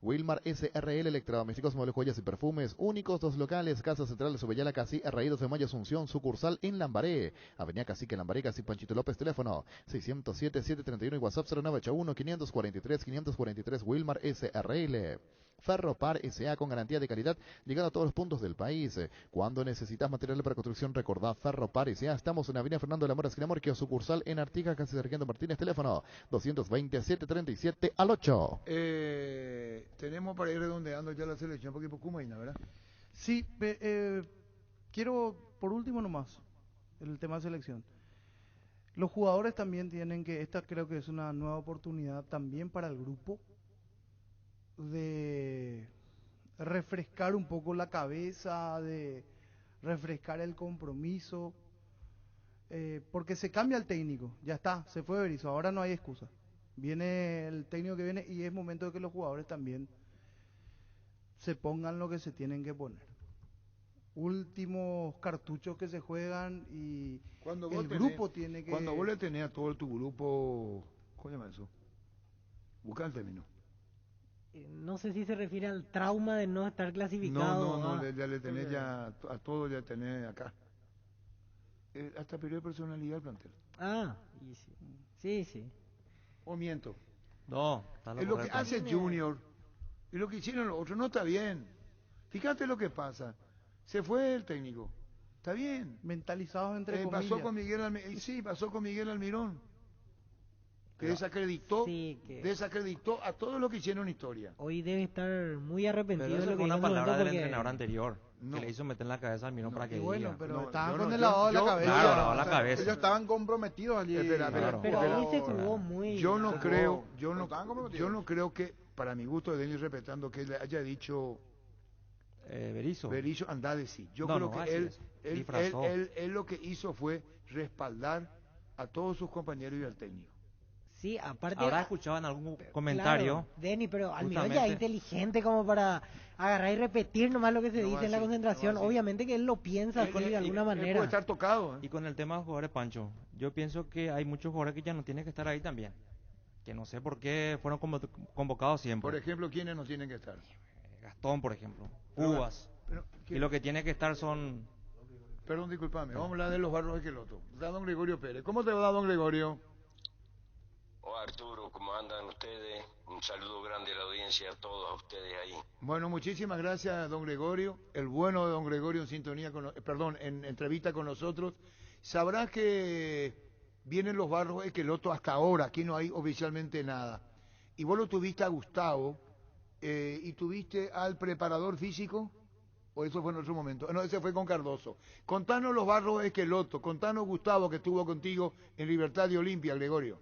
Wilmar SRL, electrodomésticos, muebles, joyas y perfumes, únicos, 2 locales, Casa Central de Subellala, Casi, Arraídos de Maya, Asunción, sucursal en Lambaré, Avenida Cacique, Lambaré, Casi Panchito López, teléfono 607-731 y WhatsApp 0981-543-543, Wilmar SRL. Ferropar S.A. con garantía de calidad, llegando a todos los puntos del país. Cuando necesitas material para construcción, recordá Ferropar S.A. Estamos en Avenida Fernando de la Mora, esquina Morquio, sucursal en Artigas, casi Sargento Martínez, teléfono 220-737 al 8. Tenemos para ir redondeando ya la selección, porque Pucumaina, ¿verdad? Sí, quiero, por último nomás, el tema de selección. Los jugadores también tienen que, esta creo que es una nueva oportunidad también para el grupo, de refrescar un poco la cabeza, de refrescar el compromiso, porque se cambia el técnico, ya está, se fue Berizzo, ahora no hay excusa, viene el técnico que viene y es momento de que los jugadores también se pongan lo que se tienen que poner. Últimos cartuchos que se juegan y cuando el grupo tiene que... Cuando vos le tenés a todo tu grupo, ¿cómo se llama eso? Busca el término. No sé si se refiere al trauma de no estar clasificado. No, ya le tenés ya a todo, ya tenés acá. Hasta periodo de personalidad el plantel. Sí. ¿O miento? No, es lo que hace Junior y lo que hicieron los otros no está bien. Fíjate lo que pasa. Se fue el técnico. Está bien. Mentalizados entre comillas. Pasó con Miguel Almirón. Que desacreditó a todo lo que hicieron en historia. Hoy debe estar muy arrepentido. Pero de lo que fue una palabra del porque... entrenador anterior que le hizo meter en la cabeza al Almirón para que bueno, pero diga. estaban con el lavado de la cabeza. Claro, lavado la cabeza. Ellos estaban comprometidos allí. Pero hoy se jugó muy. Yo no creo que, para mi gusto, de ir respetando que él haya dicho Berizzo, anda a decir. Yo creo que él lo que hizo fue respaldar a todos sus compañeros y al técnico. Sí, aparte... Habrá escuchado en algún comentario. Claro, Denny, pero Almirón ya justamente- es inteligente como para agarrar y repetir nomás lo que se dice en la concentración. Obviamente que él lo piensa, Scoli, de alguna manera. Y con el tema de los jugadores, Pancho, yo pienso que hay muchos jugadores que ya no tienen que estar ahí también. Que no sé por qué fueron convocados siempre. Por ejemplo, ¿quiénes no tienen que estar? Gastón, por ejemplo. Pero, Cubas. pero, Y lo que tiene que estar son... Perdón, discúlpame, vamos a hablar de los Barros de Queloto. Da don Gregorio Pérez. ¿Cómo te va, don Gregorio? Hola Arturo, ¿cómo andan ustedes? Un saludo grande a la audiencia, a todos ustedes ahí. Bueno, muchísimas gracias, don Gregorio. El bueno de don Gregorio en sintonía con, perdón, en entrevista con nosotros. Sabrás que vienen los Barros de Queloto hasta ahora, aquí no hay oficialmente nada. Y vos lo tuviste a Gustavo y tuviste al preparador físico, o eso fue en otro momento. No, ese fue con Cardoso. Contanos los Barros de Queloto, contanos Gustavo que estuvo contigo en Libertad de Olimpia, Gregorio.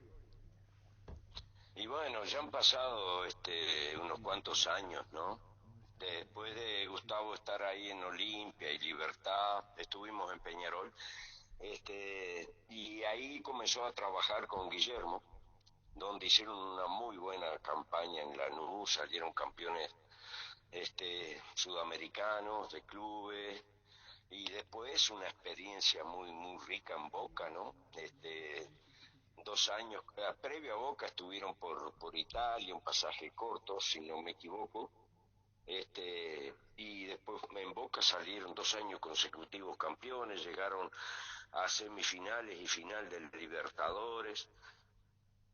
Y bueno, ya han pasado unos cuantos años, ¿no? Después de Gustavo estar ahí en Olimpia y Libertad, estuvimos en Peñarol, y ahí comenzó a trabajar con Guillermo, donde hicieron una muy buena campaña en Lanús, salieron campeones sudamericanos de clubes, y después una experiencia muy muy rica en Boca, ¿no? 2 años, previo a Boca estuvieron por Italia, un pasaje corto, si no me equivoco, y después en Boca salieron 2 años consecutivos campeones, llegaron a semifinales y final del Libertadores,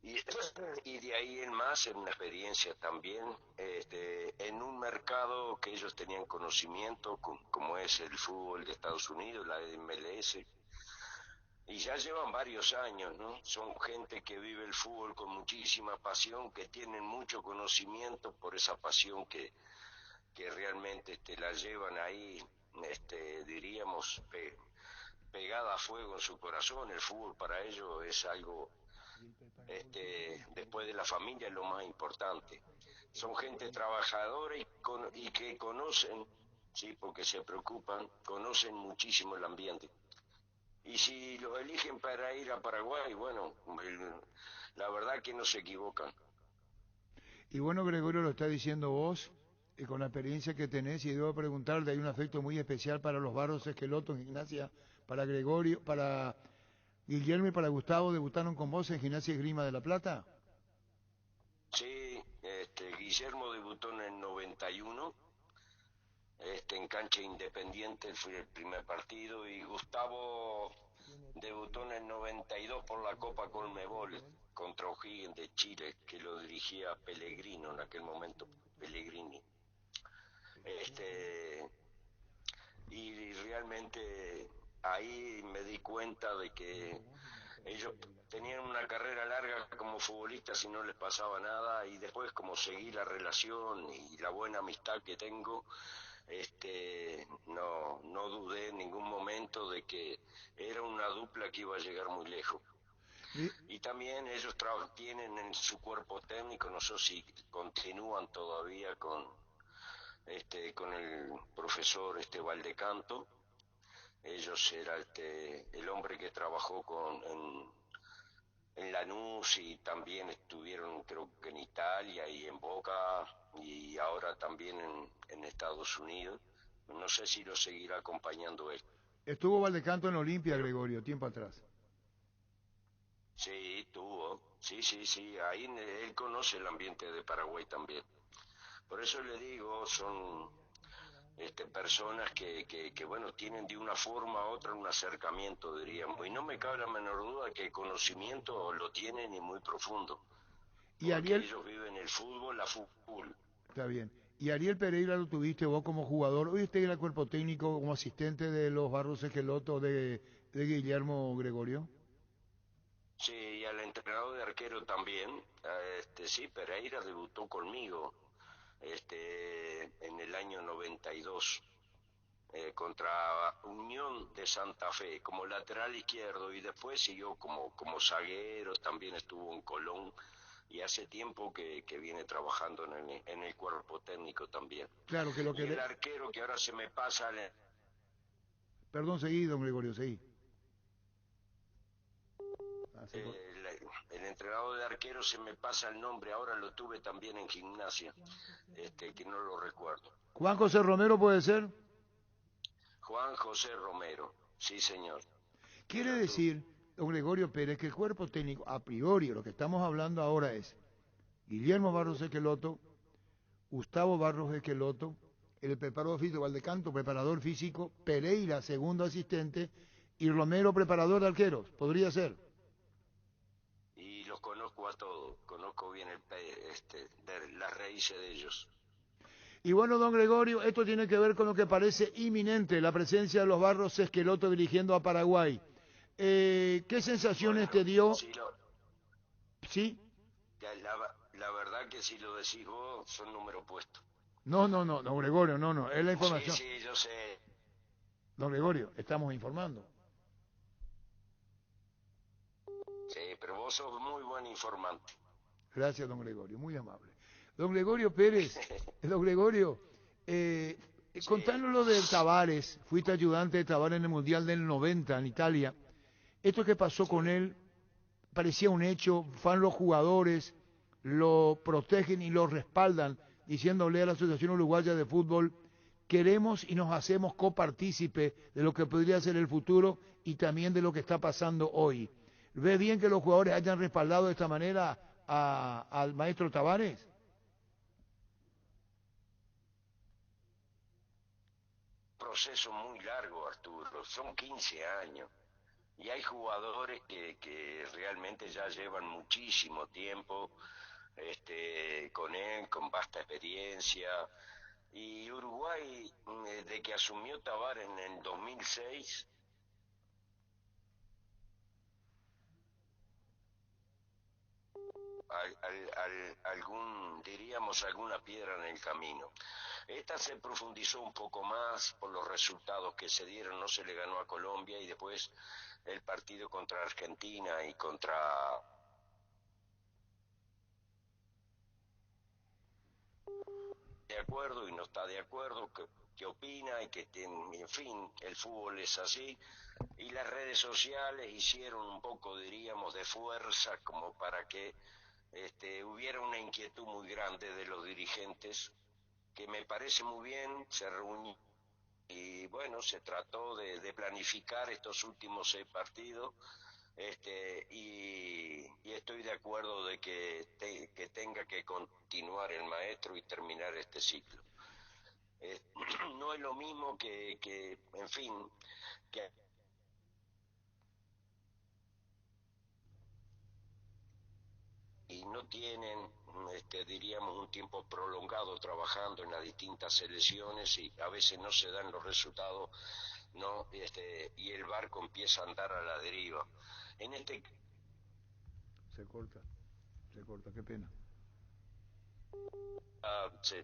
y de ahí en más, en una experiencia también, en un mercado que ellos tenían conocimiento, como es el fútbol de Estados Unidos, la MLS, y ya llevan varios años, ¿no? Son gente que vive el fútbol con muchísima pasión, que tienen mucho conocimiento por esa pasión que realmente la llevan ahí, diríamos, pegada a fuego en su corazón. El fútbol para ellos es algo, después de la familia, es lo más importante. Son gente trabajadora y que conocen, sí, porque se preocupan, conocen muchísimo el ambiente. Y si los eligen para ir a Paraguay, bueno, la verdad que no se equivocan. Y bueno, Gregorio, lo está diciendo vos, con la experiencia que tenés, y debo preguntarle, hay un afecto muy especial para los Barros Esqueloto en Gimnasia, para Gregorio, para Guillermo y para Gustavo, ¿debutaron con vos en Gimnasia Esgrima de La Plata? Sí, Guillermo debutó en el 91, en cancha independiente, fue el primer partido, y Gustavo debutó en el 92 por la Copa Conmebol contra O'Higgins de Chile, que lo dirigía Pellegrino en aquel momento, Pellegrini. Y realmente ahí me di cuenta de que ellos tenían una carrera larga como futbolistas y no les pasaba nada, y después como seguí la relación y la buena amistad que tengo, no dudé en ningún momento de que era una dupla que iba a llegar muy lejos. Y también ellos tienen en su cuerpo técnico, no sé si continúan todavía con el profesor Valdecanto. Ellos era el hombre que trabajó en Lanús, y también estuvieron creo que en Italia y en Boca, y ahora también en Estados Unidos. No sé si lo seguirá acompañando él. Estuvo Valdecanto en Olimpia, Gregorio, tiempo atrás. Sí, sí, ahí él conoce el ambiente de Paraguay también. Por eso le digo, son personas que bueno, tienen de una forma u otra un acercamiento, diríamos, y no me cabe la menor duda que el conocimiento lo tienen, y muy profundo. Y Ariel, ellos viven el fútbol, la fútbol. Está bien. Y Ariel Pereira lo tuviste vos como jugador, hoy está en el cuerpo técnico como asistente de los Barros Esqueloto de Guillermo Gregorio. Sí, y al entrenador de arquero también, sí, Pereira debutó conmigo en el año 92 contra Unión de Santa Fe como lateral izquierdo, y después siguió como zaguero, también estuvo en Colón, y hace tiempo que viene trabajando en el cuerpo técnico también. Claro que lo que... Y el arquero que ahora se me pasa... Perdón, seguí, don Gregorio, seguí. el entrenador de arqueros se me pasa el nombre, ahora lo tuve también en Gimnasia, que no lo recuerdo. Juan José Romero puede ser. Juan José Romero, sí señor. Quiere decir, don Gregorio Pérez, que el cuerpo técnico, a priori, lo que estamos hablando ahora es Guillermo Barros Esqueloto, Gustavo Barros Esqueloto, el preparador físico Valdecanto, preparador físico, Pereira, segundo asistente, y Romero, preparador de arqueros. ¿Podría ser? Y los conozco a todos, conozco bien de las raíces de ellos. Y bueno, don Gregorio, esto tiene que ver con lo que parece inminente, la presencia de los Barros Esqueloto dirigiendo a Paraguay. ¿Qué sensaciones te dio? ¿Sí? La verdad que si lo decís vos, son número puesto. No, don Gregorio, no, es la información. Sí, yo sé. Don Gregorio, estamos informando. Sí, pero vos sos muy buen informante. Gracias, don Gregorio, muy amable. Don Gregorio Pérez, don Gregorio, contanos lo de Tavares, fuiste ayudante de Tavares en el Mundial del 90 en Italia. Esto que pasó con él parecía un hecho, van los jugadores, lo protegen y lo respaldan, diciéndole a la Asociación Uruguaya de Fútbol, queremos y nos hacemos copartícipe de lo que podría ser el futuro y también de lo que está pasando hoy. ¿Ve bien que los jugadores hayan respaldado de esta manera al maestro Tavares? Proceso muy largo, Arturo, son 15 años y hay jugadores que realmente ya llevan muchísimo tiempo con él, con vasta experiencia, y Uruguay, de que asumió Tavares en el 2006, diríamos alguna piedra en el camino. Esta se profundizó un poco más por los resultados que se dieron, no se le ganó a Colombia y después el partido contra Argentina y contra... De acuerdo y no está de acuerdo, qué opina y en fin, el fútbol es así, y las redes sociales hicieron un poco, diríamos, de fuerza como para que hubiera una inquietud muy grande de los dirigentes, que me parece muy bien, se reunió y bueno, se trató de planificar estos últimos 6 partidos, y estoy de acuerdo de que tenga que continuar el maestro y terminar este ciclo. No es lo mismo que en fin, que y no tienen, diríamos, un tiempo prolongado trabajando en las distintas selecciones y a veces no se dan los resultados, no, y el barco empieza a andar a la deriva. En Se corta, qué pena. Sí.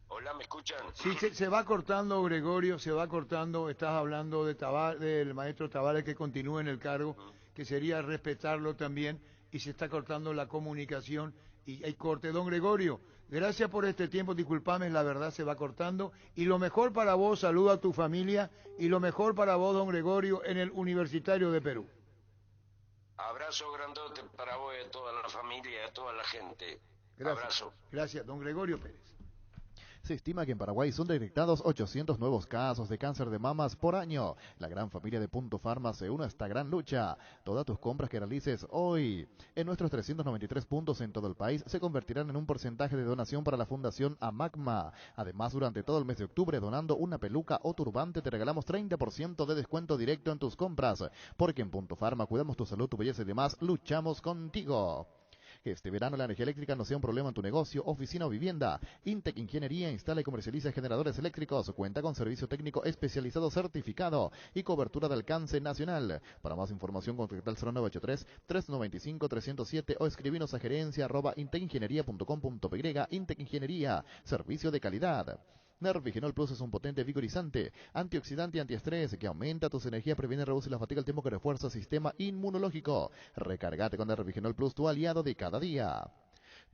Hola, ¿me escuchan? Sí, se va cortando, Gregorio, se va cortando. Estás hablando del maestro Tavares que continúe en el cargo, que sería respetarlo también, y se está cortando la comunicación y hay corte. Don Gregorio, gracias por este tiempo, disculpame, la verdad se va cortando. Y lo mejor para vos, saluda a tu familia, y lo mejor para vos, don Gregorio, en el Universitario de Perú. Abrazo grandote para vos y a toda la familia y a toda la gente. Gracias. Abrazo. Gracias, don Gregorio Pérez. Se estima que en Paraguay son detectados 800 nuevos casos de cáncer de mamas por año. La gran familia de Punto Farma se une a esta gran lucha. Todas tus compras que realices hoy en nuestros 393 puntos en todo el país se convertirán en un porcentaje de donación para la Fundación AMACMA. Además, durante todo el mes de octubre, donando una peluca o turbante, te regalamos 30% de descuento directo en tus compras. Porque en Punto Farma cuidamos tu salud, tu belleza y demás, luchamos contigo. Que este verano la energía eléctrica no sea un problema en tu negocio, oficina o vivienda. Intec Ingeniería instala y comercializa generadores eléctricos. Cuenta con servicio técnico especializado certificado y cobertura de alcance nacional. Para más información, contacta al 0983-395-307 o escribinos a gerencia@intecingeniería.com.py. Intec Ingeniería, servicio de calidad. Nervigenol Plus es un potente vigorizante, antioxidante y antiestrés que aumenta tus energías, previene y reduce la fatiga al tiempo que refuerza el sistema inmunológico. Recárgate con Nervigenol Plus, tu aliado de cada día.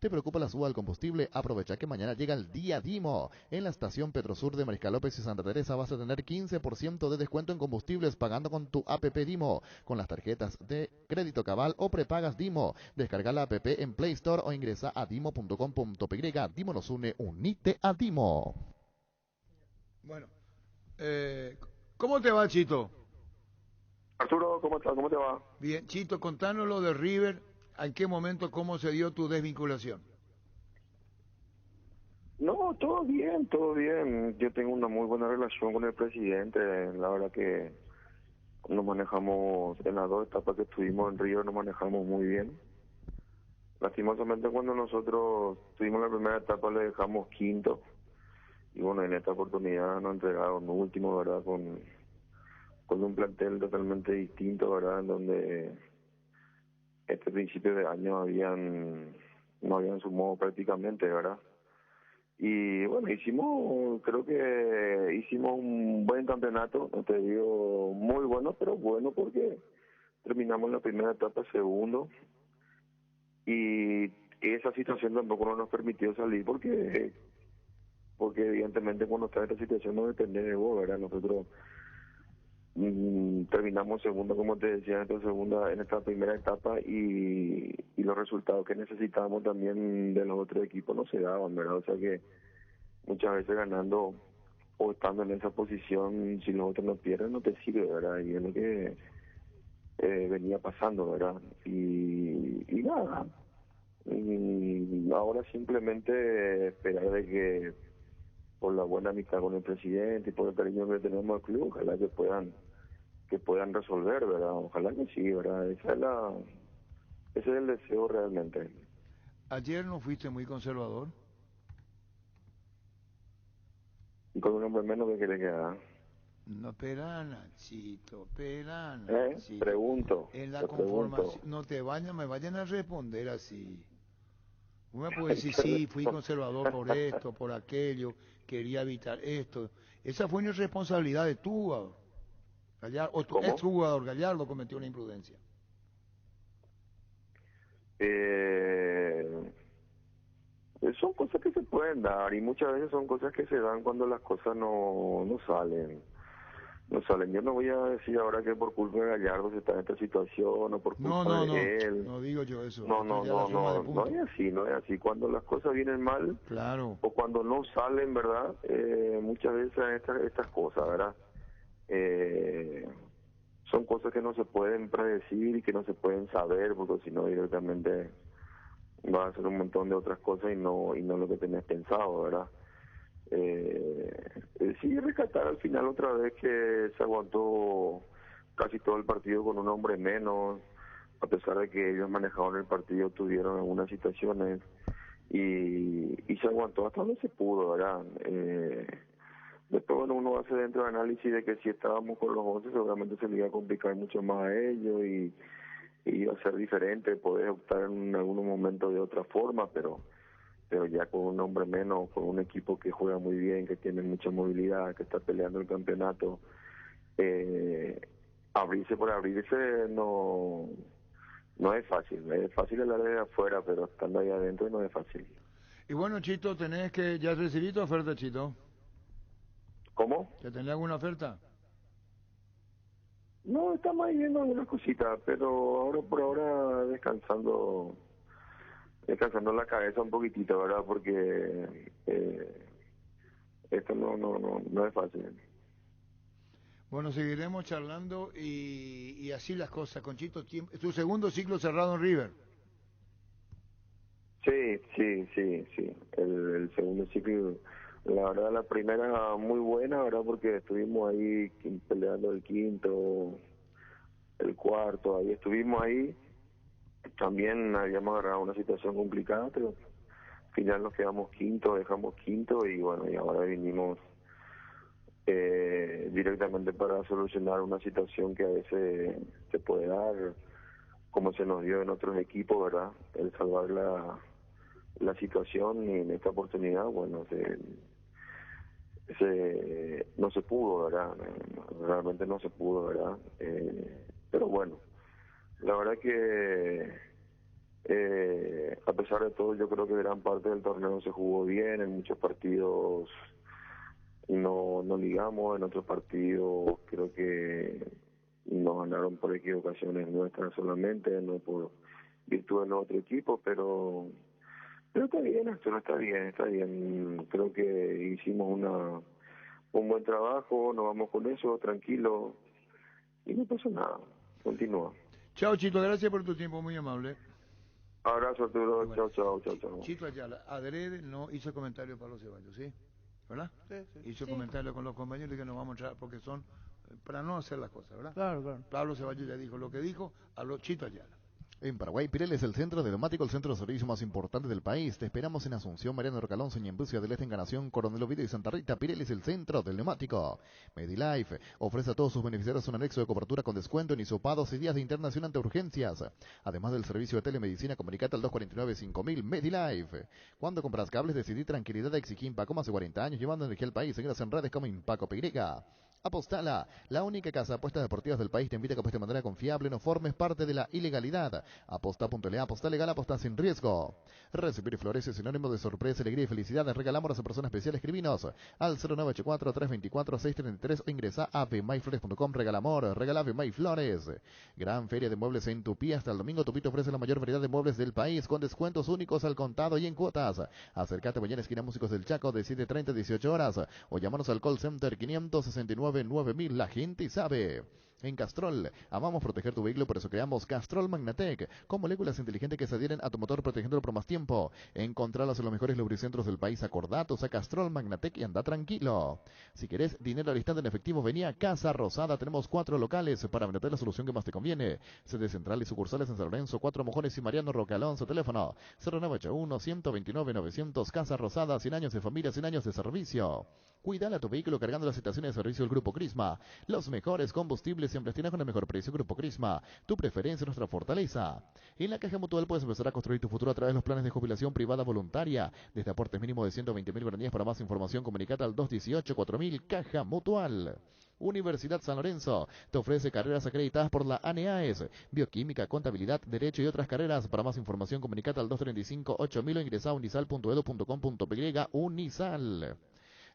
¿Te preocupa la suba del combustible? Aprovecha que mañana llega el día Dimo. En la estación Petrosur de Mariscal López y Santa Teresa vas a tener 15% de descuento en combustibles pagando con tu APP Dimo, con las tarjetas de crédito Cabal o prepagas Dimo. Descarga la APP en Play Store o ingresa a dimo.com.py. Dimo nos une, unite a Dimo. Bueno, ¿cómo te va, Chito? Arturo, ¿cómo estás? ¿Cómo te va? Bien, Chito, contanos lo de River. ¿En qué momento, cómo se dio tu desvinculación? No, todo bien, todo bien. Yo tengo una muy buena relación con el presidente. La verdad que nos manejamos en las 2 etapas que estuvimos en River, nos manejamos muy bien. Lastimosamente cuando nosotros tuvimos la primera etapa le dejamos quinto. Y bueno, en esta oportunidad nos entregaron último, ¿verdad? Con un plantel totalmente distinto, ¿verdad? En donde este principio de año no habían sumado prácticamente, ¿verdad? Y bueno, creo que hicimos un buen campeonato, no te digo muy bueno, pero bueno porque terminamos la primera etapa segundo y esa situación tampoco no nos permitió salir porque evidentemente cuando está en esta situación no depende de vos, ¿verdad? Nosotros terminamos segundo, como te decía, en esta primera etapa y los resultados que necesitábamos también de los otros equipos no se daban, ¿verdad? O sea que muchas veces ganando o estando en esa posición, si los otros no pierden, no te sirve, ¿verdad? Y es lo que venía pasando, ¿verdad? Y nada, ahora simplemente esperar de que por la buena amistad con el presidente y por el cariño que tenemos al club, ojalá que puedan resolver, ¿verdad? Ojalá que sí, ¿verdad? Ese es el deseo realmente. Ayer no fuiste muy conservador. Y con un hombre menos que quiere que haga. No, perana, Chito, perana. Chito. Pregunto. En la conformación, no me vayan a responder así. Uno puede decir, sí, fui conservador por esto, por aquello, quería evitar esto. Esa fue una irresponsabilidad de tu jugador. O tu exjugador Gallardo cometió una imprudencia. Son cosas que se pueden dar y muchas veces son cosas que se dan cuando las cosas no salen. No salen. Yo no voy a decir ahora que por culpa de Gallardo se está en esta situación o por culpa de él. No digo yo eso. No es así. Cuando las cosas vienen mal, claro, o cuando no salen, ¿verdad? Muchas veces estas cosas, ¿verdad? Son cosas que no se pueden predecir y que no se pueden saber, porque si no directamente vas a hacer un montón de otras cosas y no lo que tenías pensado, ¿verdad? Sí, rescatar al final otra vez que se aguantó casi todo el partido con un hombre menos, a pesar de que ellos manejaban el partido, tuvieron algunas situaciones y se aguantó hasta donde se pudo, ¿verdad? Después, bueno, uno hace dentro de análisis de que si estábamos con los 11 seguramente se le iba a complicar mucho más a ellos y iba a ser diferente, poder optar en algunos momentos de otra forma, pero ya con un hombre menos, con un equipo que juega muy bien, que tiene mucha movilidad, que está peleando el campeonato, abrirse por abrirse no es fácil. Es fácil hablar de afuera, pero estando ahí adentro no es fácil. Y bueno, Chito, ¿ya recibí tu oferta, Chito? ¿Cómo? ¿Ya tenés alguna oferta? No, estamos ahí viendo algunas cositas, pero por ahora descansando la cabeza un poquitito, ¿verdad? Porque esto no es fácil. Bueno, seguiremos charlando y así las cosas, Conchito. Tu segundo ciclo cerrado en River. Sí. El segundo ciclo, la verdad, la primera muy buena, ¿verdad? Porque estuvimos ahí peleando el quinto, el cuarto, ahí estuvimos ahí. También habíamos agarrado una situación complicada, pero al final nos quedamos quinto, dejamos quinto y bueno, y ahora vinimos directamente para solucionar una situación que a veces se puede dar, como se nos dio en otros equipos, ¿verdad? El salvar la situación y en esta oportunidad, bueno, no se pudo, ¿verdad? Realmente no se pudo, ¿verdad? Pero bueno, la verdad que A pesar de todo, yo creo que gran parte del torneo se jugó bien, en muchos partidos no ligamos, en otros partidos creo que nos ganaron por equivocaciones nuestras solamente, no por virtud del otro equipo, pero está bien, esto no está bien. Creo que hicimos un buen trabajo, nos vamos con eso, tranquilo, y no pasa nada, continúa. Chao, Chito, gracias por tu tiempo, muy amable. Abrazo, Arturo, Bueno, chao. Chito Ayala, adrede no hizo comentario Pablo Ceballos, ¿sí? ¿Verdad? Sí. Hizo comentario con los compañeros y que nos vamos a entrar porque son para no hacer las cosas, ¿verdad? Claro. Pablo Ceballos ya dijo lo que dijo, habló Chito Ayala. En Paraguay, Pirelli es el centro de neumático, el centro de servicio más importante del país. Te esperamos en Asunción, Mariano Rocalón, Ñembucio del Este, Encarnación, Coronel Oviedo y Santa Rita. Pirelli es el centro del neumático. MediLife ofrece a todos sus beneficiarios un anexo de cobertura con descuento en hisopados y días de internación ante urgencias. Además del servicio de telemedicina, comunicate al 249-5000. MediLife. Cuando compras cables, decidí tranquilidad. Exigí Impaco más de 40 años llevando energía al país. Seguidas en redes como Impaco PY. Apostala, la única casa de apuestas deportivas del país te invita a que apuestes de manera confiable, no formes parte de la ilegalidad. Aposta.le, aposta legal, aposta sin riesgo. Recibir flores es sinónimo de sorpresa, alegría y felicidad. Regalamos a persona especial. Escribinos al 0984-324-633 o ingresa a vmayflores.com. Regala amor, regala Vmayflores. Gran feria de muebles en Tupí. Hasta el domingo Tupí te ofrece la mayor variedad de muebles del país con descuentos únicos al contado y en cuotas. Acércate mañana esquina Músicos del Chaco de 7:30 a 18 horas o llámanos al call center 569-9000. La gente sabe. En Castrol, amamos proteger tu vehículo, por eso creamos Castrol Magnatec, con moléculas inteligentes que se adhieren a tu motor protegiéndolo por más tiempo. Encontralas en los mejores lubricentros del país. Acordatos a Castrol Magnatec y anda tranquilo. Si querés dinero al instante en efectivo, vení a Casa Rosada. Tenemos 4 locales para venderte la solución que más te conviene. Sede central y sucursales en San Lorenzo, 4 Mojones y Mariano Roque Alonso. Teléfono 0981-129-900. Casa Rosada, 100 años de familia, 100 años de servicio. Cuidala tu vehículo cargando las estaciones de servicio del Grupo Crisma. Los mejores combustibles siempre tienes con el mejor precio. Grupo Crisma, tu preferencia, nuestra fortaleza. En la Caja Mutual puedes empezar a construir tu futuro a través de los planes de jubilación privada voluntaria. Desde aportes mínimo de 120.000 guaraníes. Para más información, comunicate al 218-4000. Caja Mutual. Universidad San Lorenzo te ofrece carreras acreditadas por la ANEAES, bioquímica, contabilidad, derecho y otras carreras. Para más información, comunicate al 235-8000 o ingresa a unisal.edu.com.py. Unisal.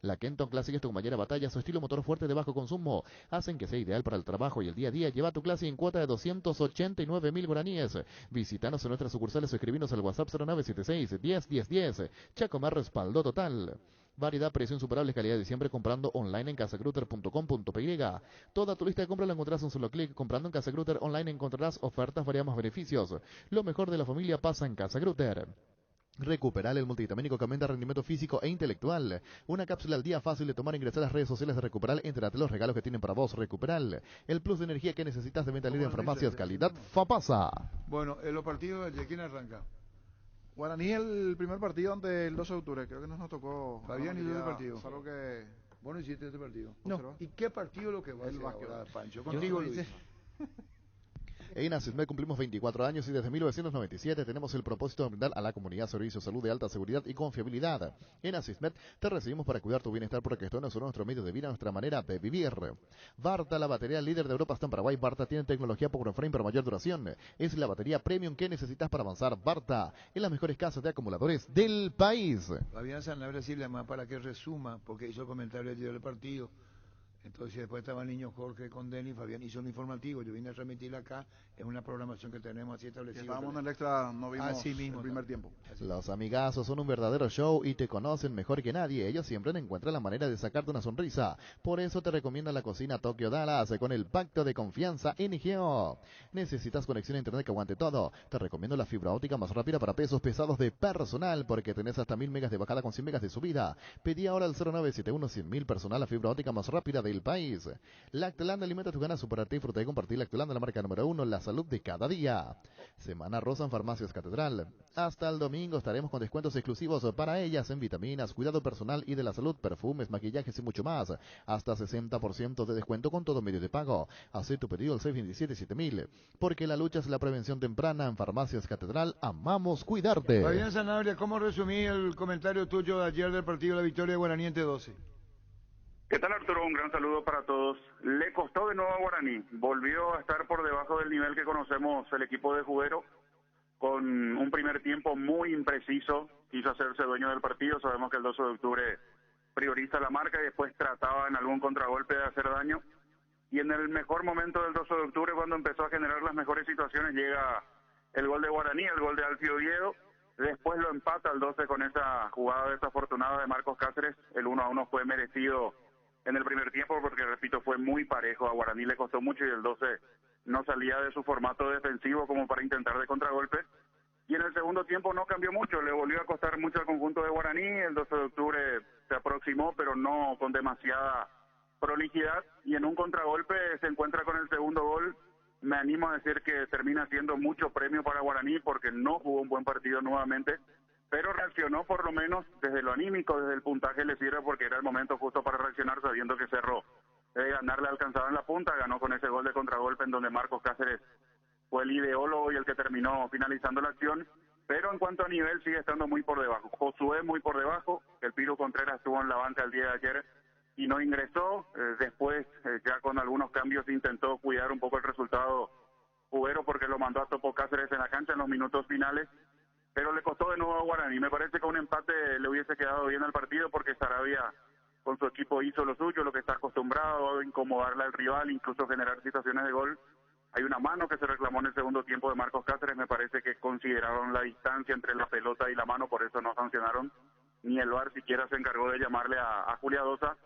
La Kenton Classic es tu compañera de batalla. Su estilo motor fuerte de bajo consumo hacen que sea ideal para el trabajo y el día a día. Lleva tu clase en cuota de 289.000 guaraníes. Visítanos en nuestras sucursales o escribinos al WhatsApp 0976-101010. Chacomar, respaldo total. Variedad, precio insuperable, calidad de diciembre comprando online en casagruter.com.py. Toda tu lista de compra la encontrarás en un solo clic. Comprando en Casa Gruter online encontrarás ofertas, variados beneficios. Lo mejor de la familia pasa en Casa Gruter. Recuperar el multivitamínico que aumenta rendimiento físico e intelectual. Una cápsula al día fácil de tomar. Ingresar a las redes sociales de Recuperal. Entrate los regalos que tienen para vos. Recuperal, el plus de energía que necesitas de venta libre en farmacias. Calidad Fapasa. Bueno, los partidos, ¿de quién arranca? Guaraní el primer partido ante el 12 de octubre. Creo que nos tocó. Fabián hizo el partido. Solo que... Vos no hiciste este partido. No. ¿Y qué partido lo que va a hacer ahora, Pancho? Contigo, Luis. En Asismed cumplimos 24 años y desde 1997 tenemos el propósito de brindar a la comunidad servicios de salud de alta seguridad y confiabilidad. En Asismed te recibimos para cuidar tu bienestar porque esto no es nuestro medio de vida, nuestra manera de vivir. Barta, la batería líder de Europa, está en Paraguay. Barta tiene tecnología power frame para mayor duración. Es la batería premium que necesitas para avanzar. Barta, en las mejores casas de acumuladores del país. Fabián Sanabria sí, más para que resuma, porque hizo el comentario ayer del partido. Entonces después estaba el niño Jorge con Denis, Fabián hizo un informativo, yo vine a transmitirla acá, es una programación que tenemos así establecida. Estábamos en el extra, no vimos así mismo, el primer tiempo. Los amigazos son un verdadero show y te conocen mejor que nadie. Ellos siempre encuentran la manera de sacarte una sonrisa. Por eso te recomiendo la cocina Tokyo Dallas con el pacto de confianza NGO. ¿Necesitas conexión a internet que aguante todo? Te recomiendo la fibra óptica más rápida para pesos pesados de personal porque tenés hasta 1000 megas de bajada con 100 megas de subida. Pedí ahora al 0971-100.000 personal, la fibra óptica más rápida del país. Lactaland alimenta tus ganas, superarte y disfrutar y compartir. Lactaland, la marca número 1, la salud de cada día. Semana Rosa en Farmacias Catedral. Hasta el domingo estaremos con descuentos exclusivos para ellas en vitaminas, cuidado personal y de la salud, perfumes, maquillajes y mucho más. Hasta 60% de descuento con todo medio de pago. Haz tu pedido al 627-7000. Porque la lucha es la prevención temprana. En Farmacias Catedral amamos cuidarte. Fabián Sanabria, ¿cómo resumí el comentario tuyo de ayer del partido de la victoria de Guaraní ante 12? ¿Qué tal, Arturo? Un gran saludo para todos. Le costó de nuevo a Guaraní. Volvió a estar por debajo del nivel que conocemos el equipo de Juguero. con un primer tiempo muy impreciso, quiso hacerse dueño del partido. Sabemos que el 12 de octubre prioriza la marca y después trataba en algún contragolpe de hacer daño. Y en el mejor momento del 12 de octubre, cuando empezó a generar las mejores situaciones, llega el gol de Guaraní, el gol de Alfio Oviedo. Después lo empata el 12 con esa jugada desafortunada de Marcos Cáceres. El 1-1 fue merecido en el primer tiempo porque, repito, fue muy parejo. A Guaraní le costó mucho y el 12 no salía de su formato defensivo como para intentar de contragolpe. Y en el segundo tiempo no cambió mucho, le volvió a costar mucho al conjunto de Guaraní. El 12 de octubre se aproximó, pero no con demasiada prolijidad, y en un contragolpe se encuentra con el segundo gol. Me animo a decir que termina siendo mucho premio para Guaraní porque no jugó un buen partido nuevamente, pero reaccionó por lo menos desde lo anímico, desde el puntaje le sirve porque era el momento justo para reaccionar, sabiendo que Cerro de ganarle alcanzaba en la punta. Ganó con ese gol de contragolpe en donde Marcos Cáceres fue el ideólogo y el que terminó finalizando la acción. Pero en cuanto a nivel sigue estando muy por debajo. Josué muy por debajo. El Piro Contreras estuvo en la banca el día de ayer y no ingresó. Después, ya con algunos cambios, intentó cuidar un poco el resultado Cubero porque lo mandó a Topo Cáceres en la cancha en los minutos finales, pero le costó de nuevo a Guaraní. Me parece que un empate le hubiese quedado bien al partido porque Saravia con su equipo hizo lo suyo, lo que está acostumbrado, a incomodarle al rival, incluso generar situaciones de gol. Hay una mano que se reclamó en el segundo tiempo de Marcos Cáceres. Me parece que consideraron la distancia entre la pelota y la mano, por eso no sancionaron. Ni el VAR siquiera se encargó de llamarle a Julia Dosa.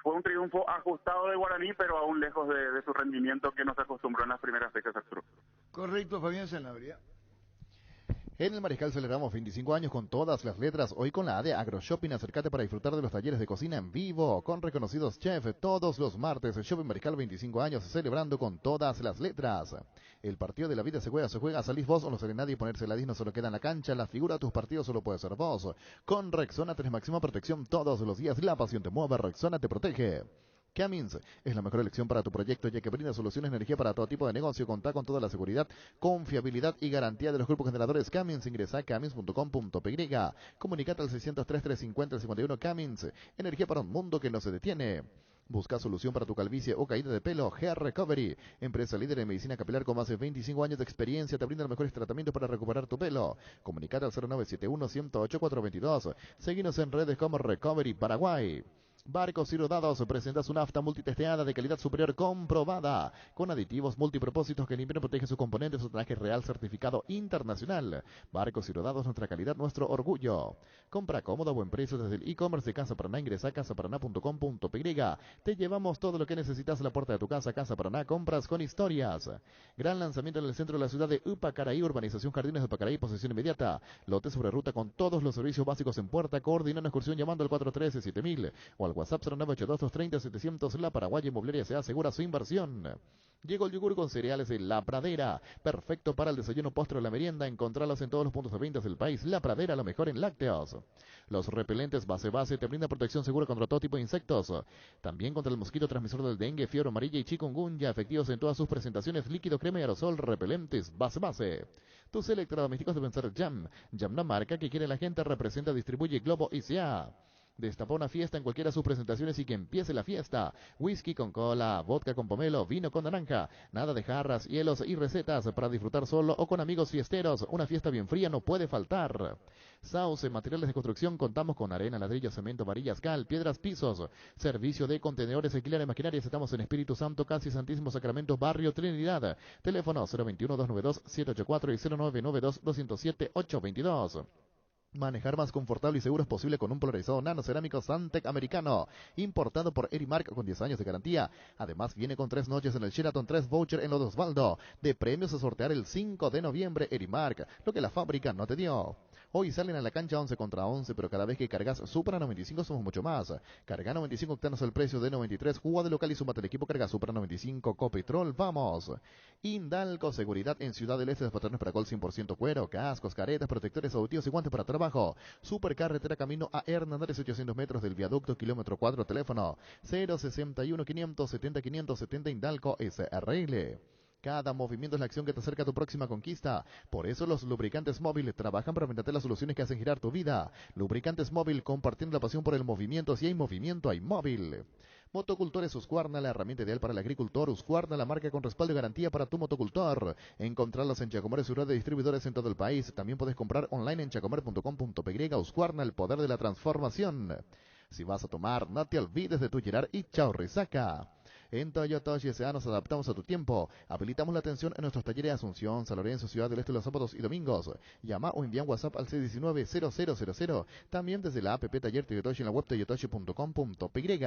Fue un triunfo ajustado de Guaraní, pero aún lejos de su rendimiento que nos acostumbró en las primeras fechas, Arturo. Correcto, Fabián Sanabria. En el Mariscal celebramos 25 años con todas las letras. Hoy con la AD AgroShopping, acércate para disfrutar de los talleres de cocina en vivo con reconocidos chefs todos los martes. Shopping Mariscal 25 años celebrando con todas las letras. El partido de la vida se juega, salís vos o no sale nadie. Ponerse la 10 no solo queda en la cancha. La figura de tus partidos solo puede ser vos. Con Rexona tenés máxima protección todos los días. La pasión te mueve, Rexona te protege. Cummins es la mejor elección para tu proyecto, ya que brinda soluciones de energía para todo tipo de negocio. Contá con toda la seguridad, confiabilidad y garantía de los grupos generadores Cummins. Ingresa a cummins.com.py. Comunicate al 603-350-51 Cummins. Energía para un mundo que no se detiene. Busca solución para tu calvicie o caída de pelo. Hair Recovery, empresa líder en medicina capilar con más de 25 años de experiencia, te brinda los mejores tratamientos para recuperar tu pelo. Comunicate al 0971-108-422. Seguinos en redes como Recovery Paraguay. Barcos y Rodados presenta su nafta multitesteada de calidad superior comprobada, con aditivos multipropósitos que limpian y protegen sus componentes, su traje real certificado internacional. Barcos y Rodados, nuestra calidad, nuestro orgullo. Compra cómodo a buen precio desde el e-commerce de Casa Paraná. Ingresa a casaparaná.com.py. Te llevamos todo lo que necesitas a la puerta de tu casa. Casa Paraná, compras con historias. Gran lanzamiento en el centro de la ciudad de Upacaraí, urbanización Jardines de Upacaraí, posesión inmediata. Lote sobre ruta con todos los servicios básicos en puerta. Coordina una excursión llamando al 413-7000 o al WhatsApp 0982-230-700. La Paraguaya Inmobiliaria se asegura su inversión. Llegó el yogur con cereales de La Pradera, perfecto para el desayuno, postre o la merienda. Encontralos en todos los puntos de venta del país. La Pradera, lo mejor en lácteos. Los repelentes base te brinda protección segura contra todo tipo de insectos. También contra el mosquito transmisor del dengue, fiebre amarilla y chikungunya, efectivos en todas sus presentaciones, líquido, crema y aerosol. Repelentes base. Tus electrodomésticos deben ser Jam. Jam, la marca que quiere la gente, representa, distribuye Globo ICA. Destapa una fiesta en cualquiera de sus presentaciones y que empiece la fiesta. Whisky con cola, vodka con pomelo, vino con naranja. Nada de jarras, hielos y recetas para disfrutar solo o con amigos fiesteros. Una fiesta bien fría no puede faltar. Sauce, materiales de construcción, contamos con arena, ladrillo, cemento, varillas, cal, piedras, pisos. Servicio de contenedores, alquiler de maquinarias. Estamos en Espíritu Santo, casi Santísimo Sacramento, Barrio Trinidad. Teléfono 021-292-784 y 0992-207-822. Manejar más confortable y seguro es posible con un polarizado nano cerámico Santec americano, importado por Erimark con 10 años de garantía. Además viene con 3 noches en el Sheraton, 3 voucher en los Osvaldo, de premios a sortear el 5 de noviembre. Erimark, lo que la fábrica no te dio. Hoy salen a la cancha 11 contra 11, pero cada vez que cargas Supra 95 somos mucho más. Carga 95 octanos al precio de 93, juega de local y súmate al equipo. Carga Supra 95, Copetrol, vamos. Indalco, seguridad en Ciudad del Este, de patrones para col 100% cuero, cascos, caretas, protectores auditivos y guantes para trabajo. Supercarretera camino a Hernández, 800 metros del viaducto, kilómetro 4, teléfono 061 570 570 Indalco SRL. Cada movimiento es la acción que te acerca a tu próxima conquista. Por eso los lubricantes móvil trabajan para brindarte las soluciones que hacen girar tu vida. Lubricantes móvil, compartiendo la pasión por el movimiento. Si hay movimiento, hay móvil. Motocultores Husqvarna, la herramienta ideal para el agricultor. Husqvarna, la marca con respaldo y garantía para tu motocultor. Encontrarlos en Chacomer y su red de distribuidores en todo el país. También puedes comprar online en chacomer.com.py. Husqvarna, el poder de la transformación. Si vas a tomar, no te olvides de tu Gerard y chao resaca. En Toyota S.A. nos adaptamos a tu tiempo. Habilitamos la atención en nuestros talleres de Asunción, San Lorenzo, Ciudad del Este los sábados y domingos. Llama o envía un WhatsApp al 619-0000. También desde la app Taller Toyotoshi en la web toyotoshi.com.py.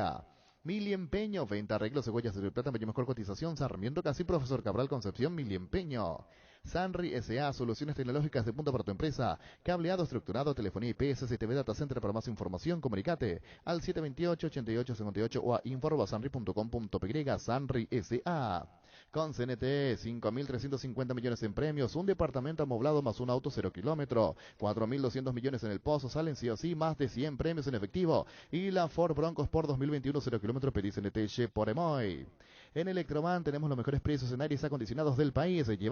Mili Empeño, venta, arreglos, cebollas de plata, mejor cotización, Sarmiento Casi, Profesor Cabral Concepción, Mili Empeño. Sanri S.A. Soluciones tecnológicas de punta para tu empresa. Cableado estructurado, telefonía IP, CCTV Data Center. Para más información, comunicate al 728-8858 o a info@sanri.com.py. Sanri S.A. Con CNT, 5.350 millones en premios, un departamento amoblado más un auto 0 kilómetro, 4.200 millones en el pozo, salen sí o sí más de 100 premios en efectivo. Y la Ford Broncos por 2021 0 kilómetro, pedí CNT por Emoy. En Electroman tenemos los mejores precios en aires acondicionados del país. Llevar